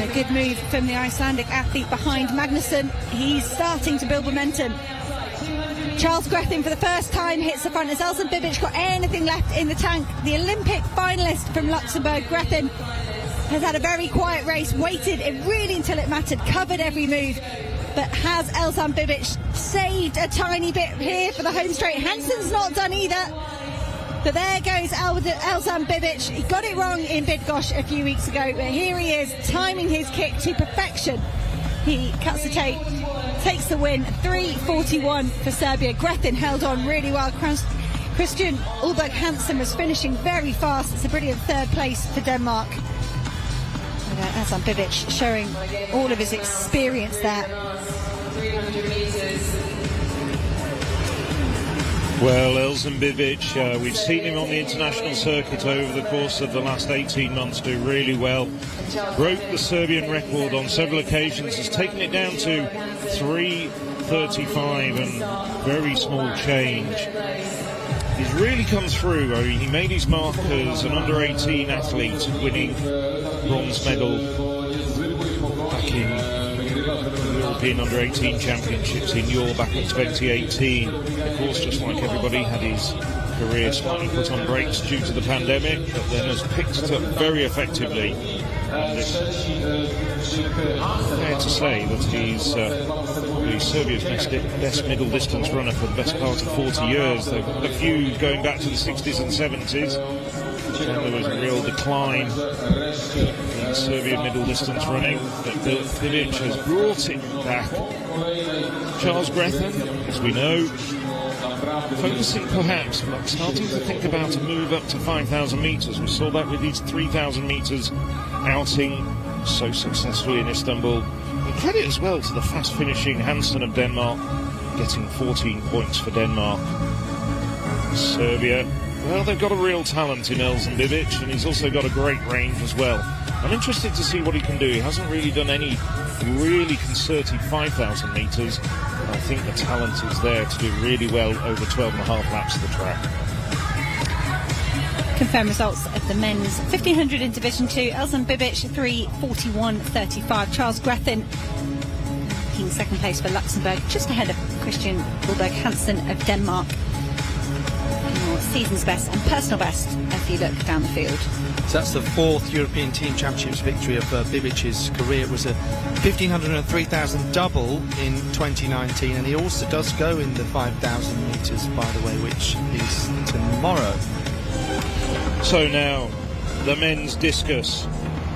A good move from the Icelandic athlete behind Magnusson. He's starting to build momentum. Charles Grethen for the first time hits the front. Has Elzhan Bibic got anything left in the tank? The Olympic finalist from Luxembourg, Grethen, has had a very quiet race, waited really until it mattered, covered every move. But has Elzhan Bibic saved a tiny bit here for the home straight? Hansen's not done either. But there goes Elzhan Bibic. He got it wrong in Bydgoszcz a few weeks ago, but here he is, timing his kick to perfection. He cuts the tape, takes the win. 3:41 for Serbia. Grethen held on really well. Christian Olberg Hansen was finishing very fast. It's a brilliant 3rd place for Denmark. Elzhan Bibic showing all of his experience there. Well, Elzhan Bibic, we've seen him on the international circuit over the course of the last 18 months do really well. Broke the Serbian record on several occasions, has taken it down to 3:35 and very small change. He's really come through. I mean, he made his mark as an under-18 athlete, winning bronze medal back in European under-18 championships in Yor back in 2018. Of course, just like everybody, had his career slightly put on brakes due to the pandemic, but then has picked it up very effectively. And it's fair to say that he's Serbia's best middle distance runner for the best part of 40 years. They've got a few going back to the 60s and 70s. And there was a real decline in Serbian middle distance running, but Bibic has brought it back. Charles Grethen, as we know, focusing perhaps, but starting to think about a move up to 5,000 metres. We saw that with his 3,000 metres outing so successfully in Istanbul. And credit as well to the fast finishing Hansen of Denmark, getting 14 points for Denmark. Serbia, well, they've got a real talent in Elzhan Bibic, and he's also got a great range as well. I'm interested to see what he can do. He hasn't really done any really concerted 5,000 metres. I think the talent is there to do really well over 12.5 laps of the track. Confirmed results of the men's 1500 in Division 2. Elson Bibic 3:41.35. Charles Grethen taking second place for Luxembourg, just ahead of Christian Bulldog Hansen of Denmark. More season's best and personal best if you look down the field. So that's the 4th European Team Championships victory of Bibic's career. It was a 1500 and 3000 double in 2019, and he also does go in the 5000 metres, by the way, which is tomorrow. So now, the men's discus.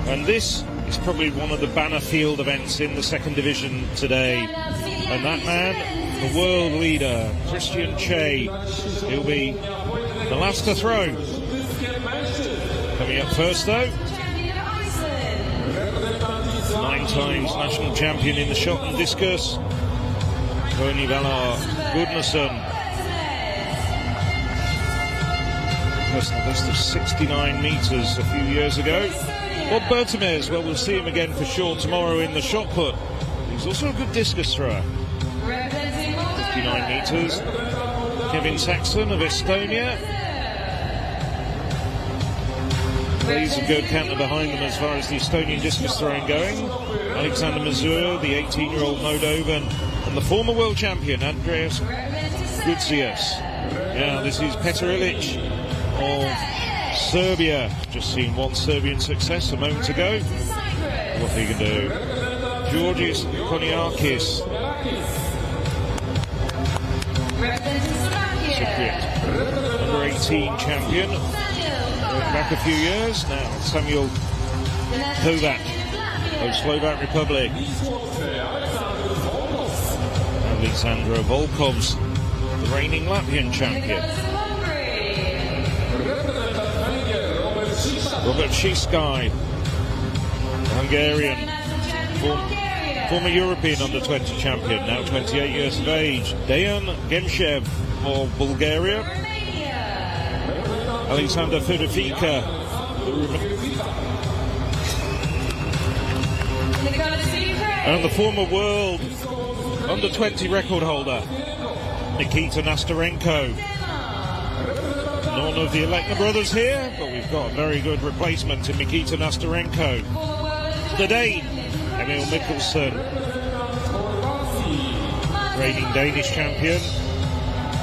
And this is probably one of the banner field events in the second division today. And that man, the world leader, Christian Che, he'll be the last to throw. Coming up first, though, 9 times national champion in the shot and discus, Tony Valar Gudnason. Personal best of 69 metres a few years ago. Bob Bertemes, well, we'll see him again for sure tomorrow in the shot put. He's also a good discus thrower. 59 metres. Kevin Saxon of Estonia. There's a good canter behind them as far as the Estonian discus throwing going. Alexander Mazur, the 18-year-old Moldovan, and the former world champion, Andreas Gutsias. Yeah, this is Petr Ilic of Serbia. Just seen one Serbian success a moment ago. What he can do. Georgios Koniakis, Cypriot, under 18 champion. Going back a few years now. Samuel Kovac of Slovak Republic. Alexandra Volkov's the reigning Latvian champion. Robert Shiskai, Hungarian, former European under-20 champion, now 28 years of age. Dejan Gemshev of Bulgaria. Alexander Fedorfika, and the former world under-20 record holder, Nikita Nastarenko. None of the Alekna brothers here, but we've got a very good replacement in Nikita Nastarenko. The Dane, Emil Mikkelsen, reigning Danish champion,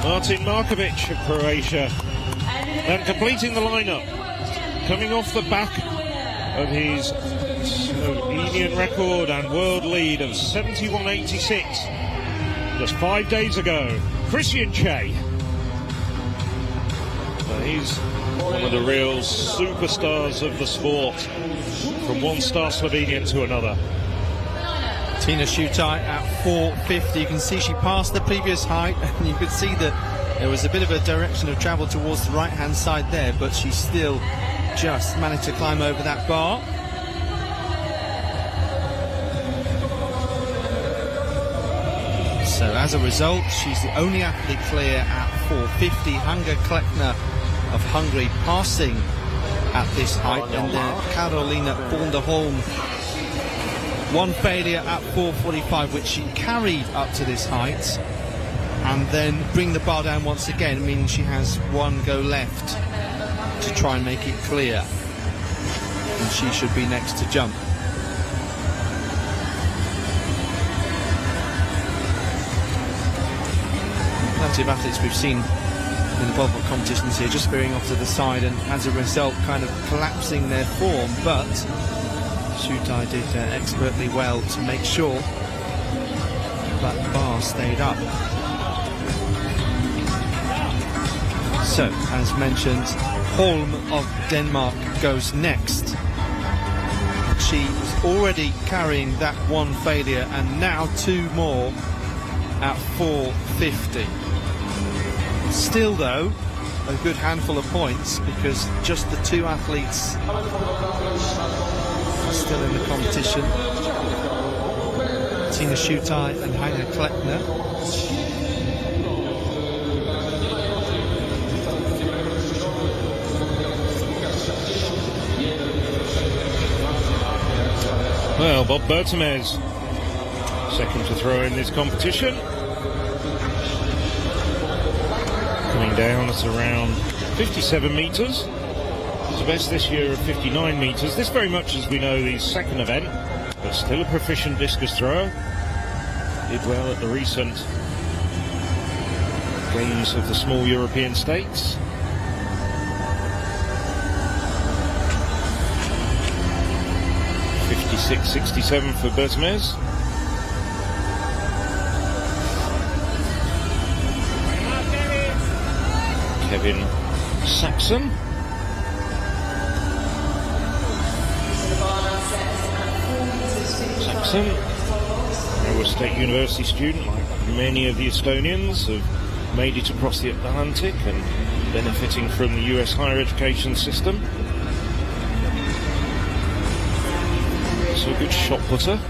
Martin Markovic of Croatia. And completing the lineup, coming off the back of his Slovenian record and world lead of 71.86 just 5 days ago, Christian Che. He's one of the real superstars of the sport, from one star Slovenian to another. Tina Schutai at 4:50. You can see she passed the previous height, and you could see that there was a bit of a direction of travel towards the right-hand side there, but she still just managed to climb over that bar. So as a result, she's the only athlete clear at 4:50. Hanga Kleckner of Hungary passing at this height, and then Carolina Vonderholm, one failure at 4:45, which she carried up to this height, and then bring the bar down once again, meaning she has one go left to try and make it clear, and she should be next to jump. Plenty of athletes we've seen in the Volvo competitions here just veering off to the side, and as a result kind of collapsing their form, but Schutai did expertly well to make sure that bar stayed up. So, as mentioned, Holm of Denmark goes next. She's already carrying that one failure, and now two more at 4:50. Still, though, a good handful of points, because just the two athletes still in the competition, Tina Schutai and Hanga Kleckner. Well, Bob Bertemes, second to throw in this competition. Coming down at around 57 metres. It's a best this year of 59 metres. This very much, as we know, the second event, but still a proficient discus thrower. Did well at the recent Games of the small European states. .56.67 for Besmez. Kevin Saxon. Saxon, Iowa State University student, like many of the Estonians, have made it across the Atlantic and benefiting from the US higher education system. So a good shot putter.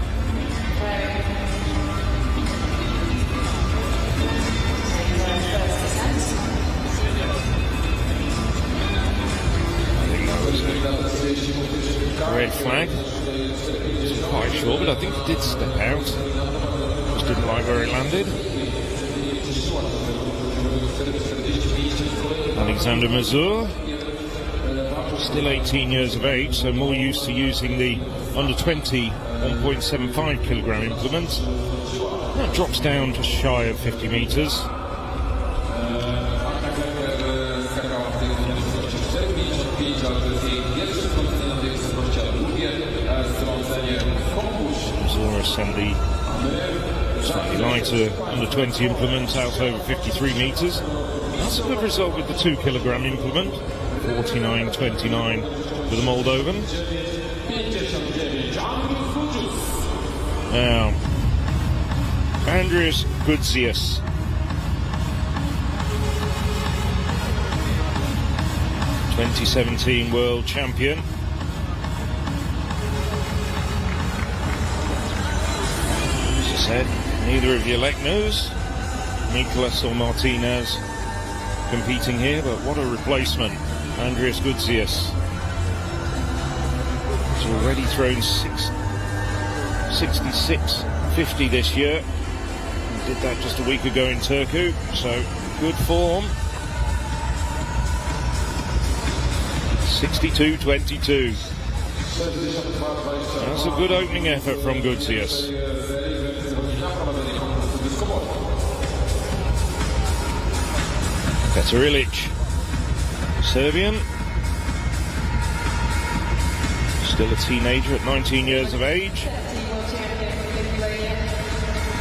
Red flag. Wasn't quite sure, but I think he did step out. Just didn't like where it landed. Alexander Mazur, still 18 years of age, so more used to using the under 20 1.75 kilogram implement. That drops down just shy of 50 metres. Send the slightly lighter under 20 implement out over 53 metres. That's a good result with the 2 kilogram implement. 49.29 for the Moldovan. Now, Andrius Gudzius. '17 world champion. Said neither of you elect knows Nicolas or Martinez competing here, but what a replacement. Andrius Gudzius has already thrown 66.50 this year. He did that just a week ago in Turku, so good form. 62.22. That's a good opening effort from Gudzius. Petar Ilic, Serbian, still a teenager at 19 years of age.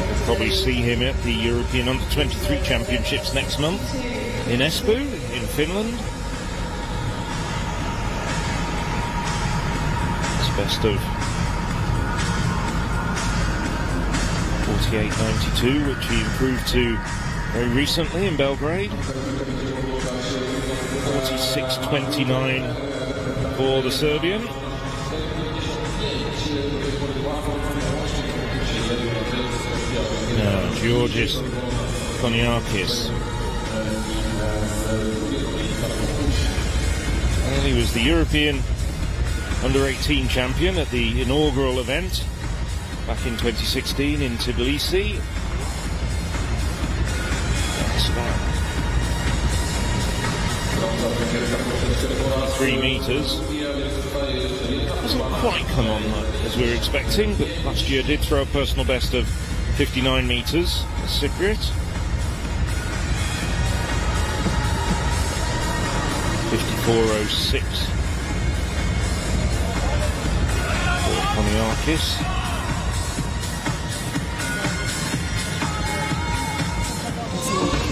We'll probably see him at the European Under-23 Championships next month in Espoo, in Finland. It's best of 48.92, which he improved to very recently in Belgrade. 46.29 for the Serbian. Now, Georgis Koniakis. Well, he was the European Under-18 champion at the inaugural event back in 2016 in Tbilisi. 3 metres. Doesn't quite come on as we were expecting, but last year did throw a personal best of 59 metres as Cypriot. 54.06 for Koniakis.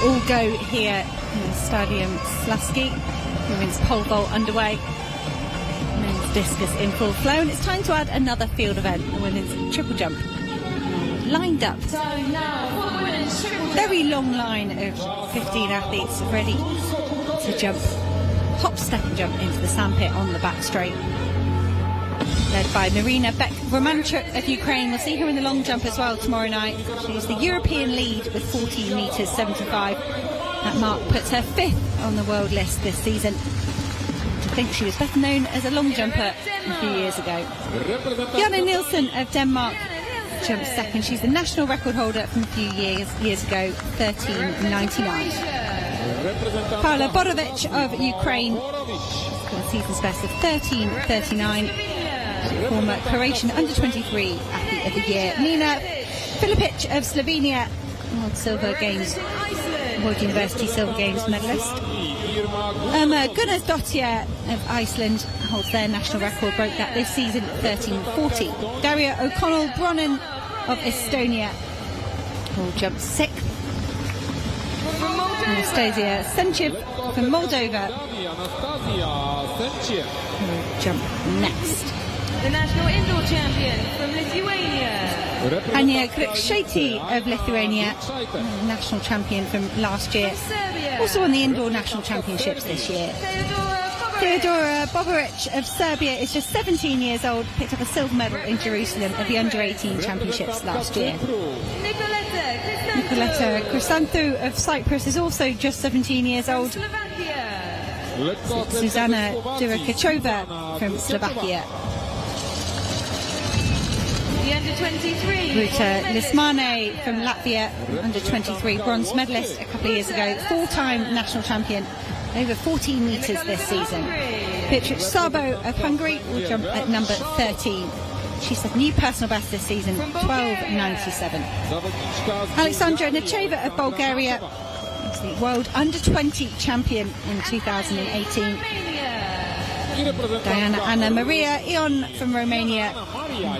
All go here in the Stadium Slaski. Women's pole vault underway. Men's discus in full flow. And it's time to add another field event, the women's triple jump. Lined up. Very long line of 15 athletes ready to jump. Hop, step and jump into the sandpit on the back straight. Led by Marina Beck-Romanchuk of Ukraine. We'll see her in the long jump as well tomorrow night. She's the European lead with 14 metres 75. That mark puts her 5th on the world list this season. To think she was better known as a long jumper a few years ago. Jana Nielsen of Denmark jumps second. She's the national record holder from a few years ago, 13.99. Paula Borovic of Ukraine with a season's best of 13.39. Former Croatian under-23 Athlete of the Year. Nina Filipic of Slovenia, World University Silver Games medalist. Gunnarsdóttir of Iceland holds their national record, broke that this season at 13.40. Daria O'Connell-Bronnen of Estonia will jump 6th. Anastasia Senchev from Moldova will jump next. The national indoor champion from Lithuania. Anya Krikšaitė of Lithuania, national champion from last year. Also won the indoor national championships this year. Theodora Bobaric of Serbia is just 17 years old, picked up a silver medal in Jerusalem at the under-18 championships last year. Nicoleta Chrysanthou of Cyprus is also just 17 years old. Zuzana Durakachova from Slovakia. The under-23. Ruta Lismane from Latvia, under-23 bronze medalist a couple of years ago, 4-time national champion, over 14 metres this season. Beatrice Sabo of Hungary will jump at number 13. She set a new personal best this season, 12.97. Alexandra Necheva of Bulgaria is the world under-20 champion in 2018. Diana Anna Maria Ion from Romania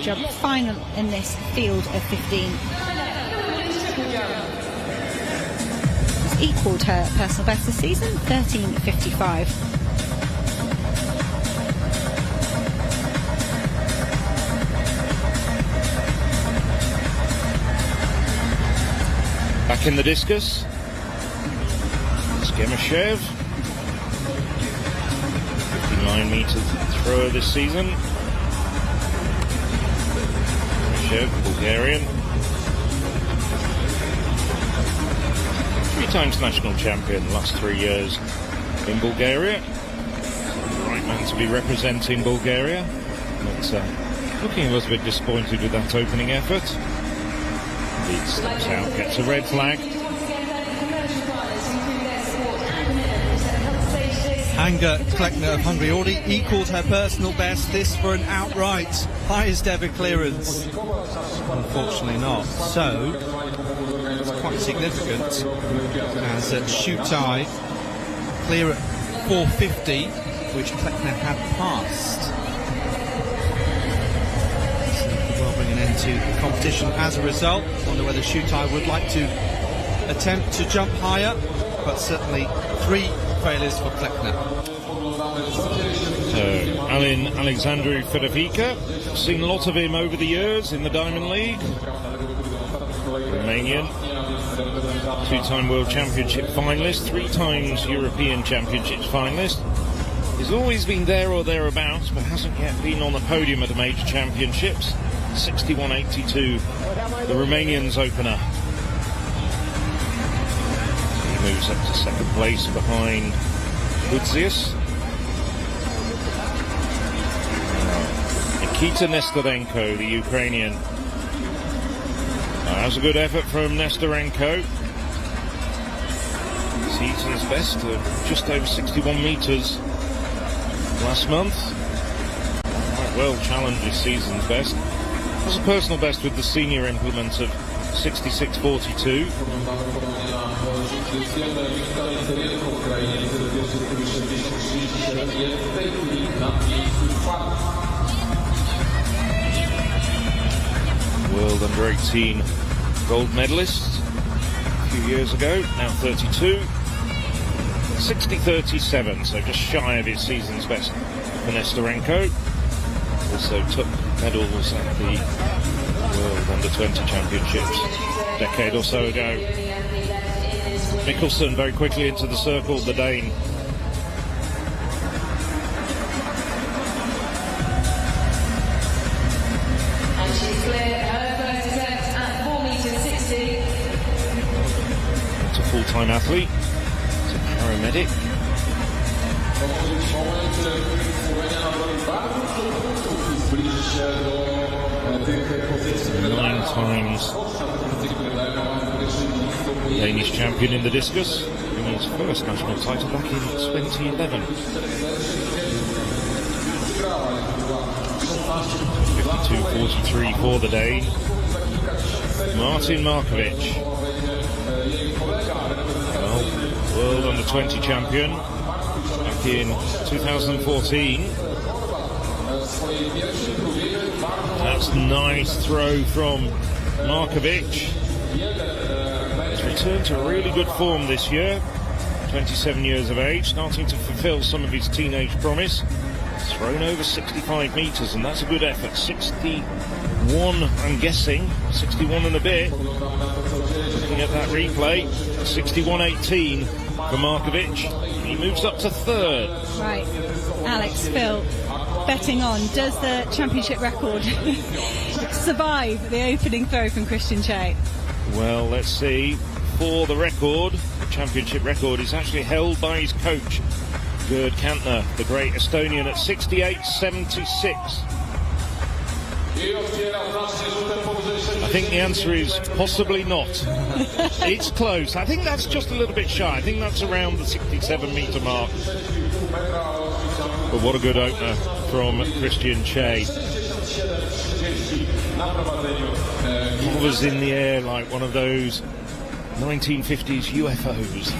jumped final in this field of 15. She's equalled her personal best this season, 13.55. Back in the discus, Skemashev, 59-metre thrower this season. Skemashev, Bulgarian. 3 times national champion last 3 years in Bulgaria. Right man to be representing Bulgaria. But looking a little bit disappointed with that opening effort. He steps out, gets a red flag. Hanga Klekner of Hungary already equalled her personal best. This for an outright highest ever clearance. Unfortunately not. So it's quite significant as Shutai clear at 450, which Klekner had passed. So could well bring an end to the competition as a result. Wonder whether Shutai would like to attempt to jump higher, but certainly 3 failures for Klekner. So, Alin Alexandru Federica, seen a lot of him over the years in the Diamond League. Romanian, 2-time World Championship finalist, 3 times European Championships finalist. He's always been there or thereabouts, but hasn't yet been on the podium at the major championships. 61.82, the Romanian's opener. Moves up to 2nd place behind Budzius. Nikita Nestorenko, the Ukrainian. That was a good effort from Nestorenko. Season's best of just over 61 metres last month. Quite well challenged his season's best. It was a personal best with the senior implement of 66.42. World under-18 gold medalist a few years ago, now 32. 60.37, so just shy of his season's best for Nestorenko. Also took medals at the World Under-20 Championships a decade or so ago. Mikkelsen very quickly into the circle, the Dane. And she's cleared her first attempt at 4.60 meters. It's a full-time athlete. It's a paramedic. 9 times Danish champion in the discus, bringing his first national title back in 2011. 52.43 for the Dane. Martin Markovic. Well, World Under-20 champion back in 2014. That's a nice throw from Markovic. He's returned to really good form this year. 27 years of age, starting to fulfill some of his teenage promise. Thrown over 65 metres, and that's a good effort. 61, I'm guessing, 61 and a bit. Looking at that replay, 61.18 for Markovic. He moves up to third. Right, Alex, Phil, betting on, does the championship record survive the opening throw from Christian Che? Well, let's see. For the record, the championship record is actually held by his coach, Gerd Kantner, the great Estonian, at 68.76. I think the answer is possibly not. It's close. I think that's just a little bit shy. I think that's around the 67-metre mark. But what a good opener from Christian Che. Hovers in the air like one of those 1950s UFOs.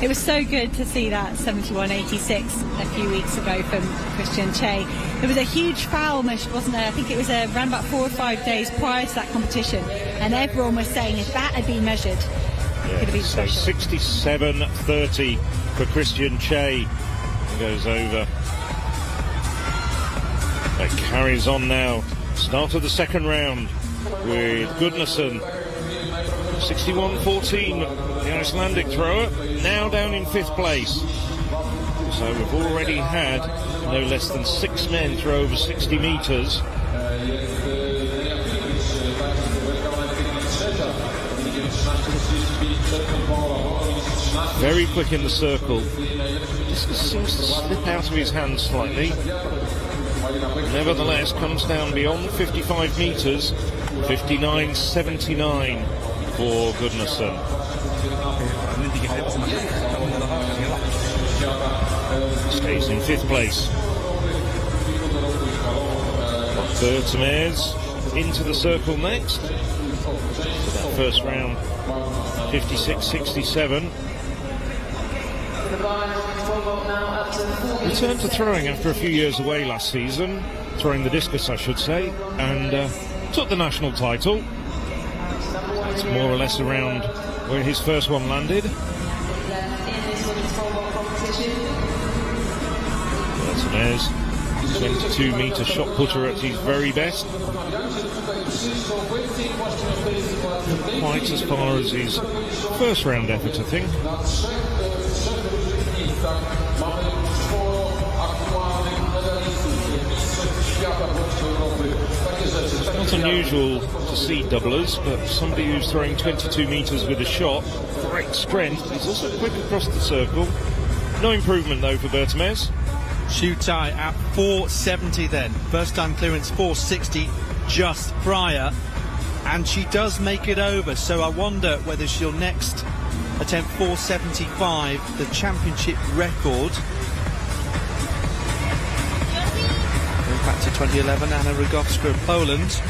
It was so good to see that 71.86 a few weeks ago from Christian Che. There was a huge foul, wasn't there? I think it was around about 4 or 5 days prior to that competition, and everyone was saying if that had been measured, it could have been so special. 67.30 for Christian Che. He goes over. That carries on now. Start of the second round with Gudnason. 61.14, the Icelandic thrower, now down in 5th place. So we've already had no less than 6 men throw over 60 metres. Very quick in the circle. Just seems to slip out of his hand slightly. Nevertheless, comes down beyond 55 metres. 59.79 for Gudnason. Stays in 5th place. Bertemez into the circle next. So that first round, 56.67. Returned to throwing after a few years away last season, throwing the discus I should say, and took the national title. That's more or less around where his first one landed. Bertemez, 22-metre shot putter at his very best. Quite as far as his first round effort, I think. It's not unusual to see doublers, but somebody who's throwing 22 metres with a shot, great strength, he's also quick across the circle. No improvement though for Bertemez. Shutai at 470 then. First time clearance 460 just prior. And she does make it over, so I wonder whether she'll next attempt 475, the championship record. Going back to 2011, Anna Rogowska of Poland.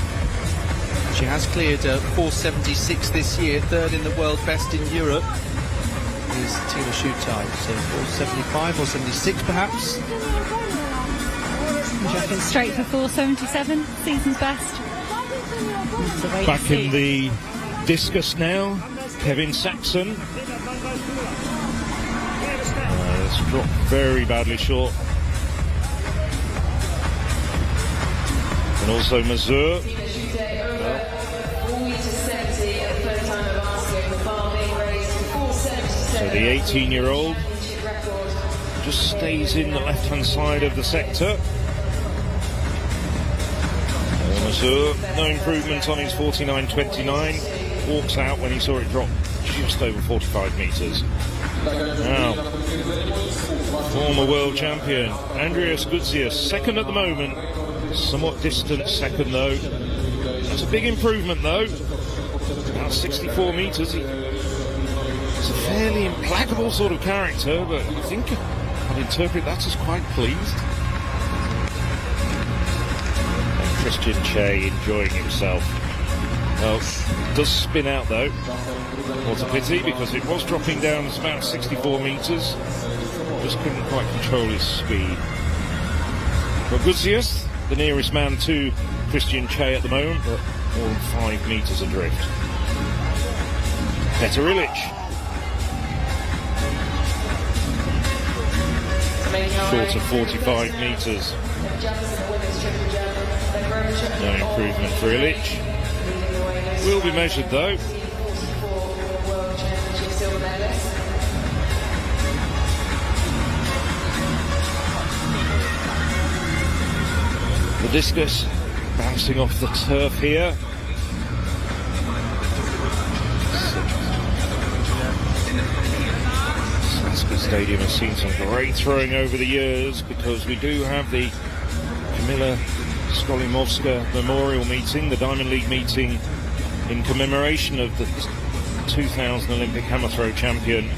She has cleared 476 this year, third in the world best in Europe is Tina Shutai. So 475 or 76 perhaps. Jumping straight for 477, season's best. Back in the discus now, Kevin Saxon. It's dropped very badly short. And also Mazur. So the 18-year-old just stays in the left-hand side of the sector. Mazur, no improvement on his 49.29. Walks out when he saw it drop just over 45 metres. Now, former world champion Andreas Gutsius, second at the moment. Somewhat distant second though. That's a big improvement though. About 64 metres. He's a fairly implacable sort of character, but I think I'd interpret that as quite pleased. And Christian Che enjoying himself. Well, does spin out though. What a pity, because it was dropping down to about 64 metres. Just couldn't quite control his speed. Boguzius, the nearest man to Christian Che at the moment, but more than 5 metres adrift. Petar Ilic. Short of 45 metres. No improvement for Ilic. Will be measured though. The discus bouncing off the turf here. Slazki Stadium has seen some great throwing over the years, because we do have the Kamila Skolimowska Memorial Meeting, the Diamond League meeting in commemoration of the 2000 Olympic hammer throw champion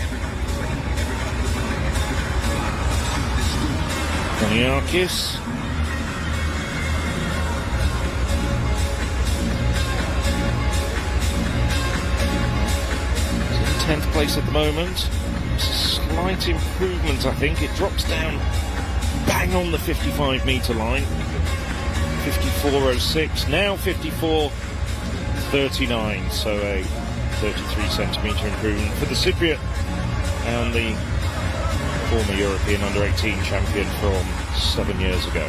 Koniakis. He's in 10th place at the moment. Slight improvement, I think. It drops down bang on the 55 metre line. 54.06, now 54.39, so a 33 centimetre improvement for the Cypriot and the former European under-18 champion from 7 years ago.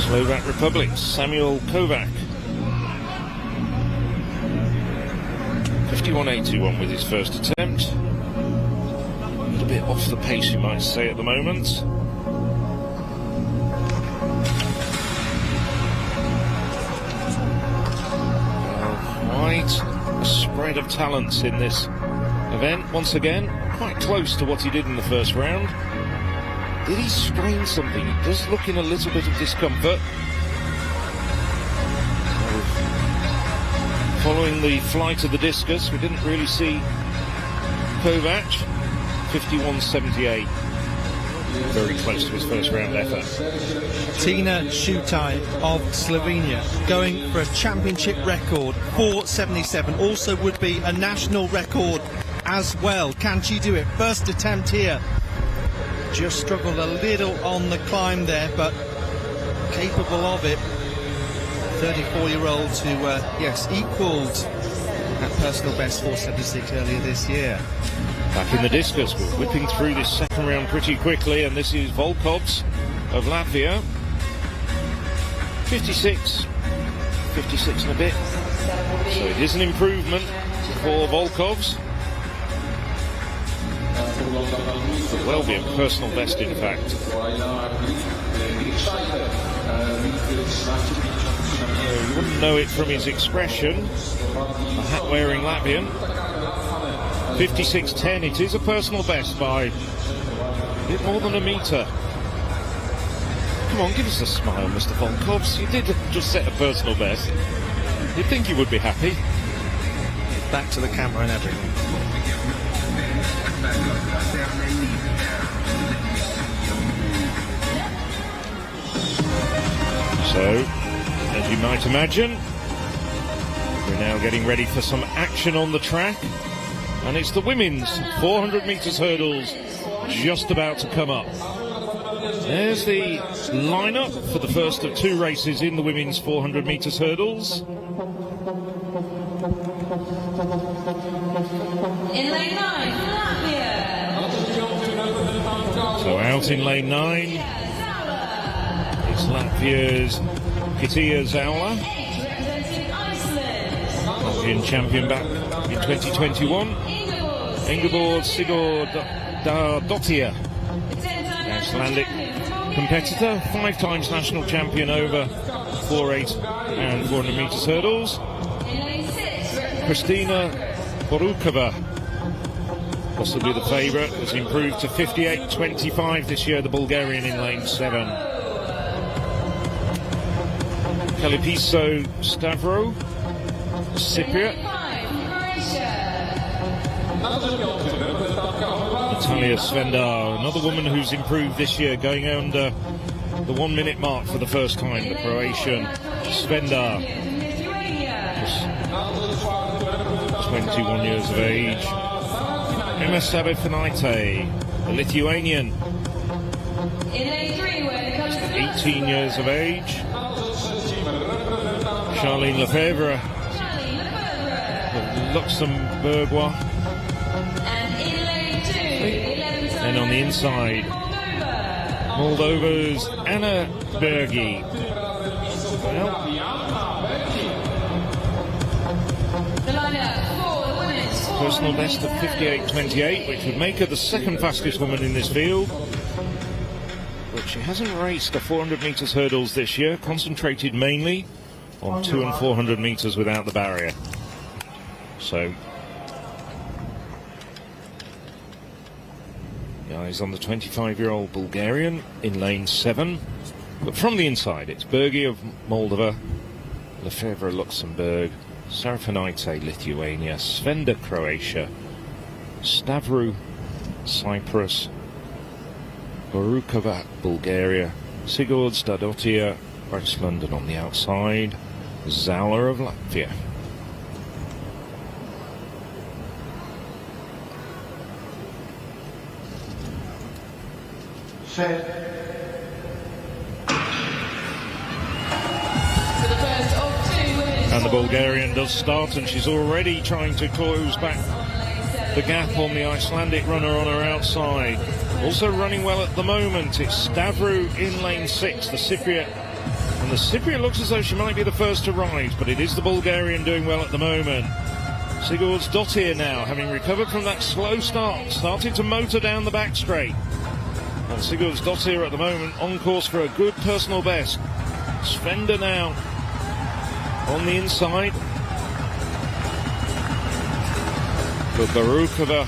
Slovak Republic, Samuel Kovac. 51.81 with his first attempt. A little bit off the pace, you might say, at the moment. Quite a spread of talents in this event. Once again, quite close to what he did in the first round. Did he strain something? He does look in a little bit of discomfort. Following the flight of the discus, we didn't really see Kovac. 51.78. Very close to his first round effort. Tina Shutaj of Slovenia going for a championship record, 4.77. Also would be a national record as well. Can she do it? First attempt here. Just struggled a little on the climb there, but capable of it. 34-year-old who, yes, equalled that personal best 4.76 earlier this year. Back in the discus, we're whipping through this second round pretty quickly, and this is Volkovs of Latvia. 56 and a bit. So it is an improvement for Volkovs. Could well be a personal best, in fact. You wouldn't know it from his expression. A hat-wearing Latvian. 56.10, it is a personal best by a bit more than a metre. Come on, give us a smile, Mr. Volkovs. You did just set a personal best. You'd think you would be happy. Back to the camera and everything. So, as you might imagine, we're now getting ready for some action on the track. And it's the women's 400 metres hurdles just about to come up. There's the lineup for the first of 2 races in the women's 400 metres hurdles. In lane 9, Latvia. So out in lane 9, it's Latvia's Katia Zaula, Latvian champion back in 2021. Ingeborg Sigurdardottir, Icelandic competitor, 5 times national champion over 4.8 and 400 metres hurdles. Kristina Borukova, possibly the favourite, has improved to 58.25 this year, the Bulgarian in lane 7. Kalipiso Stavro, Cypriot, Natalia Svendar, another woman who's improved this year, going under the 1 minute mark for the first time. The Croatian Svendar, 21 years of age. Emma Sabefinaite, the Lithuanian, 18 years of age. Charlene Lefebvre, the Luxembourgeois. And on the inside, Moldova's Anna Bergi. Personal best of 58.28, which would make her the second fastest woman in this field. But she hasn't raced the 400 metres hurdles this year, concentrated mainly on 200 and 400 metres without the barrier. So, the eyes on the 25-year-old Bulgarian in lane 7. But from the inside, it's Bergi of Moldova, Lefebvre Luxembourg, Sarafinaite Lithuania, Svendar Croatia, Stavru Cyprus, Borukova Bulgaria, Sigurd Stadotia Iceland, and on the outside, Zala of Latvia. And the Bulgarian does start, and she's already trying to close back the gap on the Icelandic runner on her outside. Also running well at the moment, it's Stavru in lane 6, the Cypriot. And the Cypriot looks as though she might be the first to rise, but it is the Bulgarian doing well at the moment. Sigurd Dottir now, having recovered from that slow start, starting to motor down the back straight. And Sigurd Dottir at the moment on course for a good personal best. Svendar now on the inside. But Barukova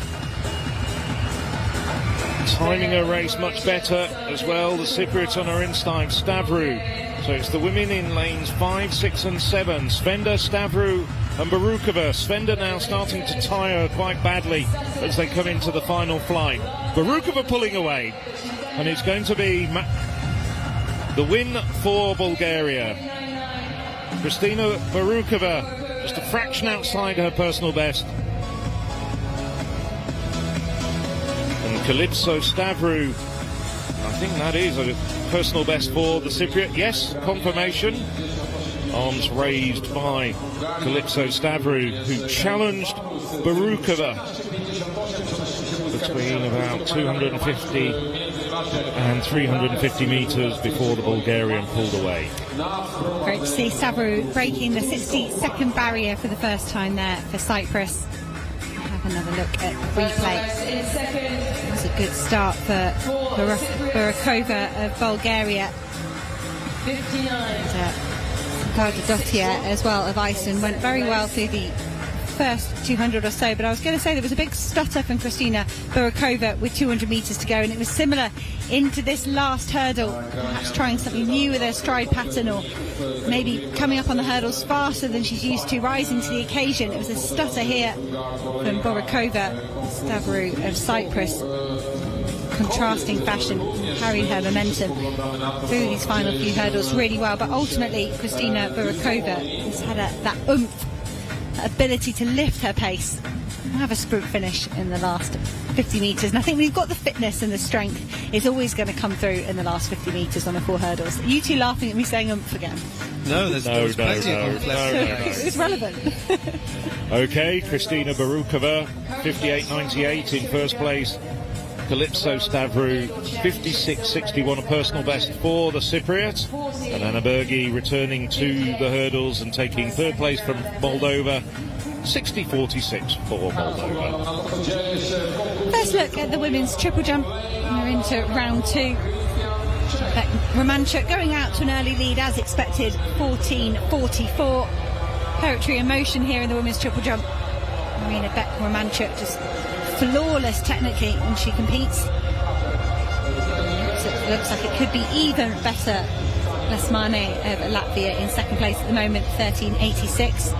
timing her race much better as well. The Cypriot on her inside, Stavru. So it's the women in lanes 5, 6 and 7. Svendar, Stavru and Barukova. Svendar now starting to tire quite badly as they come into the final flight. Barukova pulling away. And it's going to be the win for Bulgaria. Kristina Barukova, just a fraction outside her personal best. And Calypso Stavru, I think that is a personal best for the Cypriot. Yes, confirmation. Arms raised by Calypso Stavru, who challenged Barukova between about 250 and 350 metres before the Bulgarian pulled away. Great to see Stavru breaking the 60-second barrier for the first time there for Cyprus. Have another look at the replay. It was a good start for Barukova of Bulgaria. 59. Sigurd Dottir as well of Iceland went very well through the first 200 or so, but I was going to say there was a big stutter from Kristina Barukova with 200 metres to go, and it was similar into this last hurdle, perhaps trying something new with her stride pattern, or maybe coming up on the hurdles faster than she's used to, rising to the occasion. It was a stutter here from Barukova. Stavru of Cyprus, contrasting fashion, carried her momentum through these final few hurdles really well, but ultimately Kristina Barukova has had that oomph, ability to lift her pace and have a sprint finish in the last 50 metres, and I think we've got the fitness and the strength. It's always going to come through in the last 50 metres on the 4 hurdles. Are you two laughing at me saying oomph again? No, there's plenty of oomph left. It's relevant. Okay, Kristina Barukova 58.98 in first place. Calypso Stavru 56.61, a personal best for the Cypriot. And Anna Bergi returning to the hurdles and taking third place from Moldova. 60.46 for Moldova. First look at the women's triple jump. We're into round 2. Beck Romanchuk going out to an early lead as expected, 14.44. Poetry in motion here in the women's triple jump. Marina Beck Romanchuk just flawless technically when she competes. It looks like it could be even better. Lesmane of Latvia in second place at the moment, 13.86.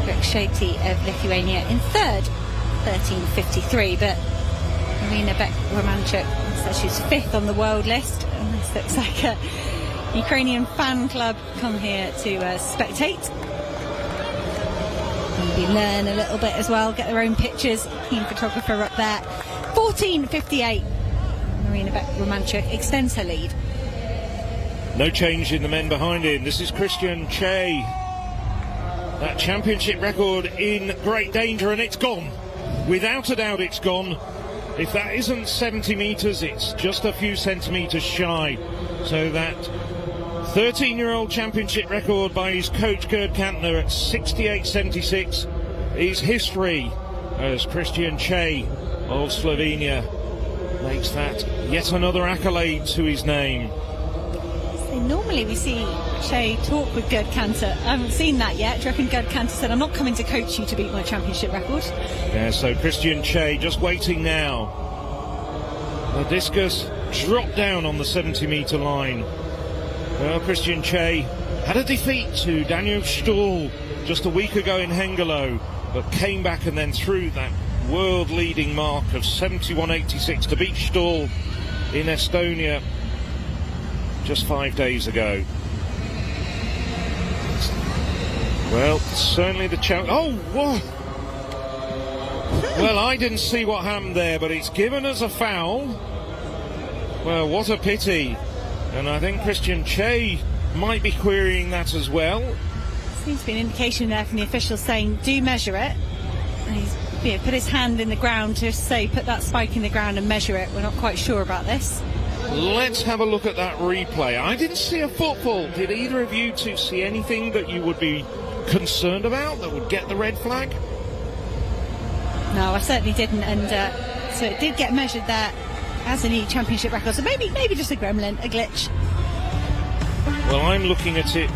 Greg Shoti of Lithuania in third, 13:53, but Marina Beck-Romanchuk says she's 5th on the world list, and this looks like a Ukrainian fan club come here to spectate. Maybe learn a little bit as well, get their own pictures. Keen photographer up there. 14:58. Marina Beck-Romanchuk extends her lead. No change in the men behind him. This is Christian Che. That championship record in great danger, and it's gone. Without a doubt, it's gone. If that isn't 70 metres, it's just a few centimetres shy. So that 13-year-old championship record by his coach Gerd Kantner at 68.76 is history, as Christian Che of Slovenia makes that yet another accolade to his name. So normally we see Che talk with Gerd Kantner. I haven't seen that yet. Do you reckon Gerd Kantner said, I'm not coming to coach you to beat my championship record? Yeah, so Christian Che just waiting now. The discus dropped down on the 70-metre line. Well, Christian Che had a defeat to Daniel Stuhl just a week ago in Hengelo, but came back and then threw that world-leading mark of 71.86 to beat Stuhl in Estonia just 5 days ago. Well, certainly the challenge. Oh, whoa! Well, I didn't see what happened there, but it's given us a foul. Well, what a pity. And I think Christian Che might be querying that as well. Seems to be an indication there from the officials saying, do measure it. And he's put his hand in the ground to say, put that spike in the ground and measure it. We're not quite sure about this. Let's have a look at that replay. I didn't see a football. Did either of you two see anything that you would be concerned about that would get the red flag? No, I certainly didn't, and so it did get measured there as a new championship record. So maybe just a gremlin, a glitch. Well, I'm looking at it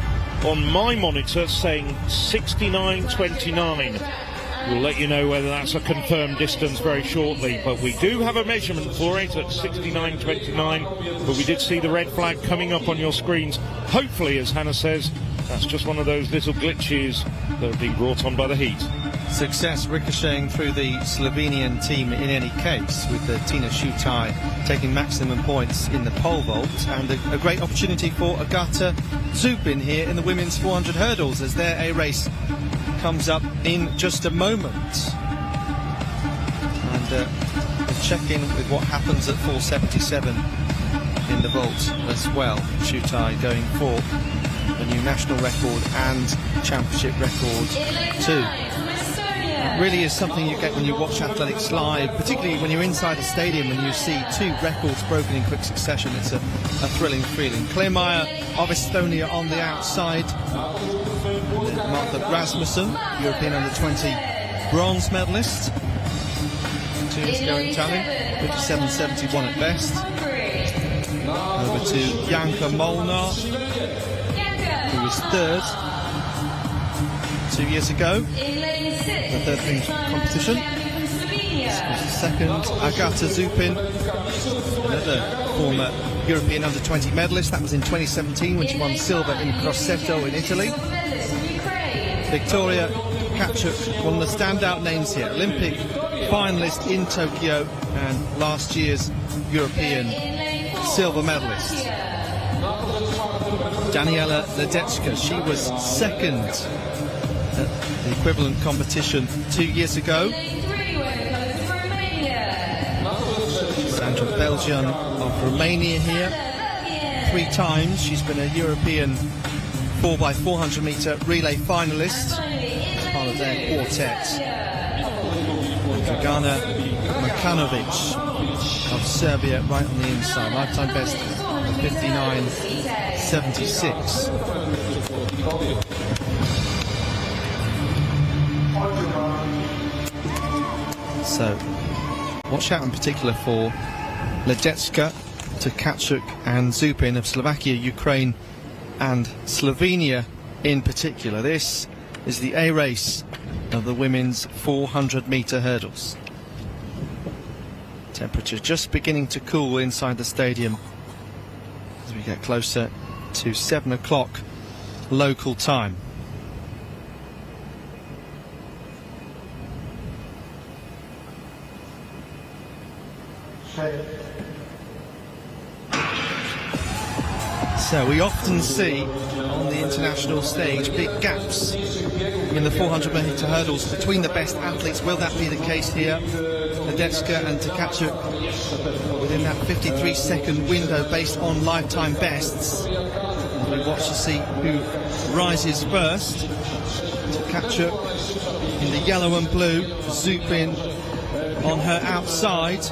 on my monitor saying 69.29. We'll let you know whether that's a confirmed distance very shortly, but we do have a measurement for it at 69.29, but we did see the red flag coming up on your screens. Hopefully, as Hannah says, that's just one of those little glitches that have been brought on by the heat. Success ricocheting through the Slovenian team in any case, with Tina Shutai taking maximum points in the pole vault, and a great opportunity for Agata Zupin here in the women's 400 hurdles as their A race comes up in just a moment. And we'll check in with what happens at 4:77 in the vault as well. Shutai going for a new national record and championship record too. It really is something you get when you watch athletics live, particularly when you're inside a stadium and you see two records broken in quick succession. It's a thrilling feeling. Claire Meyer of Estonia on the outside. And then Martha Rasmussen, European Under-20 bronze medalist 2 years ago in Tallinn, 57.71 at best. Over to Janka Molnar, who was third 2 years ago, the third thing competition. This was the second. Agata Zupin, another former European Under-20 medalist. That was in 2017 when she won silver in Grosseto in Italy. Victoria Tkachuk, one of the standout names here. Olympic finalist in Tokyo and last year's European silver medalist. Daniela Ledecka, she was second at the equivalent competition 2 years ago. Sandra Belgian of Romania here. 3 times she's been a European 4x400 metre relay finalist as part of their quartet. Dragana Makanovic of Serbia right on the inside. Lifetime best 59.76. So, watch out in particular for Ledecka, Tkachuk and Zupin of Slovakia, Ukraine and Slovenia in particular. This is the A race of the women's 400 metre hurdles. Temperature just beginning to cool inside the stadium as we get closer to 7 o'clock local time. So we often see on the international stage big gaps in the 400-metre hurdles between the best athletes. Will that be the case here? Nadezhda and Tkachuk within that 53-second window based on lifetime bests. We watch to see who rises first. Tkachuk in the yellow and blue, Zupin on her outside.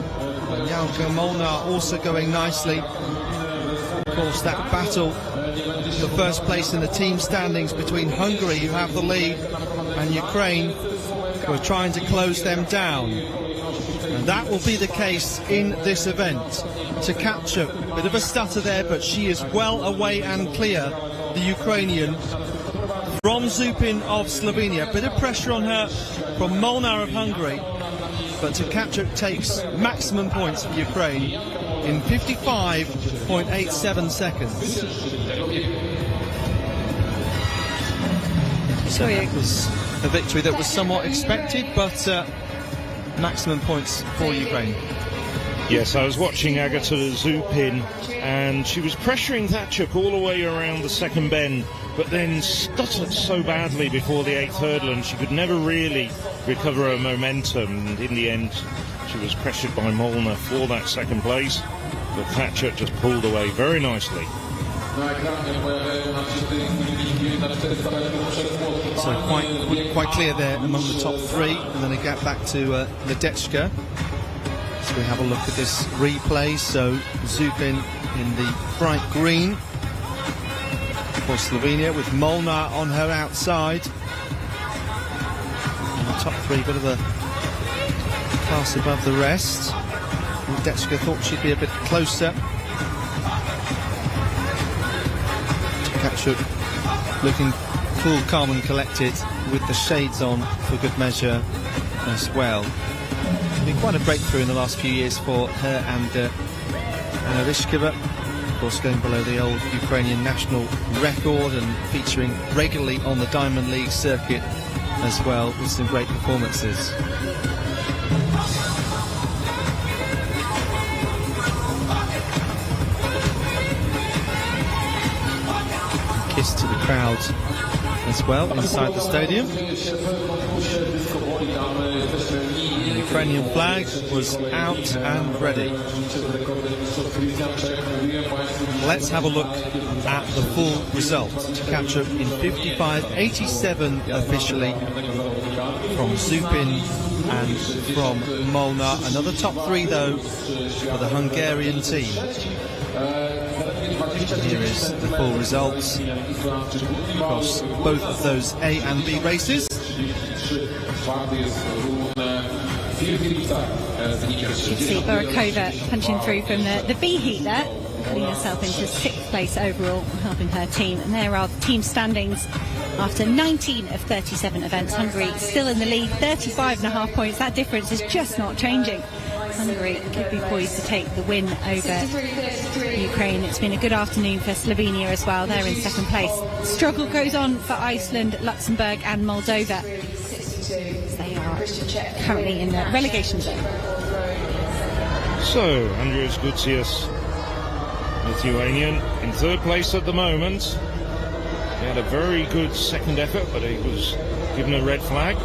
Jauke Molnar also going nicely. Of course, that battle for first place in the team standings between Hungary, who have the lead, and Ukraine, who are trying to close them down. And that will be the case in this event. Tkachuk, bit of a stutter there, but she is well away and clear, the Ukrainian, from Zupin of Slovenia. Bit of pressure on her from Molnar of Hungary, but Tkachuk takes maximum points for Ukraine in 55.87 seconds. So it was a victory that was somewhat expected, but maximum points for Ukraine. Yes, I was watching Agata Zupin, and she was pressuring Tkachuk all the way around the second bend, but then stuttered so badly before the 8th hurdle, and she could never really recover her momentum. And in the end, she was pressured by Molnar for that second place, but Tkachuk just pulled away very nicely. So quite clear there among the top three, and then a gap back to Nadezhda. So we have a look at this replay. So Zupin in the bright green for Slovenia, with Molnar on her outside. And the top three, bit of a class above the rest. Nadezhda thought she'd be a bit closer. Tkachuk looking cool, calm and collected, with the shades on for good measure as well. It's been quite a breakthrough in the last few years for her and Anna Ryshkova, of course going below the old Ukrainian national record and featuring regularly on the Diamond League circuit as well, with some great performances. Kiss to the crowd as well inside the stadium. The Ukrainian flag was out and ready. Let's have a look at the full result. Tkachuk in 55.87 officially from Zupin and from Molnar. Another top three though for the Hungarian team. Here is the full results across both of those A and B races. You see Borakova punching through from the B heat there, putting herself into 6th place overall, helping her team. And there are the team standings after 19 of 37 events. Hungary still in the lead, 35.5 points. That difference is just not changing. Hungary could be poised to take the win over Ukraine. It's been a good afternoon for Slovenia as well. They're in 2nd place. Struggle goes on for Iceland, Luxembourg and Moldova. They are currently in the relegation zone. So, Andrius Gutsius, Lithuanian, in 3rd place at the moment. He had a very good second effort, but he was given a red flag.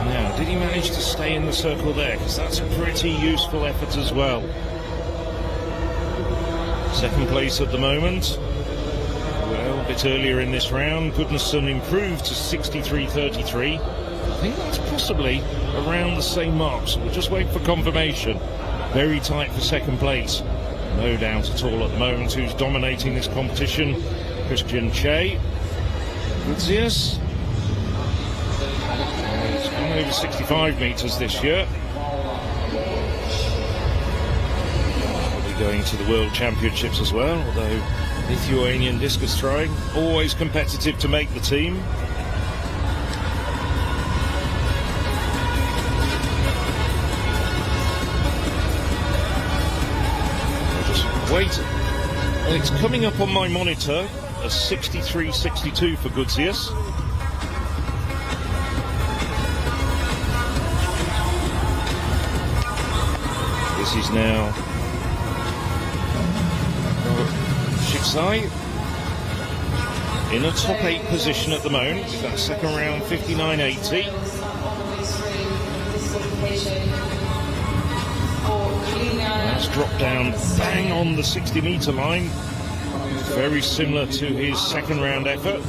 Now, did he manage to stay in the circle there? Because that's a pretty useful effort as well. 2nd place at the moment. Well, a bit earlier in this round, Gudnason improved to 63.33. I think that's possibly around the same mark, so we'll just wait for confirmation. Very tight for 2nd place. No doubt at all at the moment who's dominating this competition. Christian Che. Gutsius. He's gone over 65 metres this year. He'll be going to the World Championships as well, although Lithuanian discus throwing, always competitive to make the team. Wait, and it's coming up on my monitor as 63.62 for Gutsius. This This is now Shiksai in a top 8 position at the moment with that second round 59.80. That's dropped down bang on the 60-metre line, very similar to his second round effort.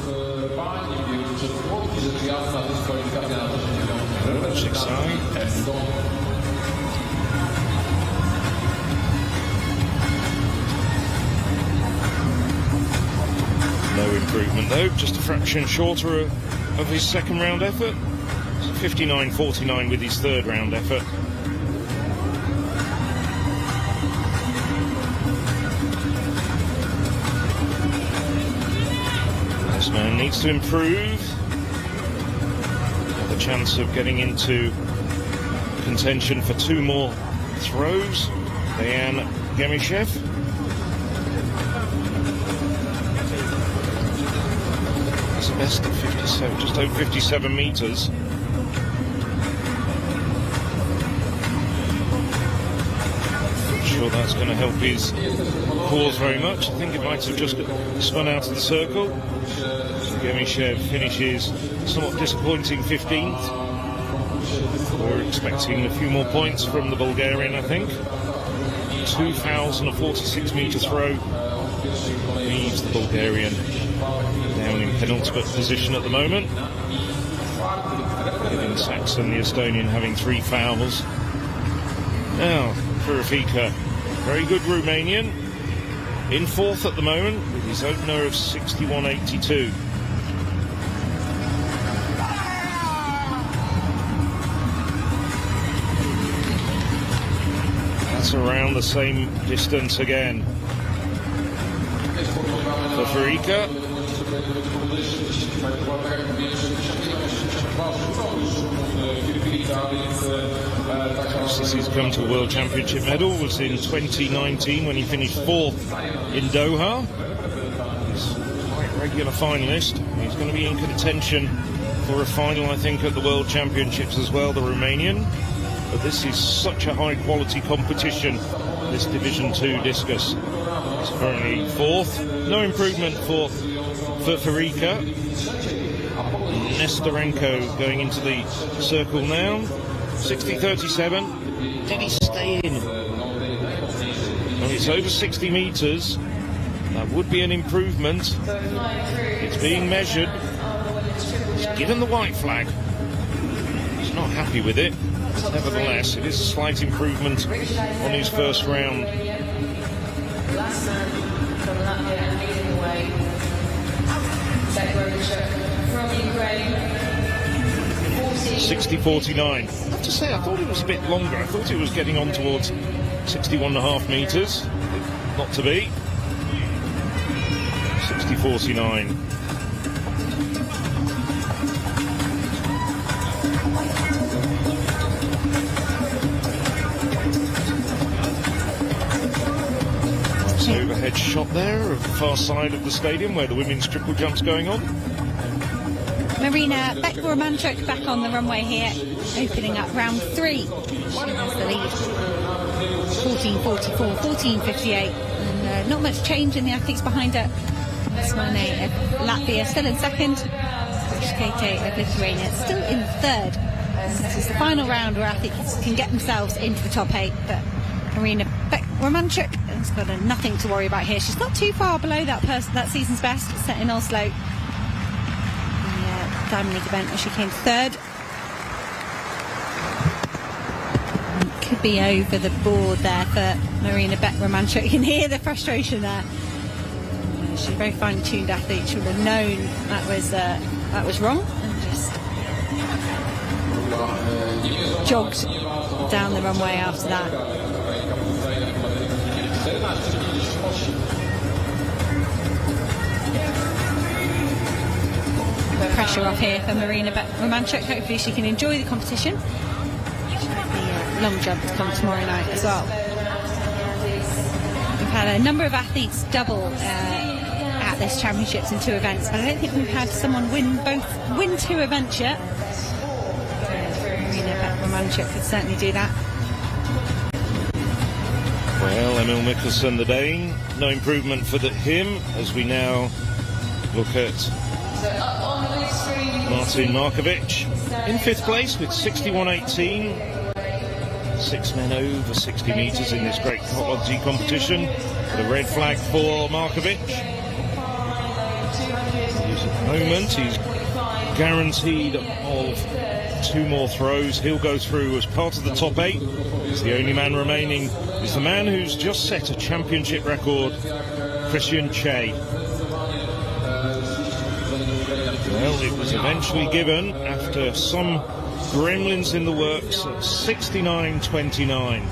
No improvement though, just a fraction shorter of his second round effort. 59.49 with his third round effort. This man needs to improve. Have a chance of getting into contention for 2 more throws. Dejan Gemishev. That's the best of 57, just over 57 metres. Not sure that's going to help his cause very much. I think it might have just spun out of the circle. Gemishev finishes somewhat disappointing 15th. We're expecting a few more points from the Bulgarian, I think. 2 fouls and a 46-metre throw leaves the Bulgarian down in penultimate position at the moment. Edin Saxon, the Estonian, having 3 fouls. Now, Purifica, very good Romanian, in 4th at the moment with his opener of 61.82. That's around the same distance again. For Purifica. He's come to a World Championship medal, was in 2019 when he finished 4th in Doha. He's quite a regular finalist. He's going to be in contention for a final, I think, at the World Championships as well, the Romanian. But this is such a high quality competition, this Division 2 discus. He's currently 4th. No improvement for Purifica. Nestorenko going into the circle now. 60.37. Did he stay in? Well, it's over 60 metres. That would be an improvement. It's being measured. He's given the white flag. He's not happy with it. Nevertheless, it is a slight improvement on his first round. Last man from Latvia leading the way. From Ukraine. 60.49. I have to say, I thought it was a bit longer. I thought it was getting on towards 61.5 metres. Not to be. 60.49. Overhead shot there of the far side of the stadium where the women's triple jump's going on. Marina Beck-Romanchuk back on the runway here, opening up round 3. She has the lead. 14.44, 14.58, and not much change in the athletes behind her. Smane of Latvia still in second. Kate of Lithuania still in third. And this is the final round where athletes can get themselves into the top 8, but Marina Beck-Romanchuk has got nothing to worry about here. She's not too far below that season's best set in Oslo. Diamond League event where she came third. Could be over the board there for Marina Beck-Romanchuk. You can hear the frustration there. She's a very finely tuned athlete. She would have known that was wrong and just jogged down the runway after that. Pressure off here for Marina Beck-Romanchuk. Hopefully she can enjoy the competition. The long jump to come tomorrow night as well. We've had a number of athletes double at this championships in 2 events, but I don't think we've had someone win 2 events yet. Marina Beck-Romanchuk could certainly do that. Well, Emil Mikkelsen, the Dane, no improvement for him as we now look at Martin Markovic in 5th place with 61.18. 6 men over 60 metres in this great quality competition. The red flag for Markovic. At the moment, he's guaranteed of 2 more throws. He'll go through as part of the top 8. He's the only man remaining. Is the man who's just set a championship record, Christian Che. Well, it was eventually given after some gremlins in the works at 69.29.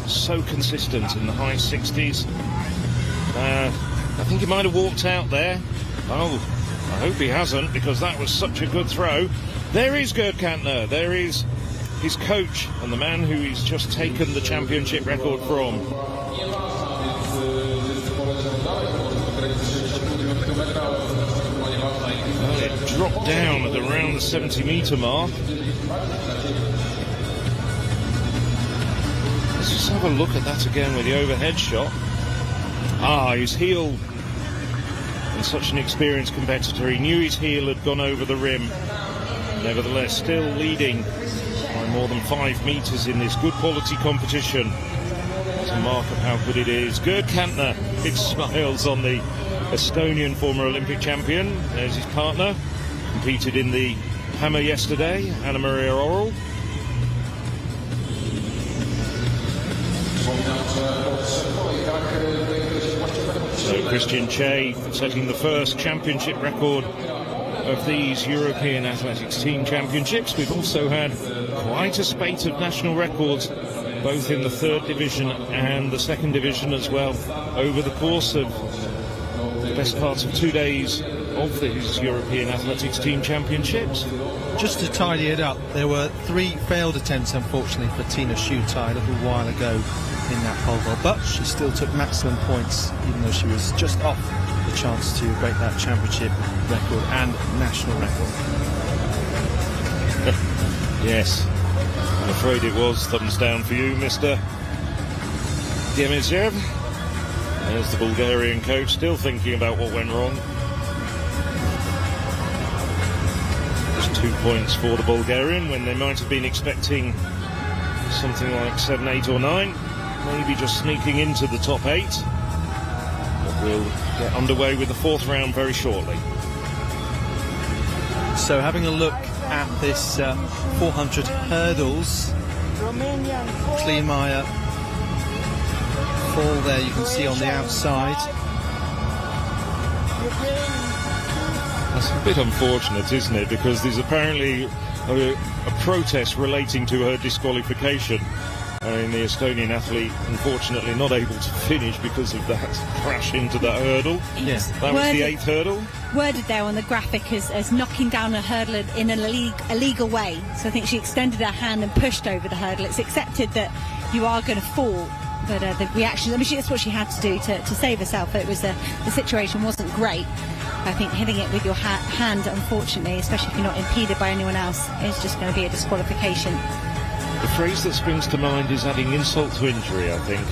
So consistent in the high 60s. I think he might have walked out there. Oh, I hope he hasn't, because that was such a good throw. There is Gerd Kantner. There is his coach and the man who he's just taken the championship record from. Well, it dropped down at around the 70-metre mark. Let's just have a look at that again with the overhead shot. His heel. And such an experienced competitor, he knew his heel had gone over the rim. Nevertheless, still leading by more than 5 metres in this good quality competition. It's a mark of how good it is. Gerd Kantner, big smiles on the Estonian former Olympic champion. There's his partner, competed in the hammer yesterday, Anna Maria Orel. So Christian Che setting the first championship record of these European Athletics Team Championships. We've also had quite a spate of national records, both in the 3rd division and the 2nd division as well, over the course of the best part of 2 days of these European Athletics Team Championships. Just to tidy it up, there were 3 failed attempts, unfortunately, for Tina Schutai a little while ago in that pole vault, but she still took maximum points, even though she was just off the chance to break that championship record and national record. Yes, I'm afraid it was thumbs down for you, Mr. Demichev. There's the Bulgarian coach, still thinking about what went wrong. Just 2 points for the Bulgarian when they might have been expecting something like 7, 8 or 9. Maybe just sneaking into the top 8. But we'll get underway with the 4th round very shortly. So having a look at this 400 hurdles, Kleemeyer fall there, you can see on the outside. That's a bit unfortunate, isn't it? Because there's apparently a protest relating to her disqualification. And the Estonian athlete, unfortunately, not able to finish because of that crash into that hurdle. Yes, that was the 8th hurdle. Worded there on the graphic as knocking down a hurdle in an illegal way. So I think she extended her hand and pushed over the hurdle. It's accepted that you are going to fall, but the reaction, I mean, that's what she had to do to save herself. It was the situation wasn't great. I think hitting it with your hand, unfortunately, especially if you're not impeded by anyone else, is just going to be a disqualification. The phrase that springs to mind is adding insult to injury, I think.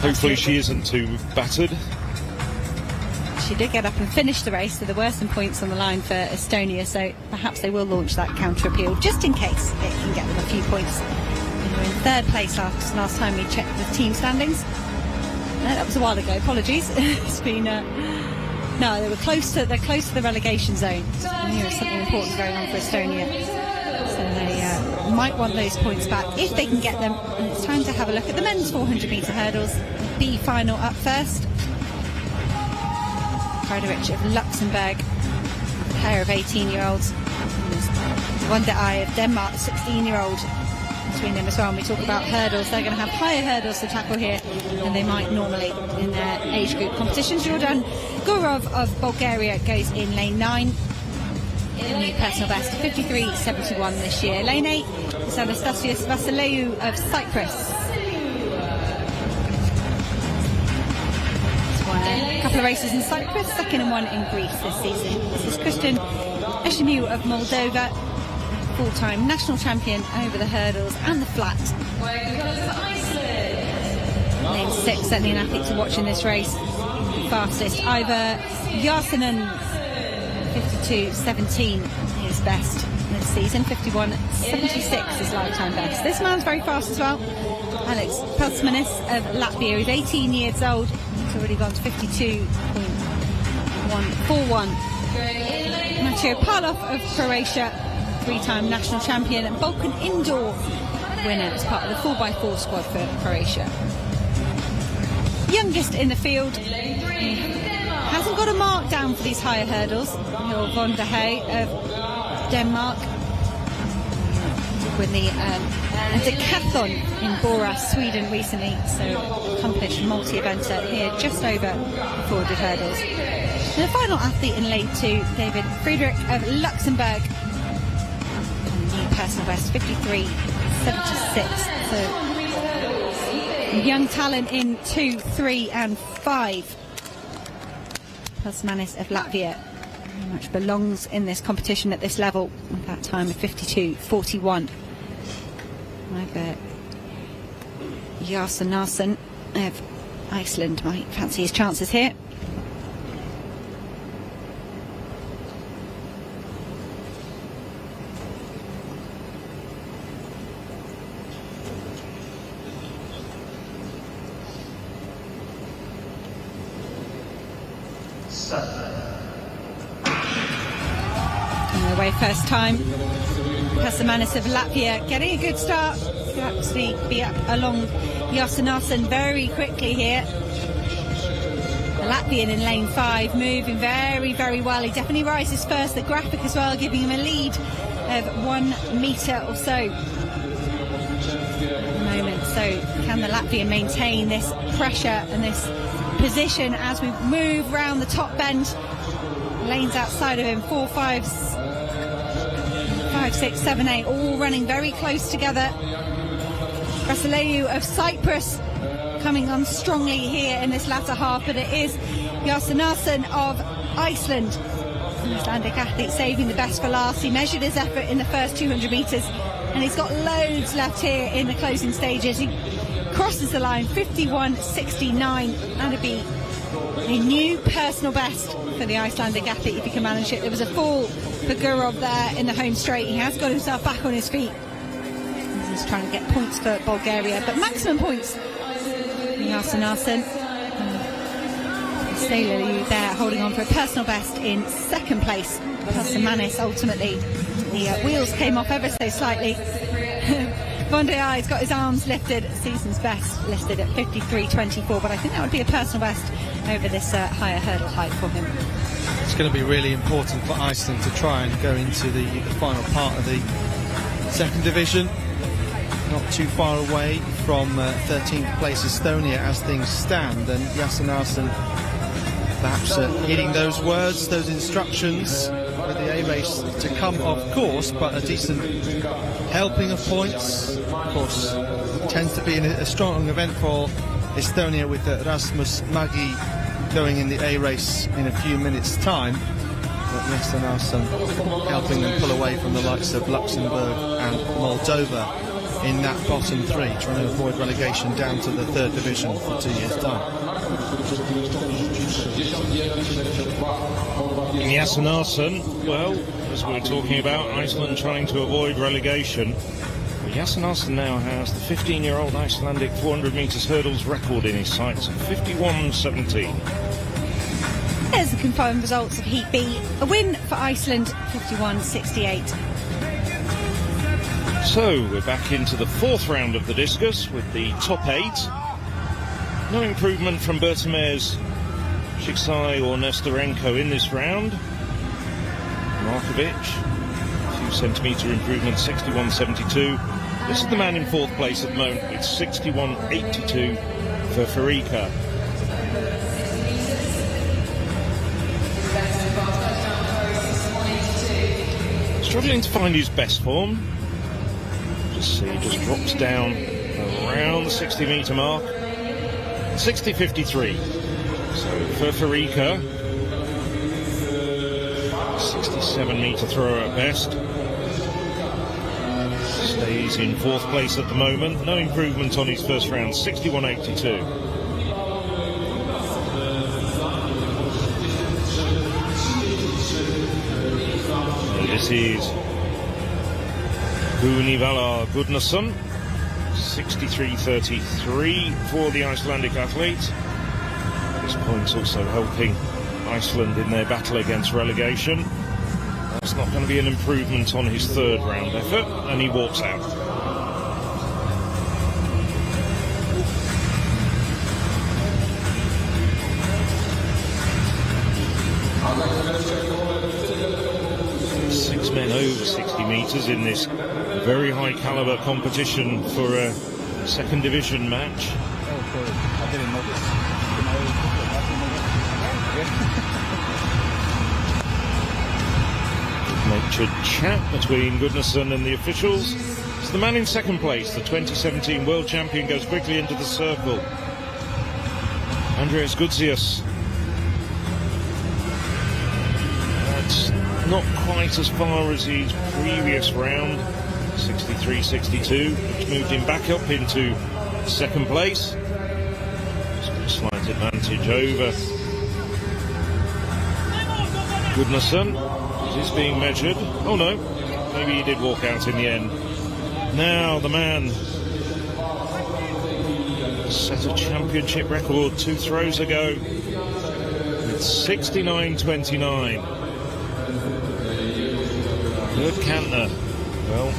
Hopefully she isn't too battered. She did get up and finish the race, so there were some points on the line for Estonia, so perhaps they will launch that counter-appeal, just in case it can get them a few points. They were in 3rd place last time we checked the team standings. No, that was a while ago, apologies. It's been... no, they're close to the relegation zone. And here is something important going on for Estonia. So they might want those points back if they can get them. And it's time to have a look at the men's 400-metre hurdles. The B final up first. Friedrich of Luxembourg, a pair of 18-year-olds. Wonder Eye of Denmark, 16-year-old, between them as well. And we talk about hurdles, they're going to have higher hurdles to tackle here than they might normally in their age group competitions. Jordan Gurov of Bulgaria goes in lane 9. A new personal best, 53.71 this year. Lane 8 is Anastasios Vassiliou of Cyprus. A couple of races in Cyprus, 2nd and 1 in Greece this season. This is Christian Eshimiu of Moldova, full-time national champion over the hurdles and the flat. Lane 6, certainly an athlete to watch in this race. Fastest. Ivar Jarsonen, 52.17, his best this season. 51.76 his lifetime best. This man's very fast as well. Alex Peltsmanis of Latvia, who's 18 years old. He's already gone to 52.141. Mateo Palov of Croatia, 3-time national champion and Balkan indoor winner as part of the 4x4 squad for Croatia. Youngest in the field, hasn't got a mark down for these higher hurdles. Hill von der Hey of Denmark with the decathlon in Bora, Sweden recently, so accomplished multi-eventer here just over 400 hurdles. And the final athlete in lane 2, David Friedrich of Luxembourg, new personal best 53.76. So young talent in 2, 3 and 5. Peltsmanis of Latvia very much belongs in this competition at this level with that time of 52.41. Ivar Jarsonen of Iceland might fancy his chances here. On their way first time. Peltsmanis of Latvia getting a good start. Could actually be up along Jarsonen very quickly here. The Latvian in lane 5 moving very, very well. He definitely rises first. The graphic as well giving him a lead of 1 metre or so at the moment. So can the Latvian maintain this pressure and this position as we move round the top bend? Lanes outside of him, 4, 5, 6, 7, 8, all running very close together. Vasileu of Cyprus coming on strongly here in this latter half, but it is Jarsonen of Iceland, an Icelandic athlete, saving the best for last. He measured his effort in the first 200 metres and he's got loads left here in the closing stages. He crosses the line, 51.69, and it'd be a new personal best for the Icelandic athlete if he can manage it. There was a fall for Gurov there in the home straight. He has got himself back on his feet. He's trying to get points for Bulgaria, but maximum points for Jarsonen. Sailor there holding on for a personal best in second place. Peltsmanis ultimately. The wheels came off ever so slightly. Von der Ey's got his arms lifted, season's best listed at 53.24, but I think that would be a personal best over this higher hurdle height for him. It's going to be really important for Iceland to try and go into the final part of the second division. Not too far away from 13th place Estonia as things stand, and Jarsonen perhaps heeding those words, those instructions with the A race to come, of course, but a decent helping of points. Of course, tends to be a strong event for Estonia with Rasmus Mägi going in the A race in a few minutes' time. But Jarsonen helping them pull away from the likes of Luxembourg and Moldova in that bottom 3, trying to avoid relegation down to the third division for 2 years' time. Jarsonen, well, as we were talking about, Iceland trying to avoid relegation. Jarsonen now has the 15-year-old Icelandic 400 metres hurdles record in his sights of 51.17. There's the confirmed results of Heat B. A win for Iceland, 51.68. So we're back into the fourth round of the discus with the top 8. No improvement from Bertemez, Shiksai or Nestorenko in this round. Markovic, a few centimetre improvement, 61.72. This is the man in fourth place at the moment with 61.82 for Farika. Struggling to find his best form. Just drops down around the 60 metre mark. 60.53. So for Farika, 67 metre thrower at best. Stays in 4th place at the moment. No improvement on his first round, 61.82. This is Gunnar Gudnason, 63.33 for the Icelandic athlete. This point's also helping Iceland in their battle against relegation. That's not going to be an improvement on his 3rd round effort, and he walks out. Six men over 60 metres in this very high calibre competition for a 2nd division match. Good-natured chat between Gudnason and the officials. It's the man in 2nd place, the 2017 world champion, goes quickly into the circle. Andreas Gudzius. That's not quite as far as his previous round, 63.62, which moved him back up into 2nd place. It's got a slight advantage over Gudnason. Is this being measured? Oh no, maybe he did walk out in the end. Now the man set a championship record 2 throws ago with 69.29. Gerd Kantner. Well,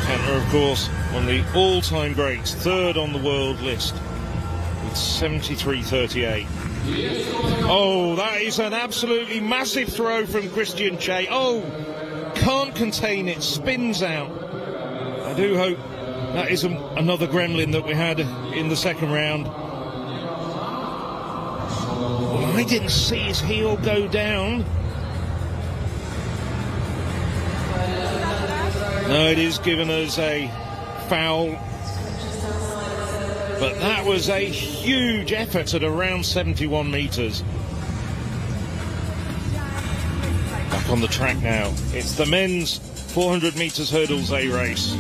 Kantner, of course, one of the all-time greats, 3rd on the world list with 73.38. Oh, that is an absolutely massive throw from Christian Che. Oh, can't contain it, spins out. I do hope that is another gremlin that we had in the 2nd round. Well, I didn't see his heel go down. No, it is given as a foul. But that was a huge effort at around 71 metres. Back on the track now. It's the men's 400 metres hurdles A race.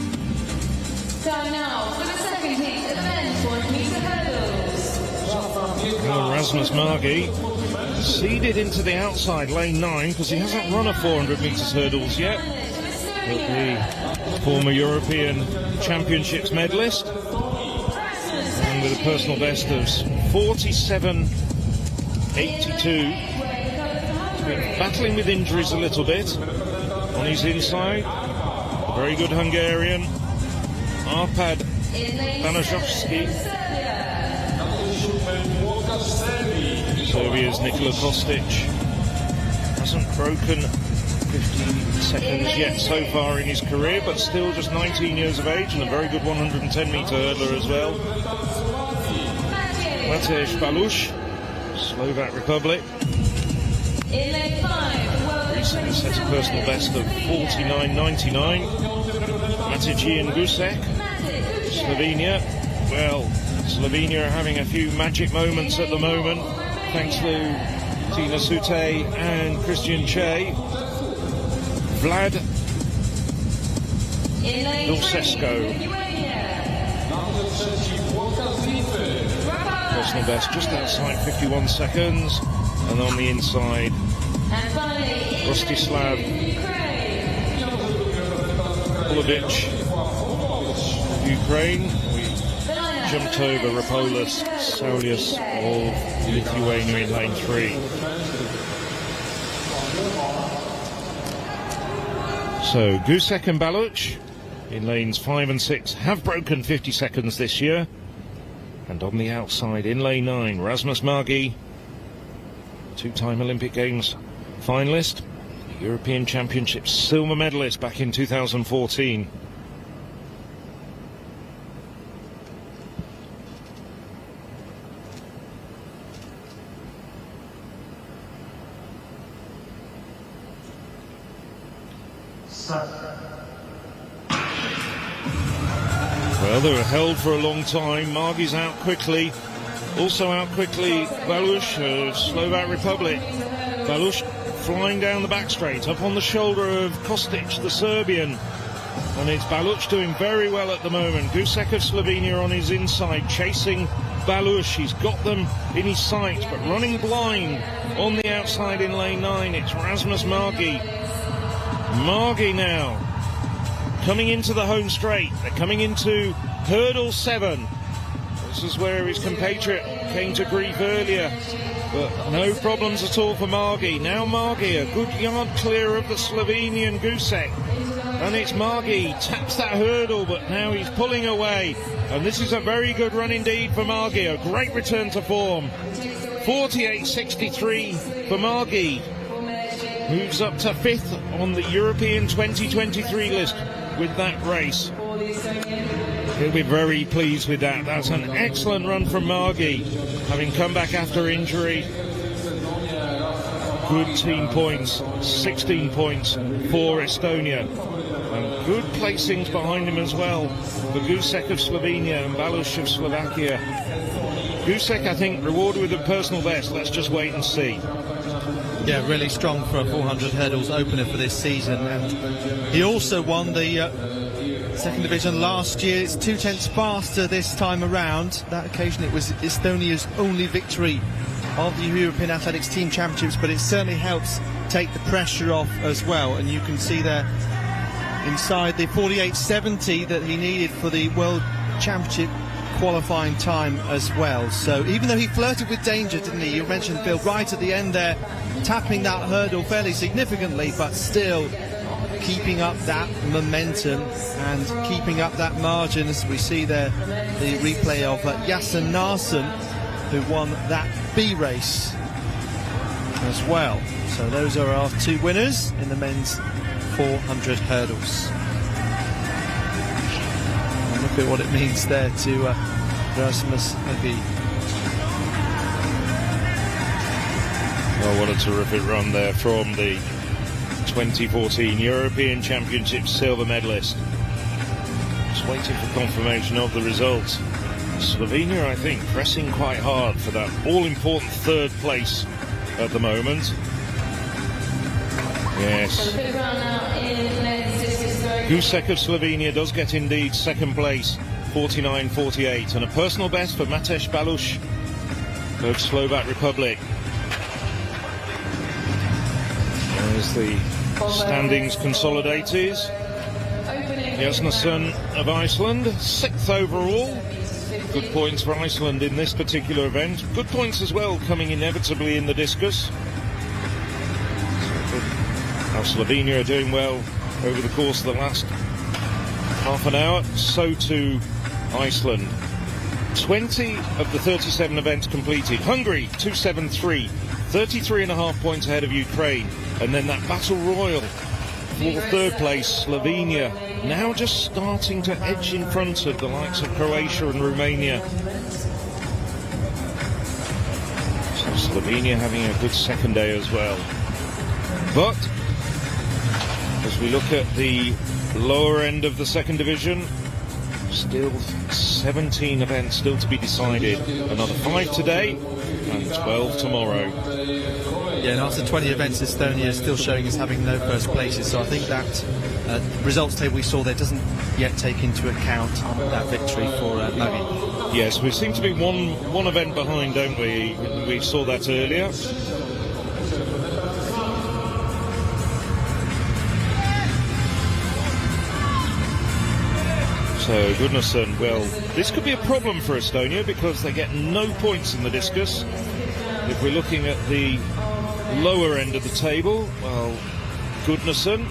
Time now for the 2nd heat of the men's 400 metre hurdles. Well, Rasmus Margi seeded into the outside lane 9 because he hasn't run a 400 metres hurdles yet. But the former European Championships medalist, and with a personal best of 47.82. He's been battling with injuries a little bit on his inside. Very good Hungarian, Arpad Banaszowski. Serbia's Nikola Kostic hasn't broken 50 seconds yet so far in his career, but still just 19 years of age and a very good 110 metre hurdler as well. Matej Balush, Slovak Republic. Recently set a personal best of 49.99. Matej Gusek, Slovenia. Well, Slovenia are having a few magic moments at the moment, thanks to Tina Sute and Christian Che. Vlad Dulcesko. Personal best just outside 51 seconds. And on the inside, Rostislav Polovic, Ukraine. We jumped over Rapolas Saulius of Lithuania in lane 3. So Gusek and Baluch in lanes 5 and 6 have broken 50 seconds this year. And on the outside in lane 9, Rasmus Margi, 2-time Olympic Games finalist, European Championships silver medalist back in 2014. Well, they were held for a long time. Margi's out quickly. Also out quickly, Balush of Slovak Republic. Balush flying down the back straight, up on the shoulder of Kostic, the Serbian. And it's Baluch doing very well at the moment. Gusek of Slovenia on his inside, chasing Baluch. He's got them in his sights, but running blind on the outside in lane 9. It's Rasmus Margi. Margi now coming into the home straight. They're coming into hurdle 7. This is where his compatriot came to grief earlier, but no problems at all for Margi. Now Margi a good yard clear of the Slovenian Gusek. And it's Margi, taps that hurdle, but now he's pulling away. And this is a very good run indeed for Margi, a great return to form. 48.63 for Margi. Moves up to 5th on the European 2023 list with that race. He'll be very pleased with that. That's an excellent run from Margi, having come back after injury. Good team points, 16 points for Estonia. And good placings behind him as well for Gusek of Slovenia and Baluch of Slovakia. Gusek, I think, rewarded with a personal best. Let's just wait and see. Yeah, really strong for a 400 hurdles opener for this season. And he also won the second division last year. It's 2/10 faster this time around. That occasion it was Estonia's only victory of the European Athletics Team Championships, but it certainly helps take the pressure off as well. And you can see there inside the 48.70 that he needed for the World Championship qualifying time as well. So even though he flirted with danger, didn't he? You mentioned, Phil, right at the end there, tapping that hurdle fairly significantly, but still keeping up that momentum and keeping up that margin, as we see there the replay of Yasin Narsson, who won that B race as well. So those are our 2 winners in the men's 400 hurdles. And look at what it means there to Rasmus Margi. Well, what a terrific run there from the 2014 European Championship silver medalist. Just waiting for confirmation of the results. Slovenia, I think, pressing quite hard for that all-important 3rd place at the moment. Yes. Gusek of Slovenia does get indeed 2nd place, 49.48, and a personal best for Matej Baluch of Slovak Republic. There's the standings consolidated. Jasnason of Iceland, 6th overall. Good points for Iceland in this particular event. Good points as well coming inevitably in the discus. Now Slovenia are doing well over the course of the last half an hour. So too Iceland. 20 of the 37 events completed. Hungary 273, 33.5 points ahead of Ukraine. And then that battle royal for 3rd place, Slovenia, now just starting to edge in front of the likes of Croatia and Romania. So Slovenia having a good second day as well. But as we look at the lower end of the 2nd division, still 17 events still to be decided. Another 5 today and 12 tomorrow. Yeah, and after 20 events, Estonia is still showing as having no first places. So I think that results table we saw there doesn't yet take into account that victory for Margi. Yes, we seem to be one event behind, don't we? We saw that earlier. So, Gunnarsson, well, this could be a problem for Estonia because they get no points in the discus. If we're looking at the lower end of the table, well, Gunnarsson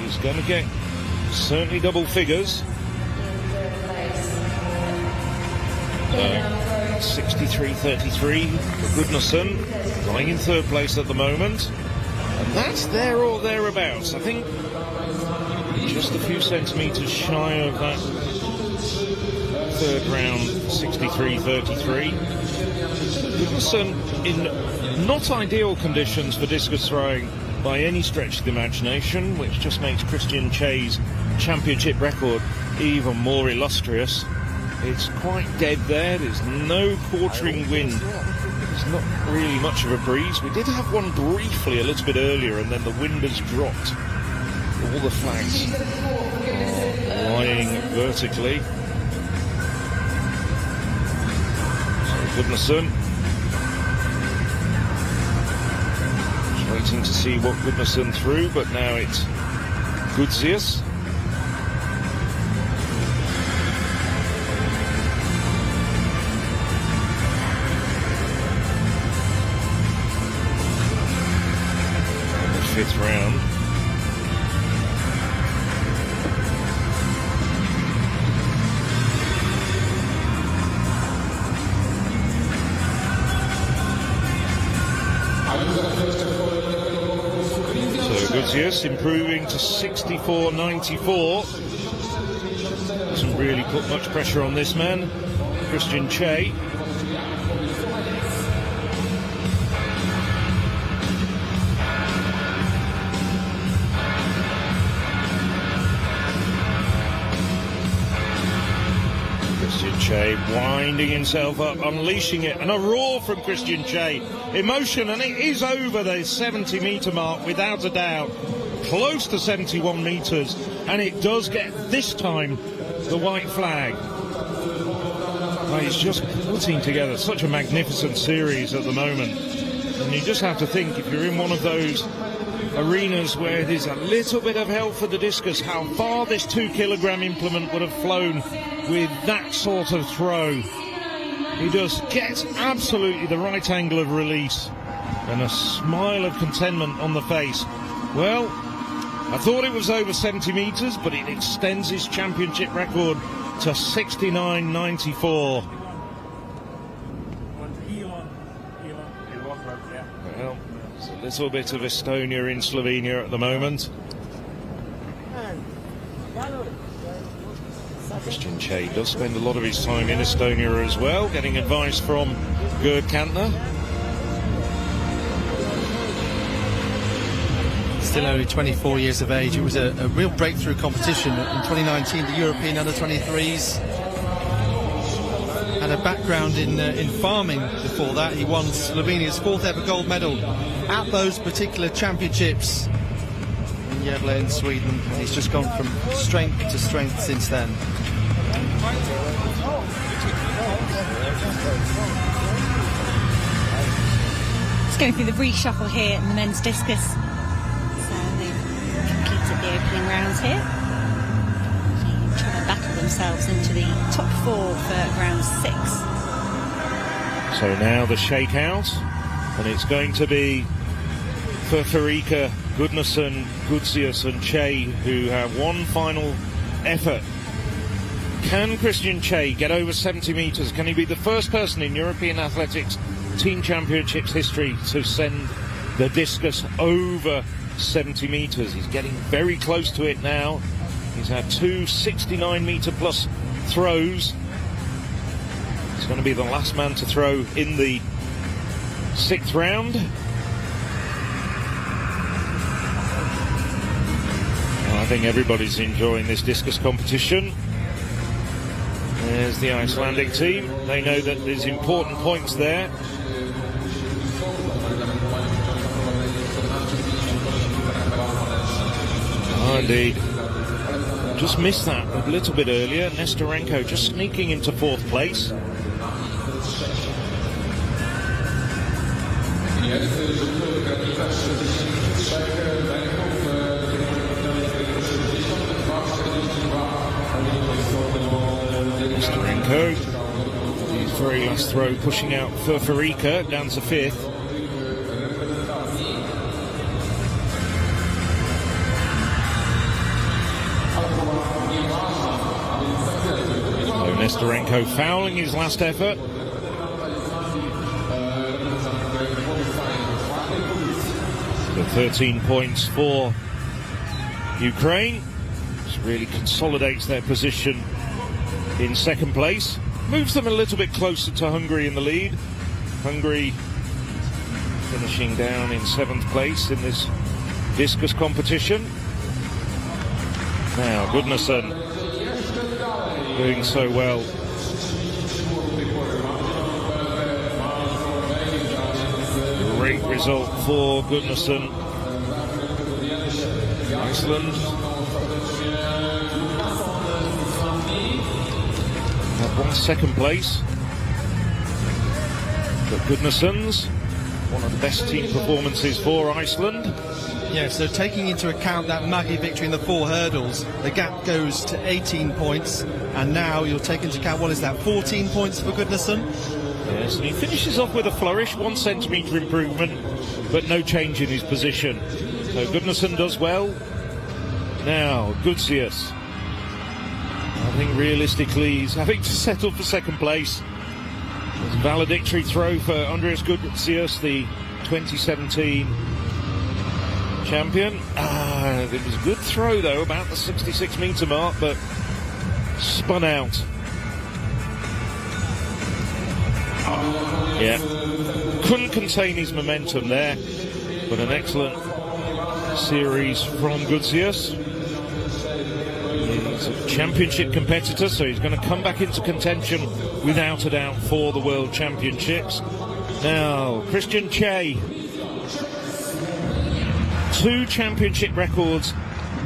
is going to get certainly double figures. 63.33 for Gunnarsson, lying in 3rd place at the moment. And that's there or thereabouts. I think just a few centimetres shy of that 3rd round, 63.33. Gunnarsson in not ideal conditions for discus throwing by any stretch of the imagination, which just makes Christian Che's championship record even more illustrious. It's quite dead there. There's no quartering wind. There's not really much of a breeze. We did have one briefly a little bit earlier, and then the wind has dropped all the flags. flying vertically. So Gudnason waiting to see what Gudnason threw, but now it's Gudzius. Fifth round. So Gudzius improving to 64.94. Doesn't really put much pressure on this man, Christian Tse. Tse winding himself up, unleashing it, and a roar from Christian Tse. Emotion, and it is over the 70-metre mark without a doubt. Close to 71 metres, and it does get, this time, the white flag. Well, he's just putting together such a magnificent series at the moment. And you just have to think, if you're in one of those arenas where there's a little bit of help for the discus, how far this 2-kilogram implement would have flown with that sort of throw. He just gets absolutely the right angle of release and a smile of contentment on the face. Well, I thought it was over 70 metres, but it extends his championship record to 69.94. Well, there's a little bit of Estonia in Slovenia at the moment. Christian Tse does spend a lot of his time in Estonia as well, getting advice from Gerd Kantner. Still only 24 years of age. It was a real breakthrough competition in 2019, the European Under-23s. Had a background in farming before that. He won Slovenia's 4th ever gold medal at those particular championships in Gävle in Sweden. And he's just gone from strength to strength since then. It's going through the reshuffle here in the men's discus. So they've completed the opening rounds here. They're trying to battle themselves into the top 4 for round 6. So now the shakeout, and it's going to be Furfarika, Gudnason, Gudzius and Tse who have one final effort. Can Christian Tse get over 70 metres? Can he be the first person in European Athletics Team Championships history to send the discus over 70 metres? He's getting very close to it now. He's had 2 69-metre plus throws. He's going to be the last man to throw in the 6th round. I think everybody's enjoying this discus competition. There's the Icelandic team. They know that there's important points there. Oh, indeed. Just missed that a little bit earlier. Nestorenko just sneaking into 4th place. Nestorenko, his very last throw, pushing out Furfarika down to 5th. So Nestorenko fouling his last effort. The 13 points for Ukraine. This really consolidates their position in 2nd place. Moves them a little bit closer to Hungary in the lead. Hungary finishing down in 7th place in this discus competition. Now Gudnason doing so well. Great result for Gudnason. Iceland That one second place. But Gudnason's one of the best team performances for Iceland. Yeah, so taking into account that Maggie victory in the 4 hurdles, the gap goes to 18 points, and now you'll take into account, what is that, 14 points for Gudnason? Yes, and he finishes off with a flourish, 1 centimetre improvement, but no change in his position. So Gudnason does well. Now, Gudzius. I think realistically he's having to settle for second place. It's a valedictory throw for Andreas Gudzius, the 2017 champion. It was a good throw though, about the 66 metre mark, but spun out. Yeah, couldn't contain his momentum there, but an excellent series from Gudzius. He's a championship competitor, so he's going to come back into contention without a doubt for the World Championships. Now, Christian Che. 2 championship records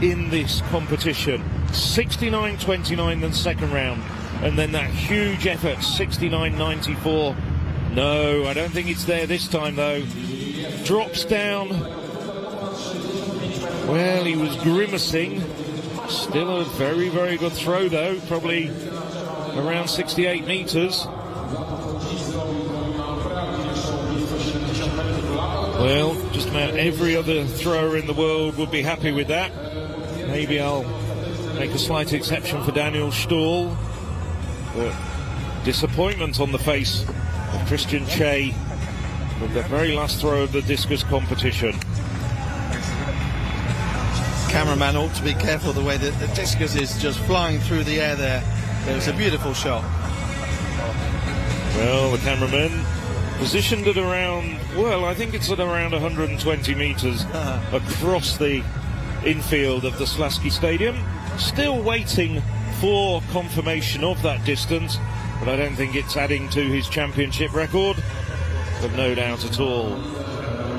in this competition. 69.29 in the second round, and then that huge effort, 69.94. No, I don't think it's there this time though. Drops down. Well, he was grimacing. Still a very, very good throw though, probably around 68 metres. Well, just about every other thrower in the world would be happy with that. Maybe I'll make a slight exception for Daniel Stahl. But disappointment on the face of Christian Che with the very last throw of the discus competition. Cameraman ought to be careful the way that the discus is just flying through the air there. It was a beautiful shot. Well, the cameraman positioned at around, well, I think it's at around 120 metres across the infield of the Slaski Stadium. Still waiting for confirmation of that distance, but I don't think it's adding to his championship record. But no doubt at all,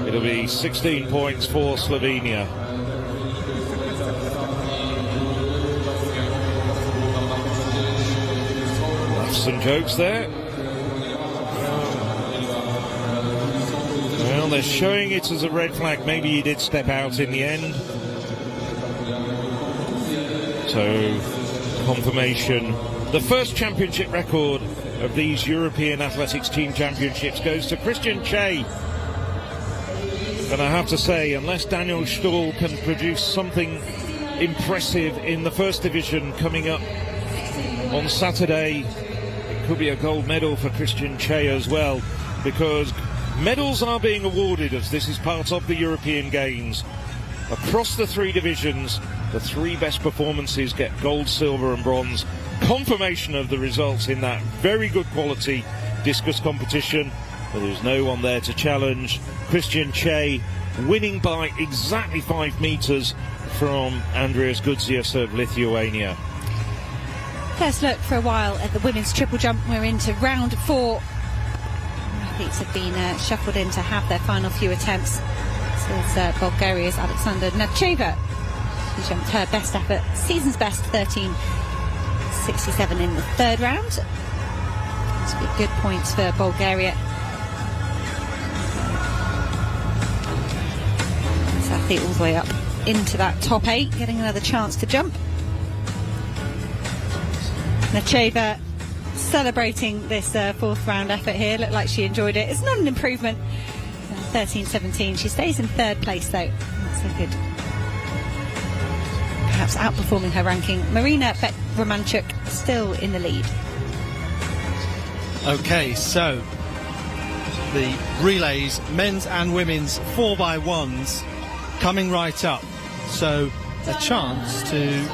it'll be 16 points for Slovenia. Laughs and jokes there. Well, they're showing it as a red flag. Maybe he did step out in the end. So, confirmation. The first championship record of these European Athletics Team Championships goes to Christian Che. And I have to say, unless Daniel Stahl can produce something impressive in the first division coming up on Saturday, it could be a gold medal for Christian Che as well, because medals are being awarded as this is part of the European Games. Across the 3 divisions, the 3 best performances get gold, silver and bronze. Confirmation of the results in that very good quality discus competition, but there's no one there to challenge. Christian Che winning by exactly 5 metres from Andreas Gudzius of Lithuania. First look for a while at the women's triple jump. We're into round 4. Athletes have been shuffled in to have their final few attempts. This is Bulgaria's Alexandra Necheva. She jumped her best effort, season's best, 13.67 in the third round. This will be good points for Bulgaria. This athlete all the way up into that top 8, getting another chance to jump. Necheva celebrating this 4th round effort here. Looked like she enjoyed it. It's not an improvement. 13.17. She stays in 3rd place though. That's so good. Perhaps outperforming her ranking. Marina Romanchuk still in the lead. Okay, so the relays, men's and women's 4x1s coming right up. So a chance to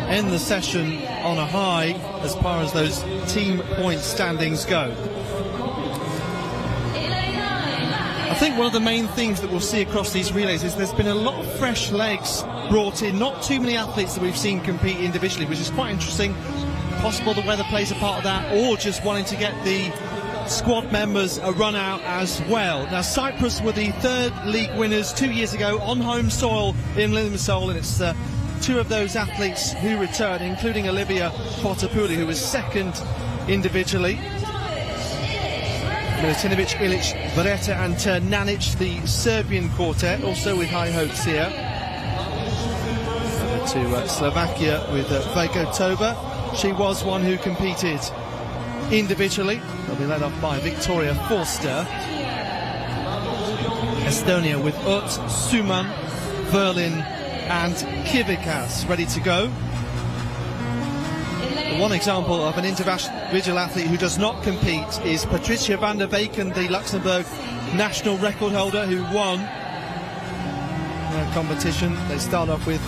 end the session on a high as far as those team point standings go. I think one of the main things that we'll see across these relays is there's been a lot of fresh legs brought in, not too many athletes that we've seen compete individually, which is quite interesting. Possible the weather plays a part of that, or just wanting to get the squad members a run out as well. Now, Cyprus were the 3rd league winners 2 years ago on home soil in Limassol, and it's 2 of those athletes who return, including Olivia Fotopouli, who was 2nd individually. Milutinovic, Ilic, Vareta and Ternanic, the Serbian quartet, also with high hopes here. Over to Slovakia with Vajgotova. She was one who competed individually. They'll be led off by Victoria Forster. Estonia with Ut, Suman, Verlin and Kivikas ready to go. One example of an individual athlete who does not compete is Patricia van der Weyken, the Luxembourg national record holder who won the competition. They start off with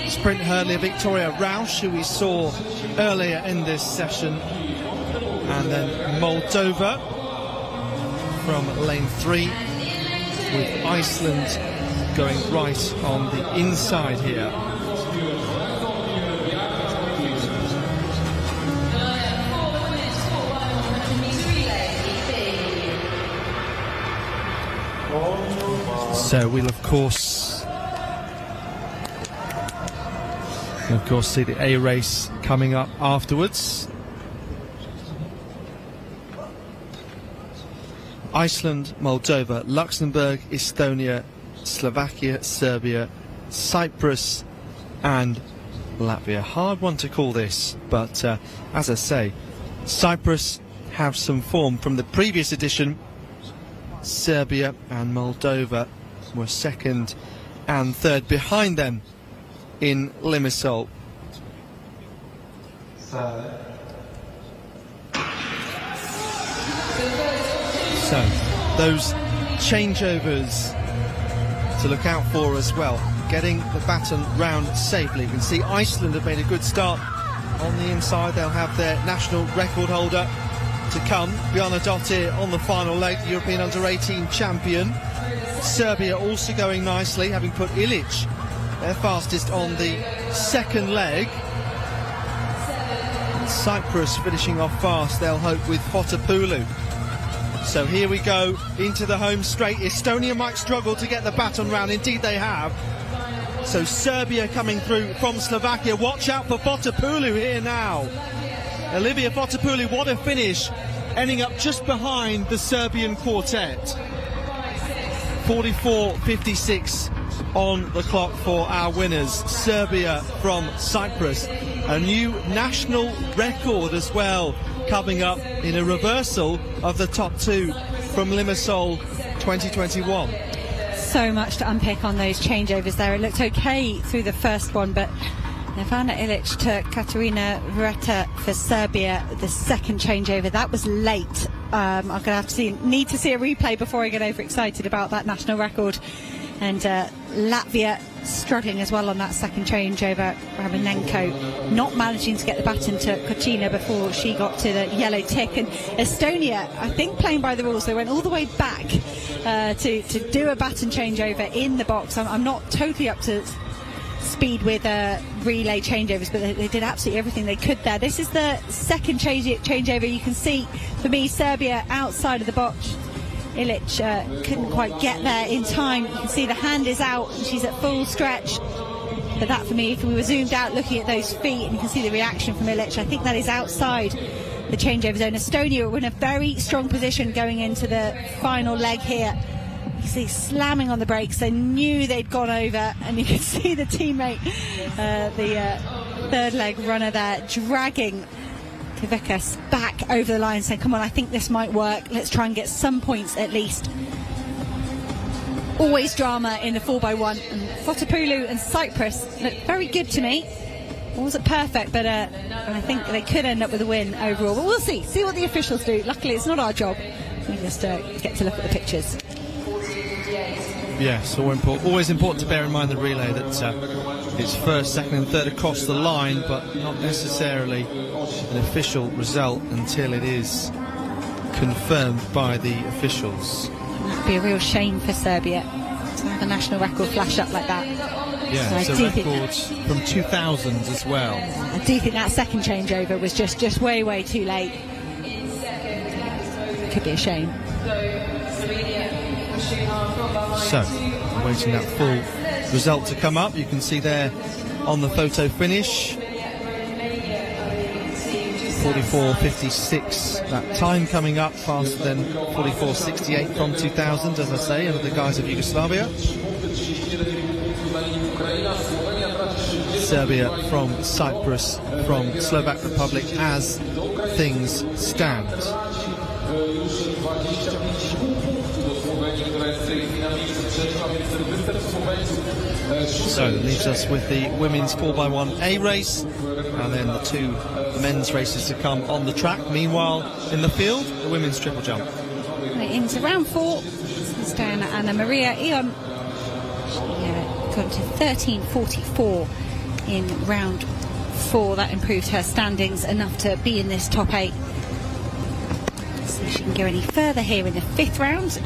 sprint hurdler Victoria Rausch, who we saw earlier in this session, and then Moldova from lane 3, with Iceland going right on the inside here. So we'll of course see the A race coming up afterwards. Iceland, Moldova, Luxembourg, Estonia, Slovakia, Serbia, Cyprus and Latvia. Hard one to call this, but as I say, Cyprus have some form from the previous edition. Serbia and Moldova were second and third behind them in Limassol. So, those changeovers to look out for as well. Getting the baton round safely. You can see Iceland have made a good start on the inside. They'll have their national record holder to come. Bjarne Dottir on the final leg, the European Under-18 champion. Serbia also going nicely, having put Ilic their fastest on the second leg. And Cyprus finishing off fast, they'll hope, with Fotopoulou. So here we go into the home straight. Estonia might struggle to get the baton round, indeed they have. So Serbia coming through from Slovakia. Watch out for Fotopoulou here now. Olivia Fotopoulou, what a finish, ending up just behind the Serbian quartet. 44.56 on the clock for our winners. Serbia from Cyprus. A new national record as well coming up in a reversal of the top two from Limassol 2021. So much to unpick on those changeovers there. It looked okay through the first one, but Nevena Ilic to Katarina Vareta for Serbia, the second changeover. That was late. I'm going to have to need to see a replay before I get overexcited about that national record. And Latvia struggling as well on that second changeover. Ramonenko not managing to get the baton to Kochina before she got to the yellow tick. And Estonia, I think, playing by the rules, they went all the way back to do a baton changeover in the box. I'm not totally up to speed with relay changeovers, but they did absolutely everything they could there. This is the second changeover. You can see, for me, Serbia outside of the box. Ilic couldn't quite get there in time. You can see the hand is out and she's at full stretch. But that, for me, if we were zoomed out looking at those feet, and you can see the reaction from Ilic, I think that is outside the changeover zone. Estonia were in a very strong position going into the final leg here. You can see slamming on the brakes. They knew they'd gone over, and you can see the teammate, the third leg runner there, dragging Kivikas back over the line, saying, come on, I think this might work. Let's try and get some points at least. Always drama in the 4x1. And Fotopoulou and Cyprus look very good to me. It wasn't perfect, but I think they could end up with a win overall. But we'll see what the officials do. Luckily, it's not our job. We just get to look at the pictures. Yes, always important to bear in mind the relay that it's first, second and third across the line, but not necessarily an official result until it is confirmed by the officials. That'd be a real shame for Serbia to have a national record flash up like that. Yeah, so it's a record from 2000 as well. I do think that second changeover was just way too late. Could be a shame. So, waiting that full result to come up. You can see there on the photo finish 44.56. That time coming up faster than 44.68 from 2000, as I say, under the guise of Yugoslavia. Serbia from Cyprus, from Slovak Republic, as things stand. So it leaves us with the women's 4x1 race, and then the two men's races to come on the track. Meanwhile, in the field, the women's triple jump. Into round 4, this is down Anna Maria Ion. She got to 13.44 in round 4. That improved her standings enough to be in this top 8. See if she can go any further here in the 5th round.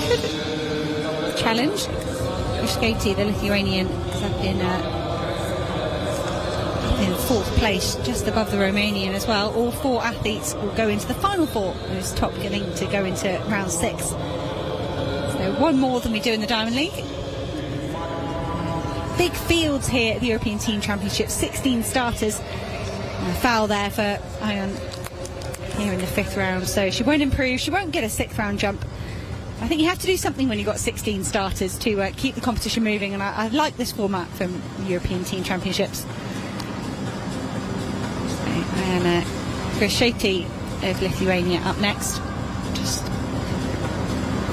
Could challenge Ushketi, the Lithuanian, is up in 4th place, just above the Romanian as well. All 4 athletes will go into the final 4, who's top getting to go into round 6. So one more than we do in the Diamond League. Big fields here at the European Team Championship, 16 starters. And a foul there for Ion here in the 5th round, so she won't improve, she won't get a 6th round jump. I think you have to do something when you've got 16 starters to keep the competition moving, and I like this format from European Team Championships. Anna Krisheti of Lithuania up next. Just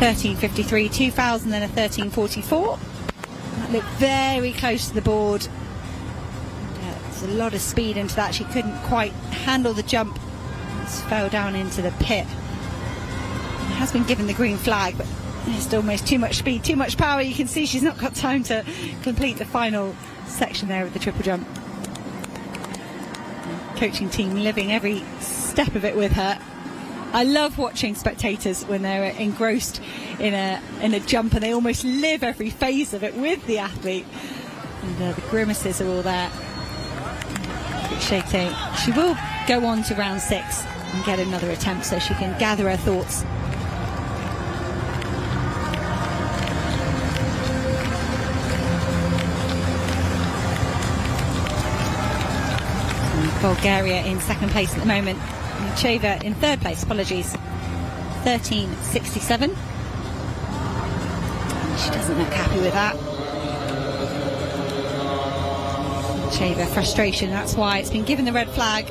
13.53, 2000, then a 13.44. That looked very close to the board. There's a lot of speed into that. She couldn't quite handle the jump. Just fell down into the pit. It has been given the green flag, but there's almost too much speed, too much power. You can see she's not got time to complete the final section there of the triple jump. Coaching team living every step of it with her. I love watching spectators when they're engrossed in a jump, and they almost live every phase of it with the athlete. And the grimaces are all there. She will go on to round 6 and get another attempt, so she can gather her thoughts. Bulgaria in 2nd place at the moment. Cheva in 3rd place, apologies. 13.67. She doesn't look happy with that. Cheva, frustration, that's why it's been given the red flag.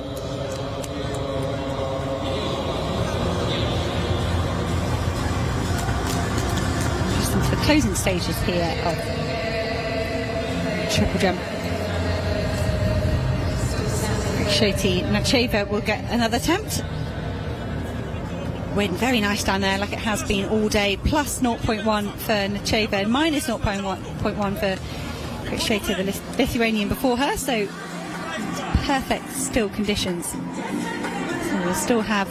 Just into the closing stages here of triple jump. Shoti Nacheva will get another attempt. Went very nice down there, like it has been all day. Plus 0.1 for Nacheva and minus 0.1 for Krisheta, the Lithuanian before her. So perfect still conditions. So we'll still have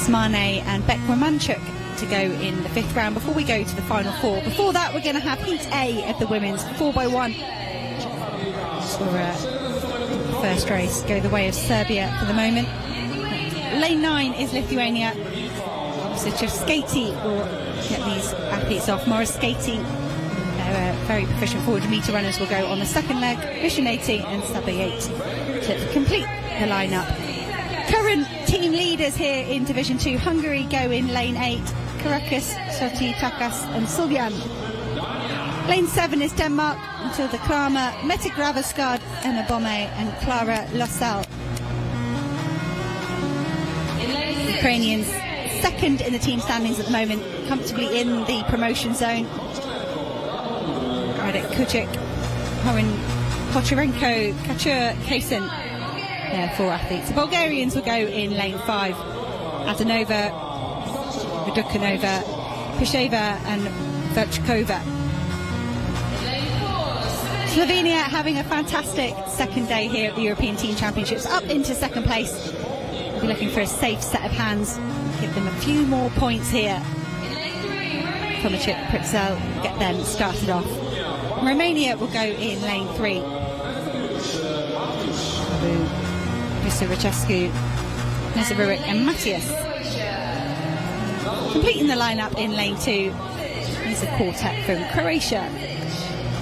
Smane and Beck Romanchuk to go in the 5th round before we go to the final 4. Before that, we're going to have Heat A of the women's 4x1. For first race, go the way of Serbia for the moment. Lane 9 is Lithuania. So Skati will get these athletes off. Morris Skati, they're very proficient 400-metre runners, will go on the 2nd leg. Vishneti and Sabayate to complete the lineup. Current team leaders here in Division 2. Hungary go in lane 8. Karakas, Soti, Takas and Suljan. Lane 7 is Denmark, Matilda Kramer, Mette Graveskard, Emma Bomme and Clara Lossell. Ukrainians 2nd in the team standings at the moment, comfortably in the promotion zone. Radek Kuchik, Horin Kocharenko, Kachur Kasin. There are 4 athletes. The Bulgarians will go in lane 5. Adanova, Vidukanova, Pisheva and Verchkova. Slovenia having a fantastic 2nd day here at the European Team Championships, up into 2nd place. We'll be looking for a safe set of hands, give them a few more points here. Tomacic, Pritzel, get them started off. Romania will go in lane 3. Pisaricescu, Nezarurik and Matthias. Completing the lineup in lane 2 is a quartet from Croatia.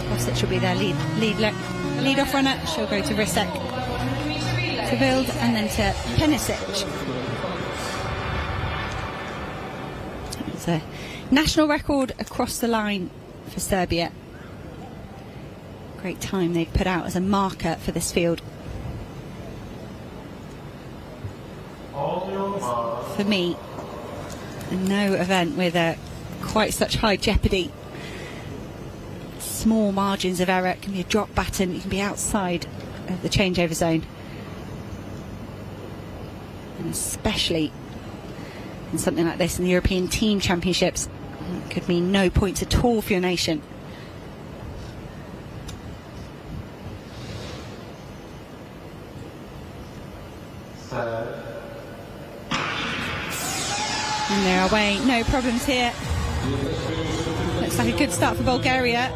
Kostic will be their lead-off runner. She'll go to Risek. Kriveld and then to Penisic. It's a national record across the line for Serbia. Great time they've put out as a marker for this field. For me, no event with quite such high jeopardy. Small margins of error. It can be a drop baton, you can be outside of the changeover zone. And especially in something like this in the European Team Championships, it could mean no points at all for your nation. And they're away, no problems here. Looks like a good start for Bulgaria.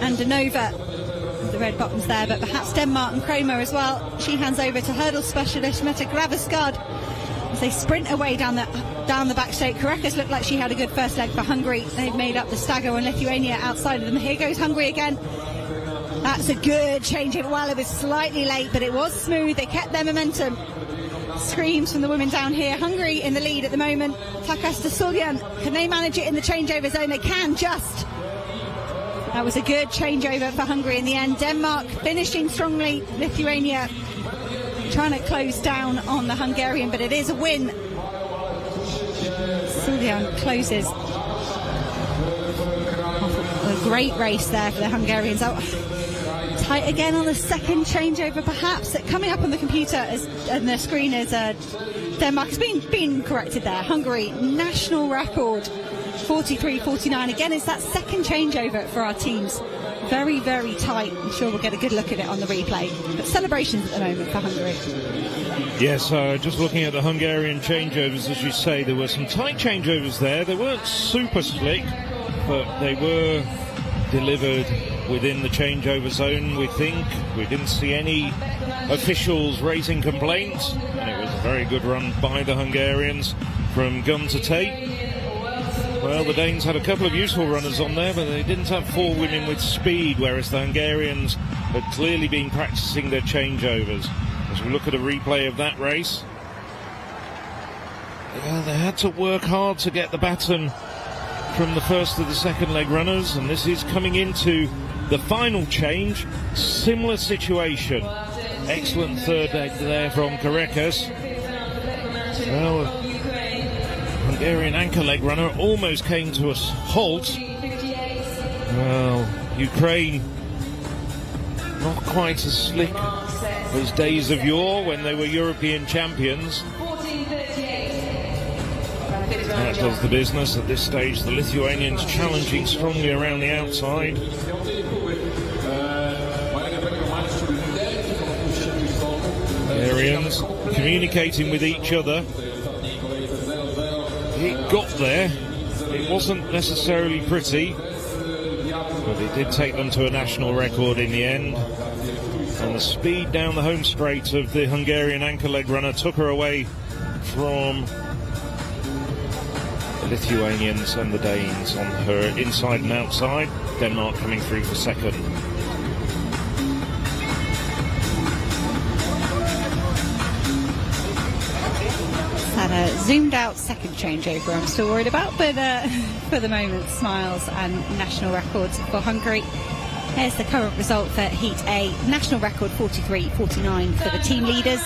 Andanova, the red bottoms there, but perhaps Denmark and Kramer as well. She hands over to hurdle specialist Mette Graveskard as they sprint away down the back straight. Karekas looked like she had a good first leg for Hungary. They've made up the stagger on Lithuania outside of them. Here goes Hungary again. That's a good change. Well, it was slightly late, but it was smooth. They kept their momentum. Screams from the women down here. Hungary in the lead at the moment. Takasta Suljan, can they manage it in the changeover zone? They can just. That was a good changeover for Hungary in the end. Denmark finishing strongly. Lithuania trying to close down on the Hungarian, but it is a win. Suljan closes. A great race there for the Hungarians. Tight again on the second changeover, perhaps. Coming up on the computer and the screen is Denmark has been corrected there. Hungary, national record, 43-49. Again, it's that second changeover for our teams. Very, very tight. I'm sure we'll get a good look at it on the replay. But celebrations at the moment for Hungary. Yes, just looking at the Hungarian changeovers, as you say, there were some tight changeovers there. They weren't super slick, but they were delivered within the changeover zone, we think. We didn't see any officials raising complaints, and it was a very good run by the Hungarians from gun to tape. Well, the Danes had a couple of useful runners on there, but they didn't have four women with speed, whereas the Hungarians had clearly been practicing their changeovers. As we look at a replay of that race, well, they had to work hard to get the baton from the first to the second leg runners, and this is coming into the final change. Similar situation. Excellent third leg there from Karekas. Well, Hungarian anchor leg runner almost came to a halt. Well, Ukraine not quite as slick as days of yore when they were European champions. That does the business at this stage. The Lithuanians challenging strongly around the outside. Hungarians communicating with each other. It got there. It wasn't necessarily pretty, but it did take them to a national record in the end. And the speed down the home straight of the Hungarian anchor leg runner took her away from the Lithuanians and the Danes on her inside and outside. Denmark coming through for second. Had a zoomed out second changeover I'm still worried about, but for the moment, smiles and national records for Hungary. Here's the current result for Heat A. National record 43-49 for the team leaders.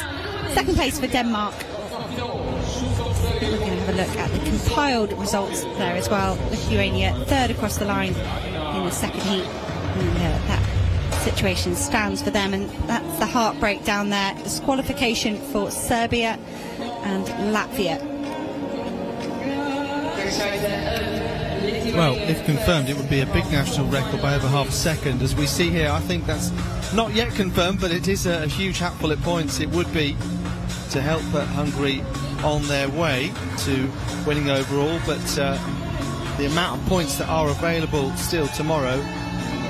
Second place for Denmark. We're going to have a look at the compiled results there as well. Lithuania third across the line in the second heat. And that situation stands for them, and that's the heartbreak down there. Disqualification for Serbia and Latvia. Well, if confirmed, it would be a big national record by over half a second. As we see here, I think that's not yet confirmed, but it is a huge hatful of points. It would be to help Hungary on their way to winning overall, but the amount of points that are available still tomorrow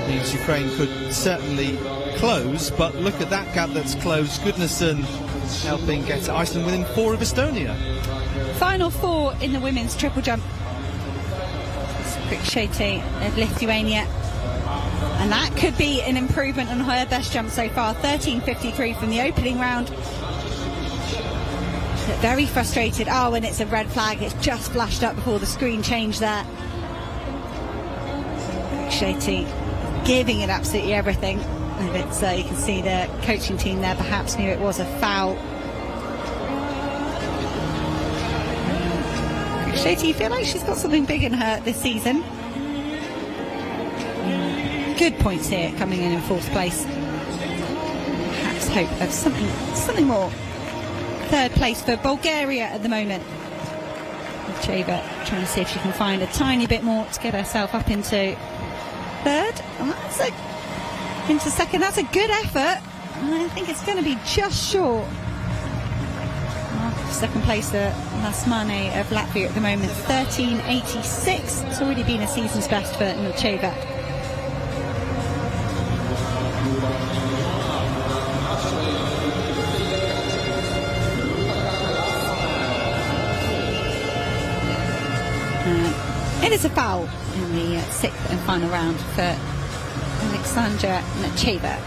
means Ukraine could certainly close, but look at that gap that's closed. Goodnessson helping get Iceland within 4 of Estonia. Final 4 in the women's triple jump. Krikšaitė of Lithuania, and that could be an improvement on her best jump so far. 13.53 from the opening round. Very frustrated. Oh, and it's a red flag. It's just flashed up before the screen change there. Shetty giving it absolutely everything. And it's, you can see the coaching team there perhaps knew it was a foul. Shetty, you feel like she's got something big in her this season. Good points here, coming in fourth place. Perhaps hope of something more. Third place for Bulgaria at the moment. Cheva trying to see if she can find a tiny bit more to get herself up into third. Into second. That's a good effort. I think it's going to be just short. Second place at Lasmane of Latvia at the moment, 13.86. It's already been a season's best for Milcheva. It is a foul in the sixth and final round for Alexandra Milcheva.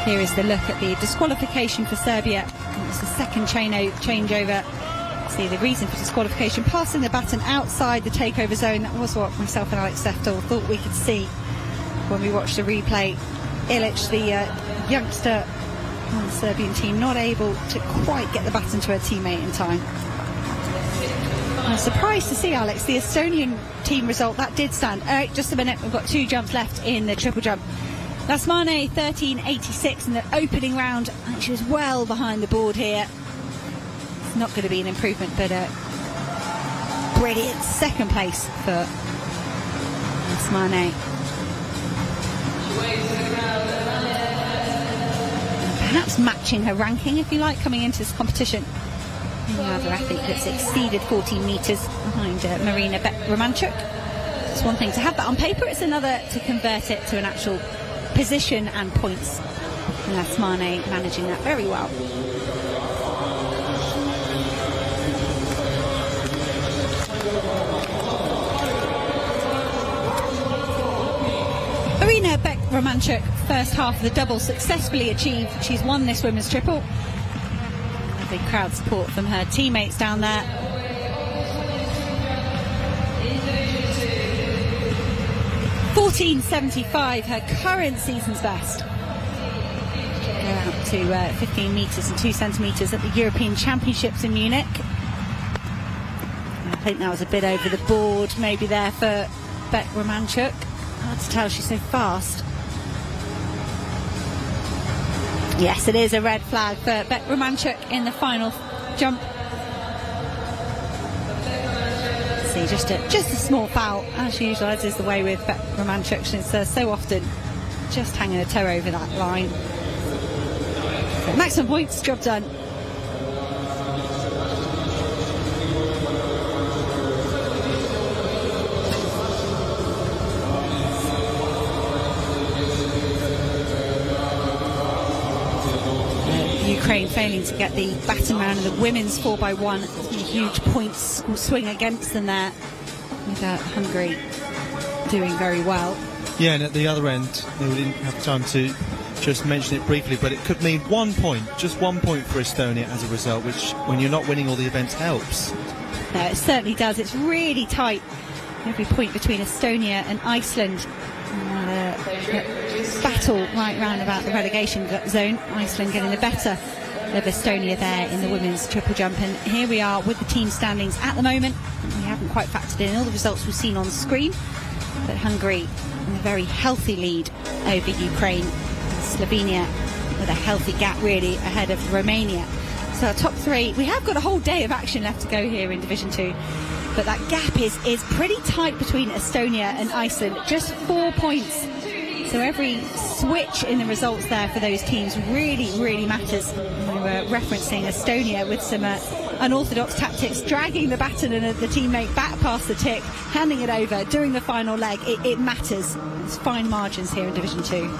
Here is the look at the disqualification for Serbia. It's the second changeover. See the reason for disqualification, passing the baton outside the takeover zone. That was what myself and Alex Seftel thought we could see when we watched the replay. Ilic, the youngster on the Serbian team, not able to quite get the baton to her teammate in time. I'm surprised to see, Alex, the Estonian team result. That did stand. Just a minute, we've got 2 jumps left in the triple jump. Lasmane 13.86 in the opening round. She was well behind the board here. It's not going to be an improvement, but a brilliant second place for Lasmane. Perhaps matching her ranking, if you like, coming into this competition. Another athlete that's exceeded 14 metres behind Marina Beck-Romanchuk. It's one thing to have that on paper, it's another to convert it to an actual position and points. And Lasmane managing that very well. Marina Beck-Romanchuk, first half of the double successfully achieved. She's won this women's triple. Lovely crowd support from her teammates down there. .14.75, her current season's best. Go out to 15 metres and 2 centimetres at the European Championships in Munich. I think that was a bit over the board, maybe there for Beck-Romanchuk. Hard to tell, she's so fast. Yes, it is a red flag for Beck-Romanchuk in the final jump. See, just a small foul, as usual, as is the way with Beck-Romanchuk. She's so often just hanging a toe over that line. So maximum points, job done. Ukraine failing to get the baton round in the women's 4x1. A huge points swing against them there, with Hungary doing very well. Yeah, and at the other end, we didn't have time to just mention it briefly, but it could mean 1 point, just 1 point for Estonia as a result, which, when you're not winning all the events, helps. It certainly does. It's really tight. Every point between Estonia and Iceland. Battle right round about the relegation zone. Iceland getting the better of Estonia there in the women's triple jump. And here we are with the team standings at the moment. We haven't quite factored in all the results we've seen on screen, but Hungary in a very healthy lead over Ukraine. Slovenia with a healthy gap really ahead of Romania. So our top 3, we have got a whole day of action left to go here in Division 2, but that gap is pretty tight between Estonia and Iceland, just 4 points. So every switch in the results there for those teams really matters. We were referencing Estonia with some unorthodox tactics, dragging the baton and the teammate back past the tick, handing it over, doing the final leg. It matters. There's fine margins here in Division 2.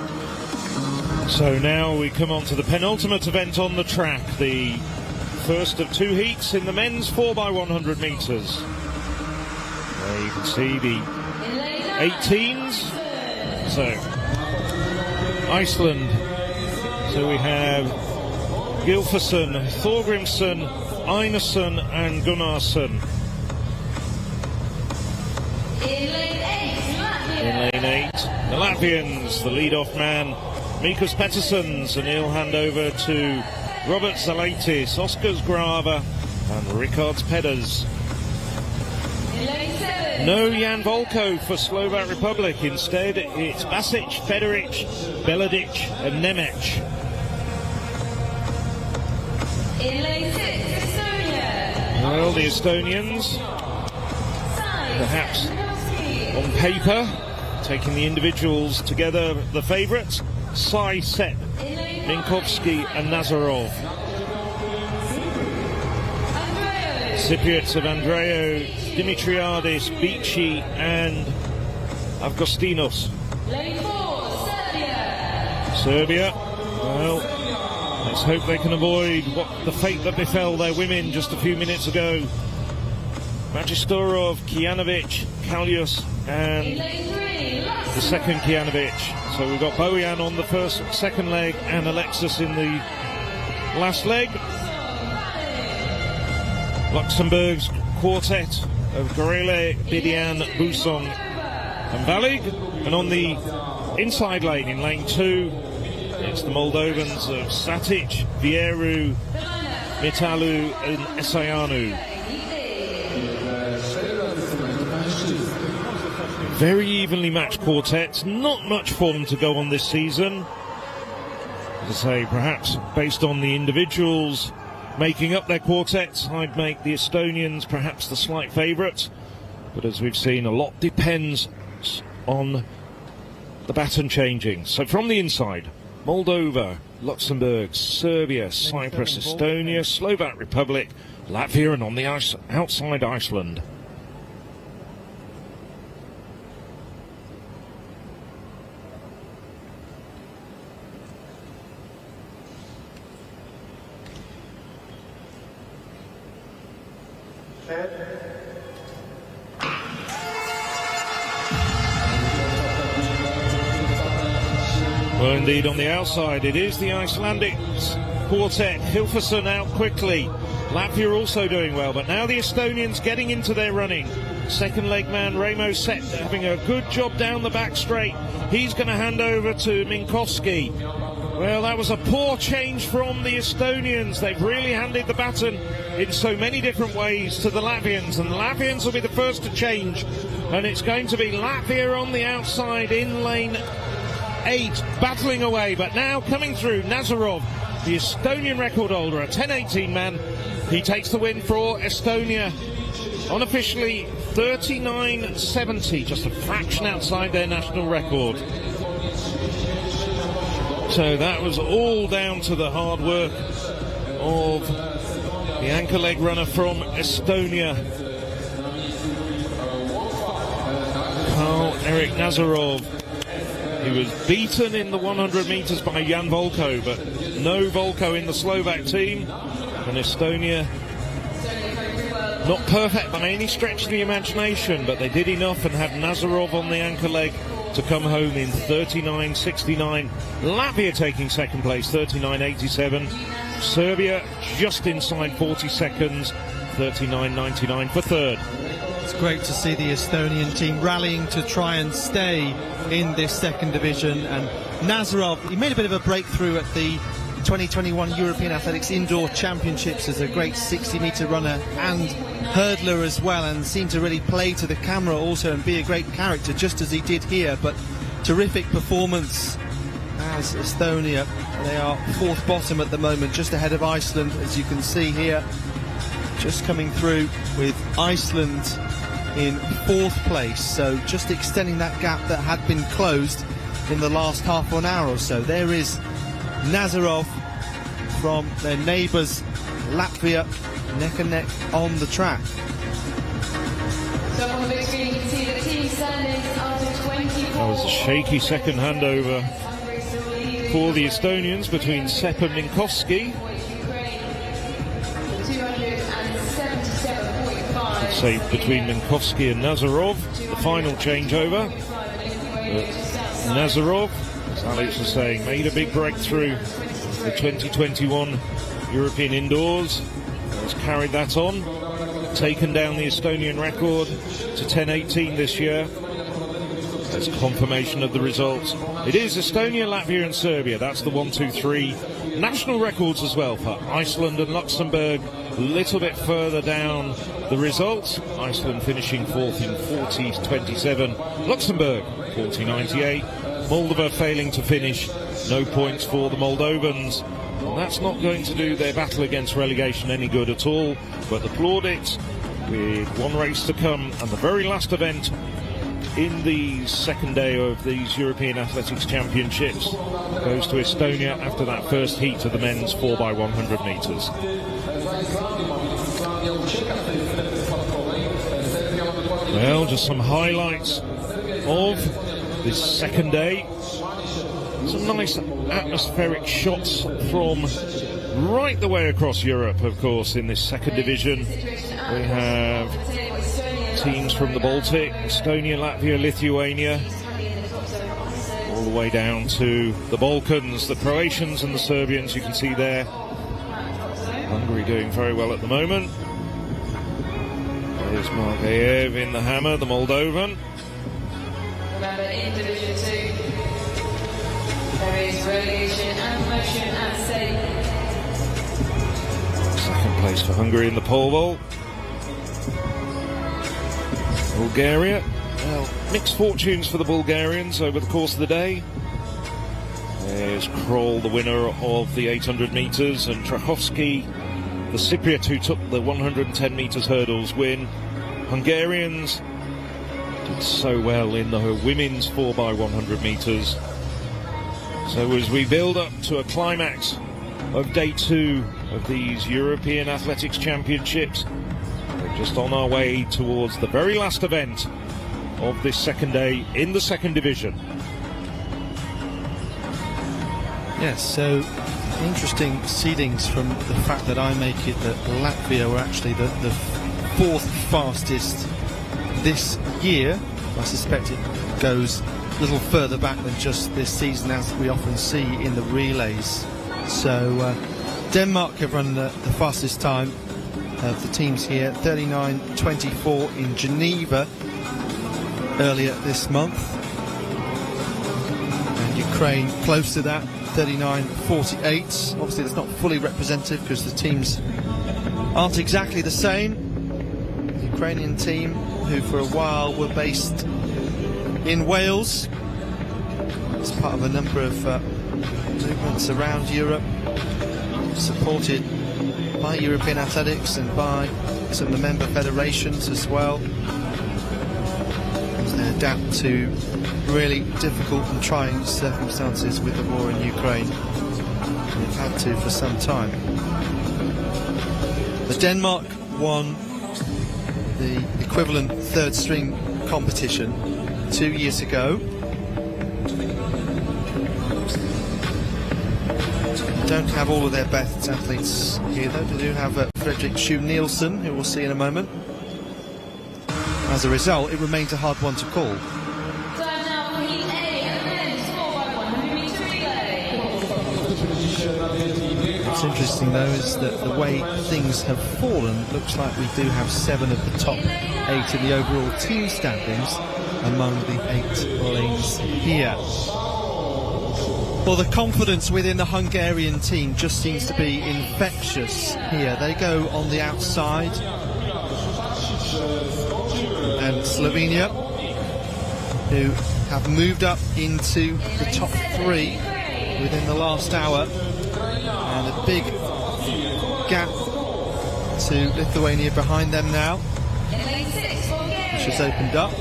So now we come on to the penultimate event on the track, the first of 2 heats in the men's 4x100 metres. There you can see the 18s. So Iceland. So we have Gylfason, Thorgrimsson, Einarsson and Gunnarsson. In lane 8, the Latvians, the lead-off man, Mikas Petterssons, and he'll hand over to Robert Zalaitis, Oskars Grava and Rikards Peders. No Jan Volko for Slovak Republic. Instead, it's Basic, Federic, Beladic and Nemec. In lane 6, Estonia. Well, the Estonians, perhaps on paper, taking the individuals together, the favourites, Sai, Sepp, Minkovsky and Nazarov. Recipients of Andreo, Dimitriadis, Bici and Avgostinos. Lane 4, Serbia. Serbia, well, let's hope they can avoid the fate that befell their women just a few minutes ago. Magistorov, Kijanovic, Kalius and the second Kijanovic. So we've got Bojan on the second leg and Alexis in the last leg. Luxembourg's quartet of Gorele, Bidian, Busong and Valig. And on the inside lane, in lane 2, it's the Moldovans of Satic, Vieru, Mitalu and Esayanu. Very evenly matched quartets, not much for them to go on this season. As I say, perhaps based on the individuals making up their quartets, I'd make the Estonians perhaps the slight favourites. But as we've seen, a lot depends on the baton changing. So from the inside, Moldova, Luxembourg, Serbia, Cyprus, Estonia, Slovak Republic, Latvia, and on the outside, Iceland. Well, indeed, on the outside, it is the Icelandic quartet. Hilferson out quickly. Latvia also doing well, but now the Estonians getting into their running. Second leg man, Remo Sepp, having a good job down the back straight. He's going to hand over to Minkovsky. Well, that was a poor change from the Estonians. They've really handed the baton in so many different ways to the Latvians, and the Latvians will be the first to change. And it's going to be Latvia on the outside in lane 8, battling away, but now coming through, Nazarov, the Estonian record holder, a 10-18 man. He takes the win for Estonia, unofficially 39.70, just a fraction outside their national record. So that was all down to the hard work of the anchor leg runner from Estonia, Karl-Erik Nazarov. He was beaten in the 100 metres by Jan Volko, but no Volko in the Slovak team. And Estonia, not perfect by any stretch of the imagination, but they did enough and had Nazarov on the anchor leg to come home in 39.69. Latvia taking second place, 39.87. Serbia just inside 40 seconds, 39.99 for third. It's great to see the Estonian team rallying to try and stay in this second division. And Nazarov, he made a bit of a breakthrough at the 2021 European Athletics Indoor Championships as a great 60-metre runner and hurdler as well, and seemed to really play to the camera also and be a great character, just as he did here. But terrific performance as Estonia. They are fourth bottom at the moment, just ahead of Iceland, as you can see here. Just coming through with Iceland in fourth place, so just extending that gap that had been closed in the last half an hour or so. There is Nazarov from their neighbours Latvia, neck and neck on the track. So on the big screen you can see the team standings after 24. That was a shaky second handover for the Estonians between Sepp and Minkovsky. Say between Minkovsky and Nazarov, the final changeover. But Nazarov, as Alex was saying, made a big breakthrough the 2021 European Indoors. Has carried that on, taken down the Estonian record to 10:18 this year. That's confirmation of the results. It is Estonia, Latvia and Serbia. That's the 1, 2, 3 national records as well for Iceland and Luxembourg. A little bit further down the results. Iceland finishing fourth in 40.27. Luxembourg 40.98. Moldova failing to finish. No points for the Moldovans. And that's not going to do their battle against relegation any good at all. But the plaudits, with one race to come and the very last event in the second day of these European Athletics Championships, goes to Estonia after that first heat of the men's 4x100 metres. Well, just some highlights of this second day. Some nice atmospheric shots from right the way across Europe, of course, in this second division. We have teams from the Baltic, Estonia, Latvia, Lithuania, all the way down to the Balkans, the Croatians and the Serbians, you can see there. Hungary doing very well at the moment. There's Margaev in the hammer, the Moldovan. Remember, in Division 2, there is relegation and promotion at stake. Second place for Hungary in the pole vault. Bulgaria, well, mixed fortunes for the Bulgarians over the course of the day. There's Kroll, the winner of the 800 metres, and Trachovski, the Cypriot who took the 110 metres hurdles win. Hungarians did so well in the women's 4x100 metres. So as we build up to a climax of day 2 of these European Athletics Championships, we're just on our way towards the very last event of this second day in the second division. Yes, so interesting seedings from the fact that I make it that Latvia were actually the fourth fastest this year. I suspect it goes a little further back than just this season, as we often see in the relays. So Denmark have run the fastest time of the teams here, 39.24 in Geneva earlier this month, and Ukraine close to that, 39.48. Obviously that's not fully representative because the teams aren't exactly the same. The Ukrainian team, who for a while were based in Wales, as part of a number of movements around Europe, supported by European Athletics and by some of the member federations as well, as they adapt to really difficult and trying circumstances with the war in Ukraine. They've had to for some time. The Denmark won the equivalent third string competition 2 years ago. Don't have all of their best athletes here though. They do have Fredrik Schou Nielsen, who we'll see in a moment. As a result, it remains a hard one to call. Time now for Heat A and the men's 4x100 metre relay. What's interesting though is that the way things have fallen, it looks like we do have 7 of the top 8 in the overall team standings among the 8 lanes here. Well, the confidence within the Hungarian team just seems to be infectious here. They go on the outside, and Slovenia, who have moved up into the top 3 within the last hour, and a big gap to Lithuania behind them now, which has opened up.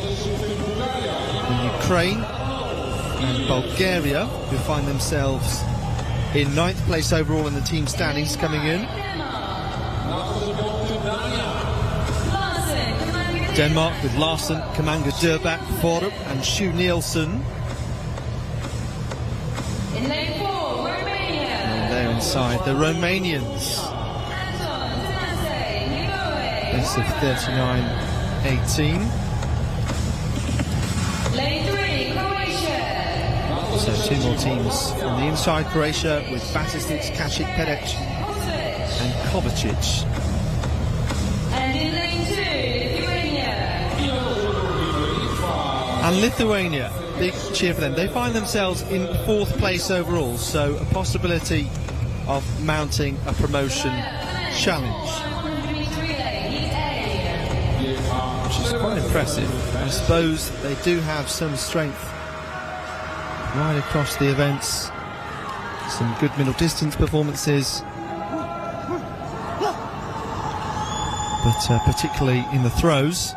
And Ukraine and Bulgaria, who find themselves in 9th place overall in the team standings, coming in. Denmark with Larsen, Kamanga Durbak, Forup and Schou Nielsen. In lane 4, Romania. And they're inside the Romanians. Best of 39.18. Lane 3, Croatia. So 2 more teams on the inside. Croatia with Batistic, Kacic, Pedec and Kovacic. And in lane 2, Lithuania. And Lithuania, big cheer for them. They find themselves in 4th place overall, so a possibility of mounting a promotion challenge, which is quite impressive. I suppose they do have some strength right across the events, some good middle distance performances, but particularly in the throws.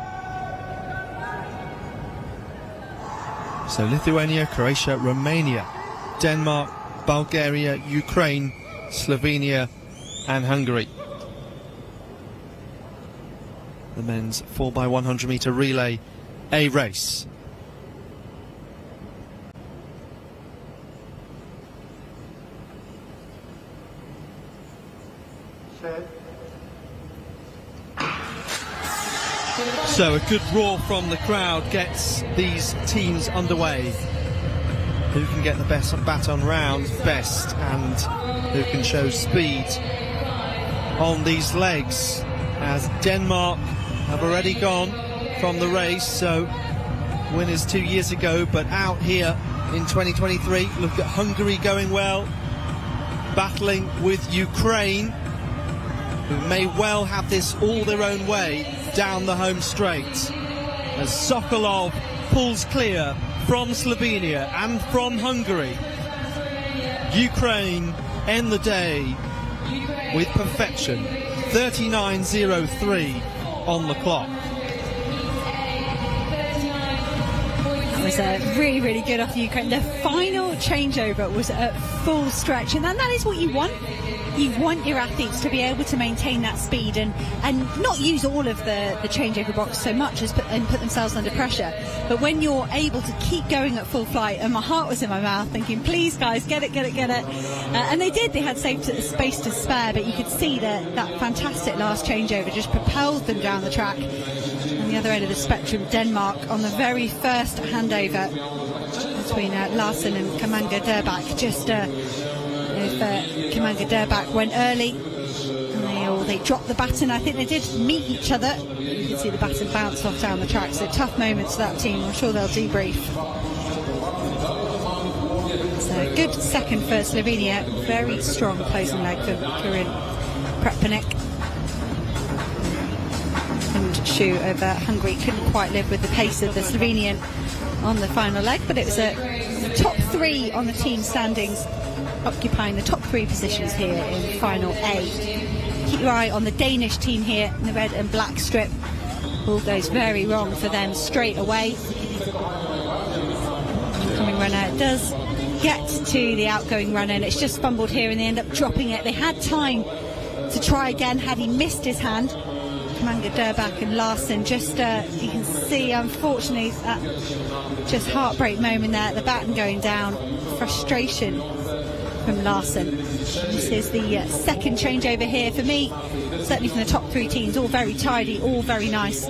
So Lithuania, Croatia, Romania, Denmark, Bulgaria, Ukraine, Slovenia and Hungary. The men's 4x100 metre relay A race. So a good roar from the crowd gets these teams underway. Who can get the best baton round best and who can show speed on these legs, as Denmark have already gone from the race, so winners 2 years ago, but out here in 2023. Look at Hungary going well, battling with Ukraine, who may well have this all their own way down the home straight, as Sokolov pulls clear from Slovenia and from Hungary. Ukraine end the day with perfection. 39.03 on the clock. That was really, really good off Ukraine. The final changeover was at full stretch, and that is what you want. You want your athletes to be able to maintain that speed and not use all of the changeover box so much as put themselves under pressure. But when you're able to keep going at full flight, and my heart was in my mouth thinking, please guys, get it. And they did. They had space to spare, but you could see that fantastic last changeover just propelled them down the track. On the other end of the spectrum, Denmark on the very first handover between Larsen and Kamanga Durbach, just if Kamanga Durbach went early and they dropped the baton. I think they did meet each other. You can see the baton bounce off down the track, so tough moments for that team. I'm sure they'll debrief. So good second for Slovenia, very strong closing leg for Karin Prepelic. And Shu over Hungary couldn't quite live with the pace of the Slovenian on the final leg, but it was a top 3 on the team standings, occupying the top 3 positions here in final A. Keep your eye on the Danish team here in the red and black strip. All goes very wrong for them straight away. Incoming runner does get to the outgoing runner, and it's just fumbled here and they end up dropping it. They had time to try again had he missed his hand. Kamanga Durbach and Larsen, just you can see, unfortunately, that just heartbreak moment there, the baton going down, frustration from Larsen. This is the second changeover here for me, certainly from the top 3 teams, all very tidy, all very nice.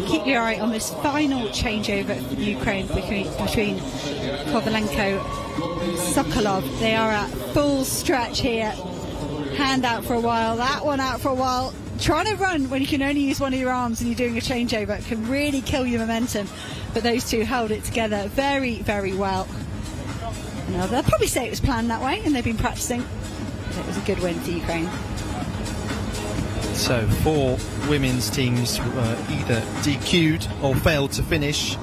Keep your eye on this final changeover for Ukraine between Kovalenko and Sokolov. They are at full stretch here. Hand out for a while, that one out for a while. Trying to run when you can only use one of your arms and you're doing a changeover can really kill your momentum, but those two held it together very, very well. Now, they'll probably say it was planned that way and they've been practicing, but it was a good win for Ukraine. So 4 women's teams were either DQ'd or failed to finish,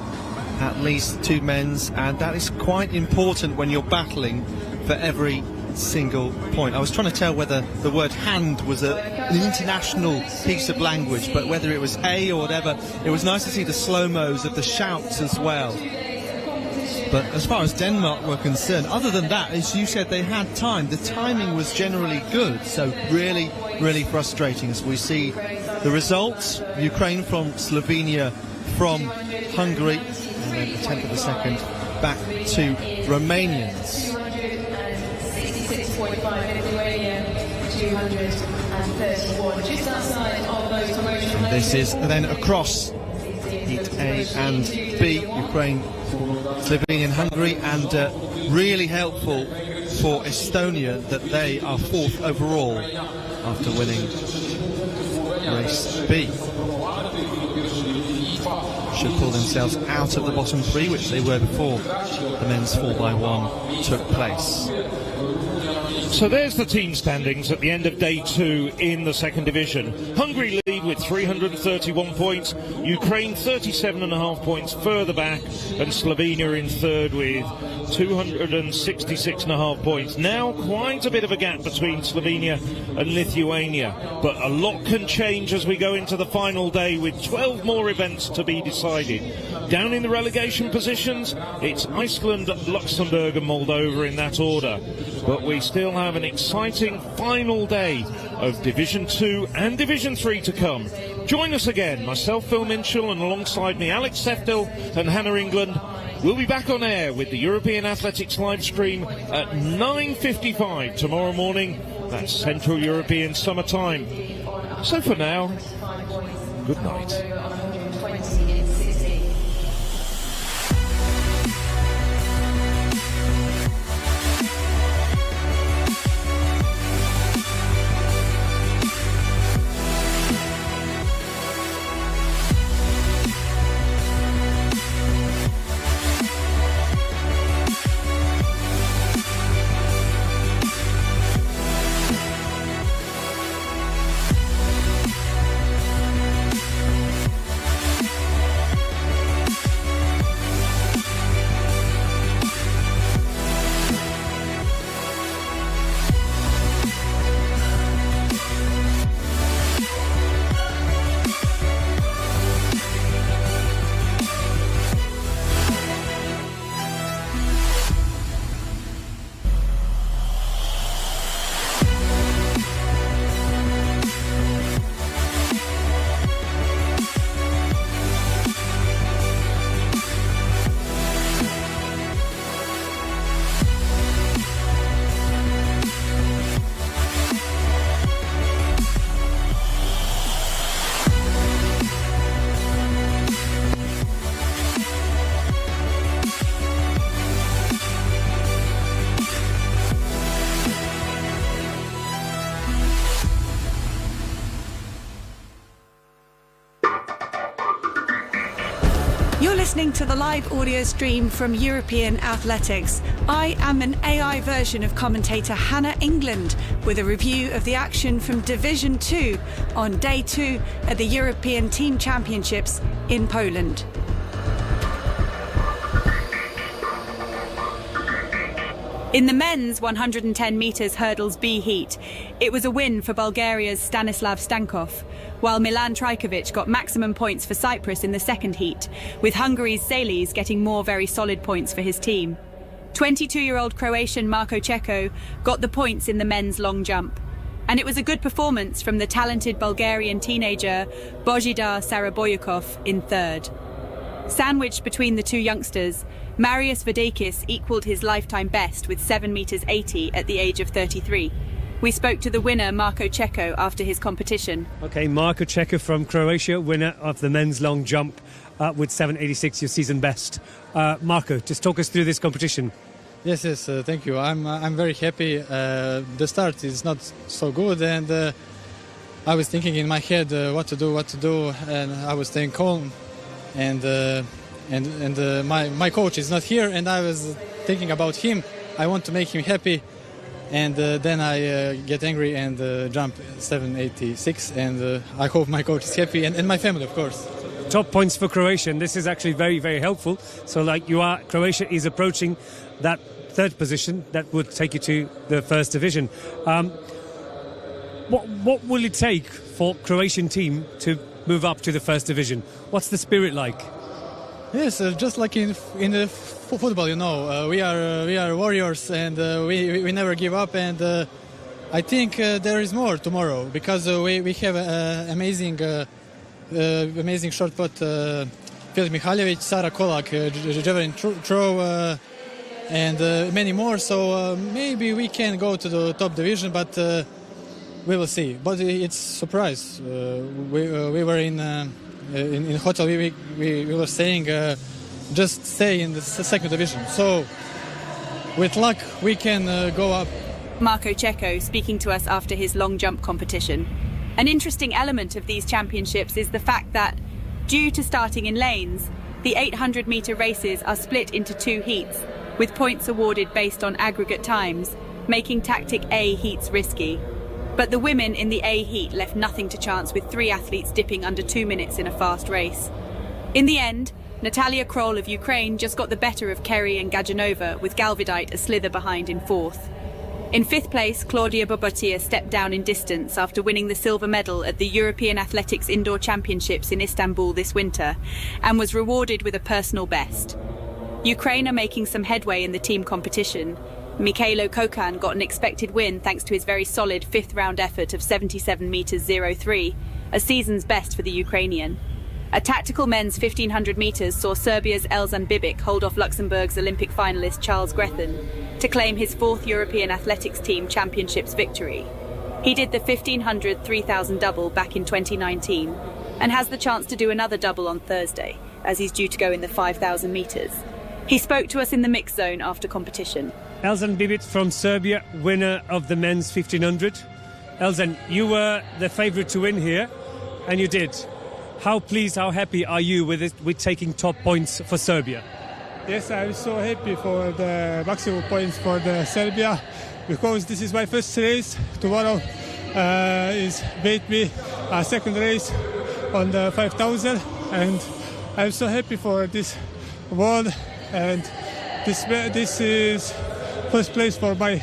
at least 2 men's, and that is quite important when you're battling for every single point. I was trying to tell whether the word hand was an international piece of language, but whether it was A or whatever, it was nice to see the slow-mos of the shouts as well. But as far as Denmark were concerned, other than that, as you said, they had time. The timing was generally good, so really, really frustrating as we see the results. Ukraine from Slovenia from Hungary, and then a tenth of a second back to Romanians. 66.5 Lithuania, 231, just outside of those promotional. This is then across Heat A and B, Ukraine, Slovenia and Hungary, and really helpful for Estonia that they are 4th overall after winning race B. Should pull themselves out of the bottom 3, which they were before the men's 4x1 took place. So there's the team standings at the end of day 2 in the second division. Hungary lead with 331 points, Ukraine 37.5 points further back, and Slovenia in third with 266.5 points. Now quite a bit of a gap between Slovenia and Lithuania, but a lot can change as we go into the final day with 12 more events to be decided. Down in the relegation positions, it's Iceland, Luxembourg and Moldova in that order. But we still have an exciting final day of Division 2 and Division 3 to come. Join us again, myself, Phil Minchell, and alongside me, Alex Seftel and Hannah England. We'll be back on air with the European Athletics live stream at 9:55 tomorrow morning. That's Central European Summer Time. So for now, good night. Listening to the live audio stream from European Athletics. I am an AI version of commentator Hannah England with a review of the action from Division 2 on day 2 at the European Team Championships in Poland. In the men's 110 metres hurdles B heat, it was a win for Bulgaria's Stanislav Stankov, while Milan Trajkovic got maximum points for Cyprus in the second heat, with Hungary's Zaylis getting more very solid points for his team. 22-year-old Croatian Marko Čeko got the points in the men's long jump. And it was a good performance from the talented Bulgarian teenager Božidar Saraboyukov in third. Sandwiched between the two youngsters, Marius Vadakis equalled his lifetime best with 7 meters 80 at the age of 33. We spoke to the winner, Marko Čeko, after his competition. Okay, Marko Čeko from Croatia, winner of the men's long jump with 7.86, your season best. Marko, just talk us through this competition. Yes, thank you. I'm very happy. The start is not so good, and I was thinking in my head what to do, and I was staying calm. And my coach is not here, and I was thinking about him. I want to make him happy. And then I get angry and jump 7.86, and I hope my coach is happy, and my family, of course. Top points for Croatia, and this is actually very, very helpful. So, Croatia is approaching that third position that would take you to the first division. What will it take for Croatian team to move up to the first division? What's the spirit like? Yes, just like in the football, we are warriors, and we never give up. And I think there is more tomorrow, because we have amazing short put Filip Mihaljevic, Sara Kolak, javelin throw, and many more. So maybe we can go to the top division, but we will see. But it's a surprise. We were in in hotel we were saying just stay in the second division. So with luck we can go up. Marco Cecco speaking to us after his long jump competition. An interesting element of these championships is the fact that, due to starting in lanes, the 800-metre races are split into 2 heats, with points awarded based on aggregate times, making Tactic A heats risky. But the women in the A heat left nothing to chance, with 3 athletes dipping under 2 minutes in a fast race. In the end, Natalia Kroll of Ukraine just got the better of Kerry and Gajanova, with Galvidite a slither behind in 4th. In 5th place, Claudia Bobotia stepped down in distance after winning the silver medal at the European Athletics Indoor Championships in Istanbul this winter, and was rewarded with a personal best. Ukraine are making some headway in the team competition. Mikhailo Kokan got an expected win thanks to his very solid 5th round effort of 77 metres 03, a season's best for the Ukrainian. A tactical men's 1500 metres saw Serbia's Elzan Bibic hold off Luxembourg's Olympic finalist Charles Grethen to claim his 4th European Athletics Team Championships victory. He did the 1500 3000 double back in 2019 and has the chance to do another double on Thursday, as he's due to go in the 5000 metres. He spoke to us in the mix zone after competition. Elzan Bibic from Serbia, winner of the men's 1500. Elzan, you were the favourite to win here, and you did. How pleased, how happy are you with taking top points for Serbia? Yes, I'm so happy for the maximum points for the Serbia, because this is my first race. Tomorrow is wait me a second race on the 5000, and I'm so happy for this award. And this is first place for my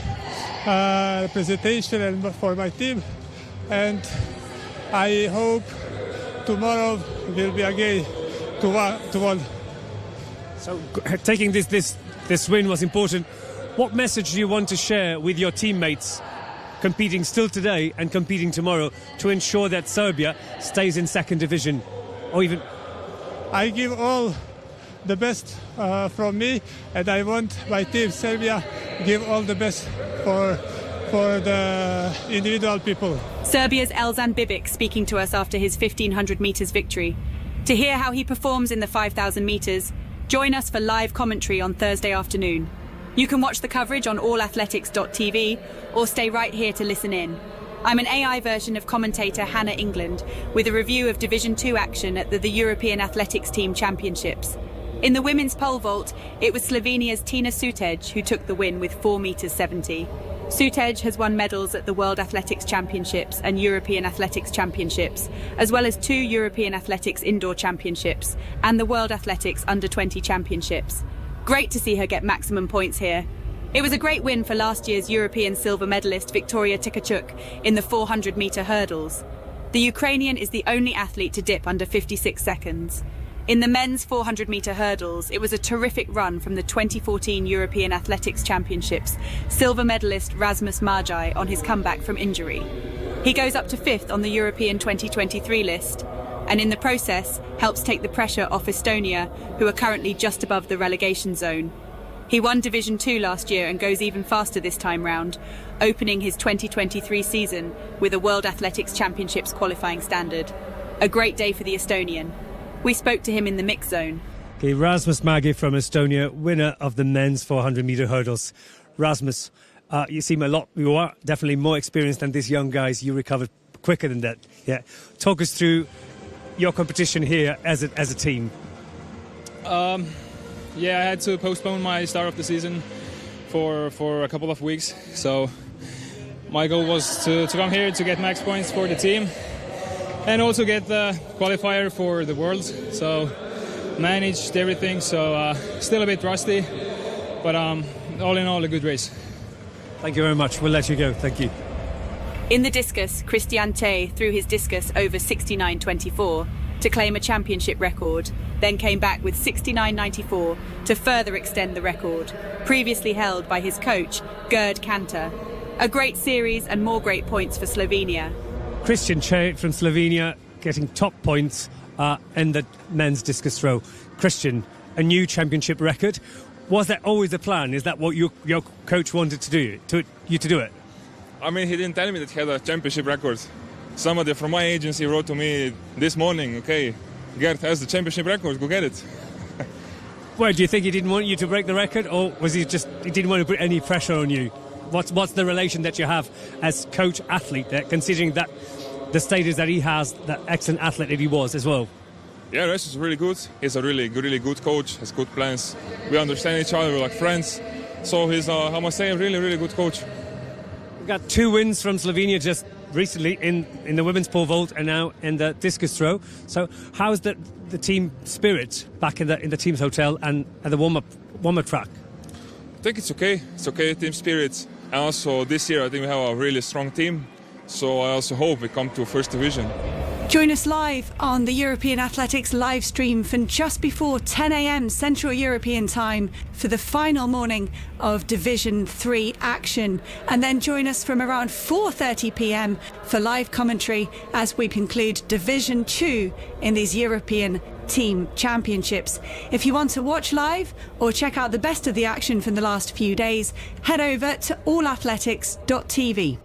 representation and for my team. And I hope tomorrow will be again to one. So taking this win was important. What message do you want to share with your teammates competing still today and competing tomorrow to ensure that Serbia stays in second division? Or even I give all the best from me, and I want my team Serbia give all the best for the individual people. Serbia's Elzan Bibic speaking to us after his 1500 metres victory. To hear how he performs in the 5000 metres, join us for live commentary on Thursday afternoon. You can watch the coverage on allathletics.tv or stay right here to listen in. I'm an AI version of commentator Hannah England with a review of Division 2 action at the European Athletics Team Championships. In the women's pole vault, it was Slovenia's Tina Sutej who took the win with 4 metres 70. Sutej has won medals at the World Athletics Championships and European Athletics Championships, as well as 2 European Athletics Indoor Championships and the World Athletics Under-20 Championships. Great to see her get maximum points here. It was a great win for last year's European silver medalist Victoria Tkachuk in the 400-metre hurdles. The Ukrainian is the only athlete to dip under 56 seconds. In the men's 400-metre hurdles, it was a terrific run from the 2014 European Athletics Championships silver medalist Rasmus Marjai on his comeback from injury. He goes up to 5th on the European 2023 list, and in the process helps take the pressure off Estonia, who are currently just above the relegation zone. He won Division 2 last year and goes even faster this time round, opening his 2023 season with a World Athletics Championships qualifying standard. A great day for the Estonian. We spoke to him in the mix zone. Okay, Rasmus Marjai from Estonia, winner of the men's 400-metre hurdles. Rasmus, you seem you are definitely more experienced than these young guys. You recovered quicker than that. Yeah, talk us through your competition here as a team. Yeah, I had to postpone my start of the season for a couple of weeks. So my goal was to come here to get max points for the team and also get the qualifier for the World. So managed everything, so still a bit rusty, but all in all a good race. Thank you very much. We'll let you go. Thank you. In the discus, Christian Tay threw his discus over 69.24 to claim a championship record, then came back with 69.94 to further extend the record, previously held by his coach, Gerd Kanter. A great series and more great points for Slovenia. Christian Tay from Slovenia getting top points in the men's discus throw. Christian, a new championship record. Was that always the plan? Is that what your coach wanted to do? To do it? I mean, he didn't tell me that he had a championship record. Somebody from my agency wrote to me this morning, okay, Gert has the championship record, go get it. Well, do you think he didn't want you to break the record, or was he didn't want to put any pressure on you? What's the relation that you have as coach-athlete there, considering that the status that he has, that excellent athlete that he was as well? Yeah, Resh is really good. He's a really good coach, has good plans. We understand each other, we're like friends. So he's, I must say, a really good coach. We've got 2 wins from Slovenia just recently in the women's pole vault and now in the discus throw. So how's the team spirit back in the team's hotel and at the warm-up track? I think it's okay. It's okay, team spirit. And also this year I think we have a really strong team. So I also hope we come to First Division. Join us live on the European Athletics live stream from just before 10 a.m. Central European time for the final morning of Division 3 action. And then join us from around 4:30 p.m. for live commentary as we conclude Division 2 in these European Team Championships. If you want to watch live or check out the best of the action from the last few days, head over to allathletics.tv.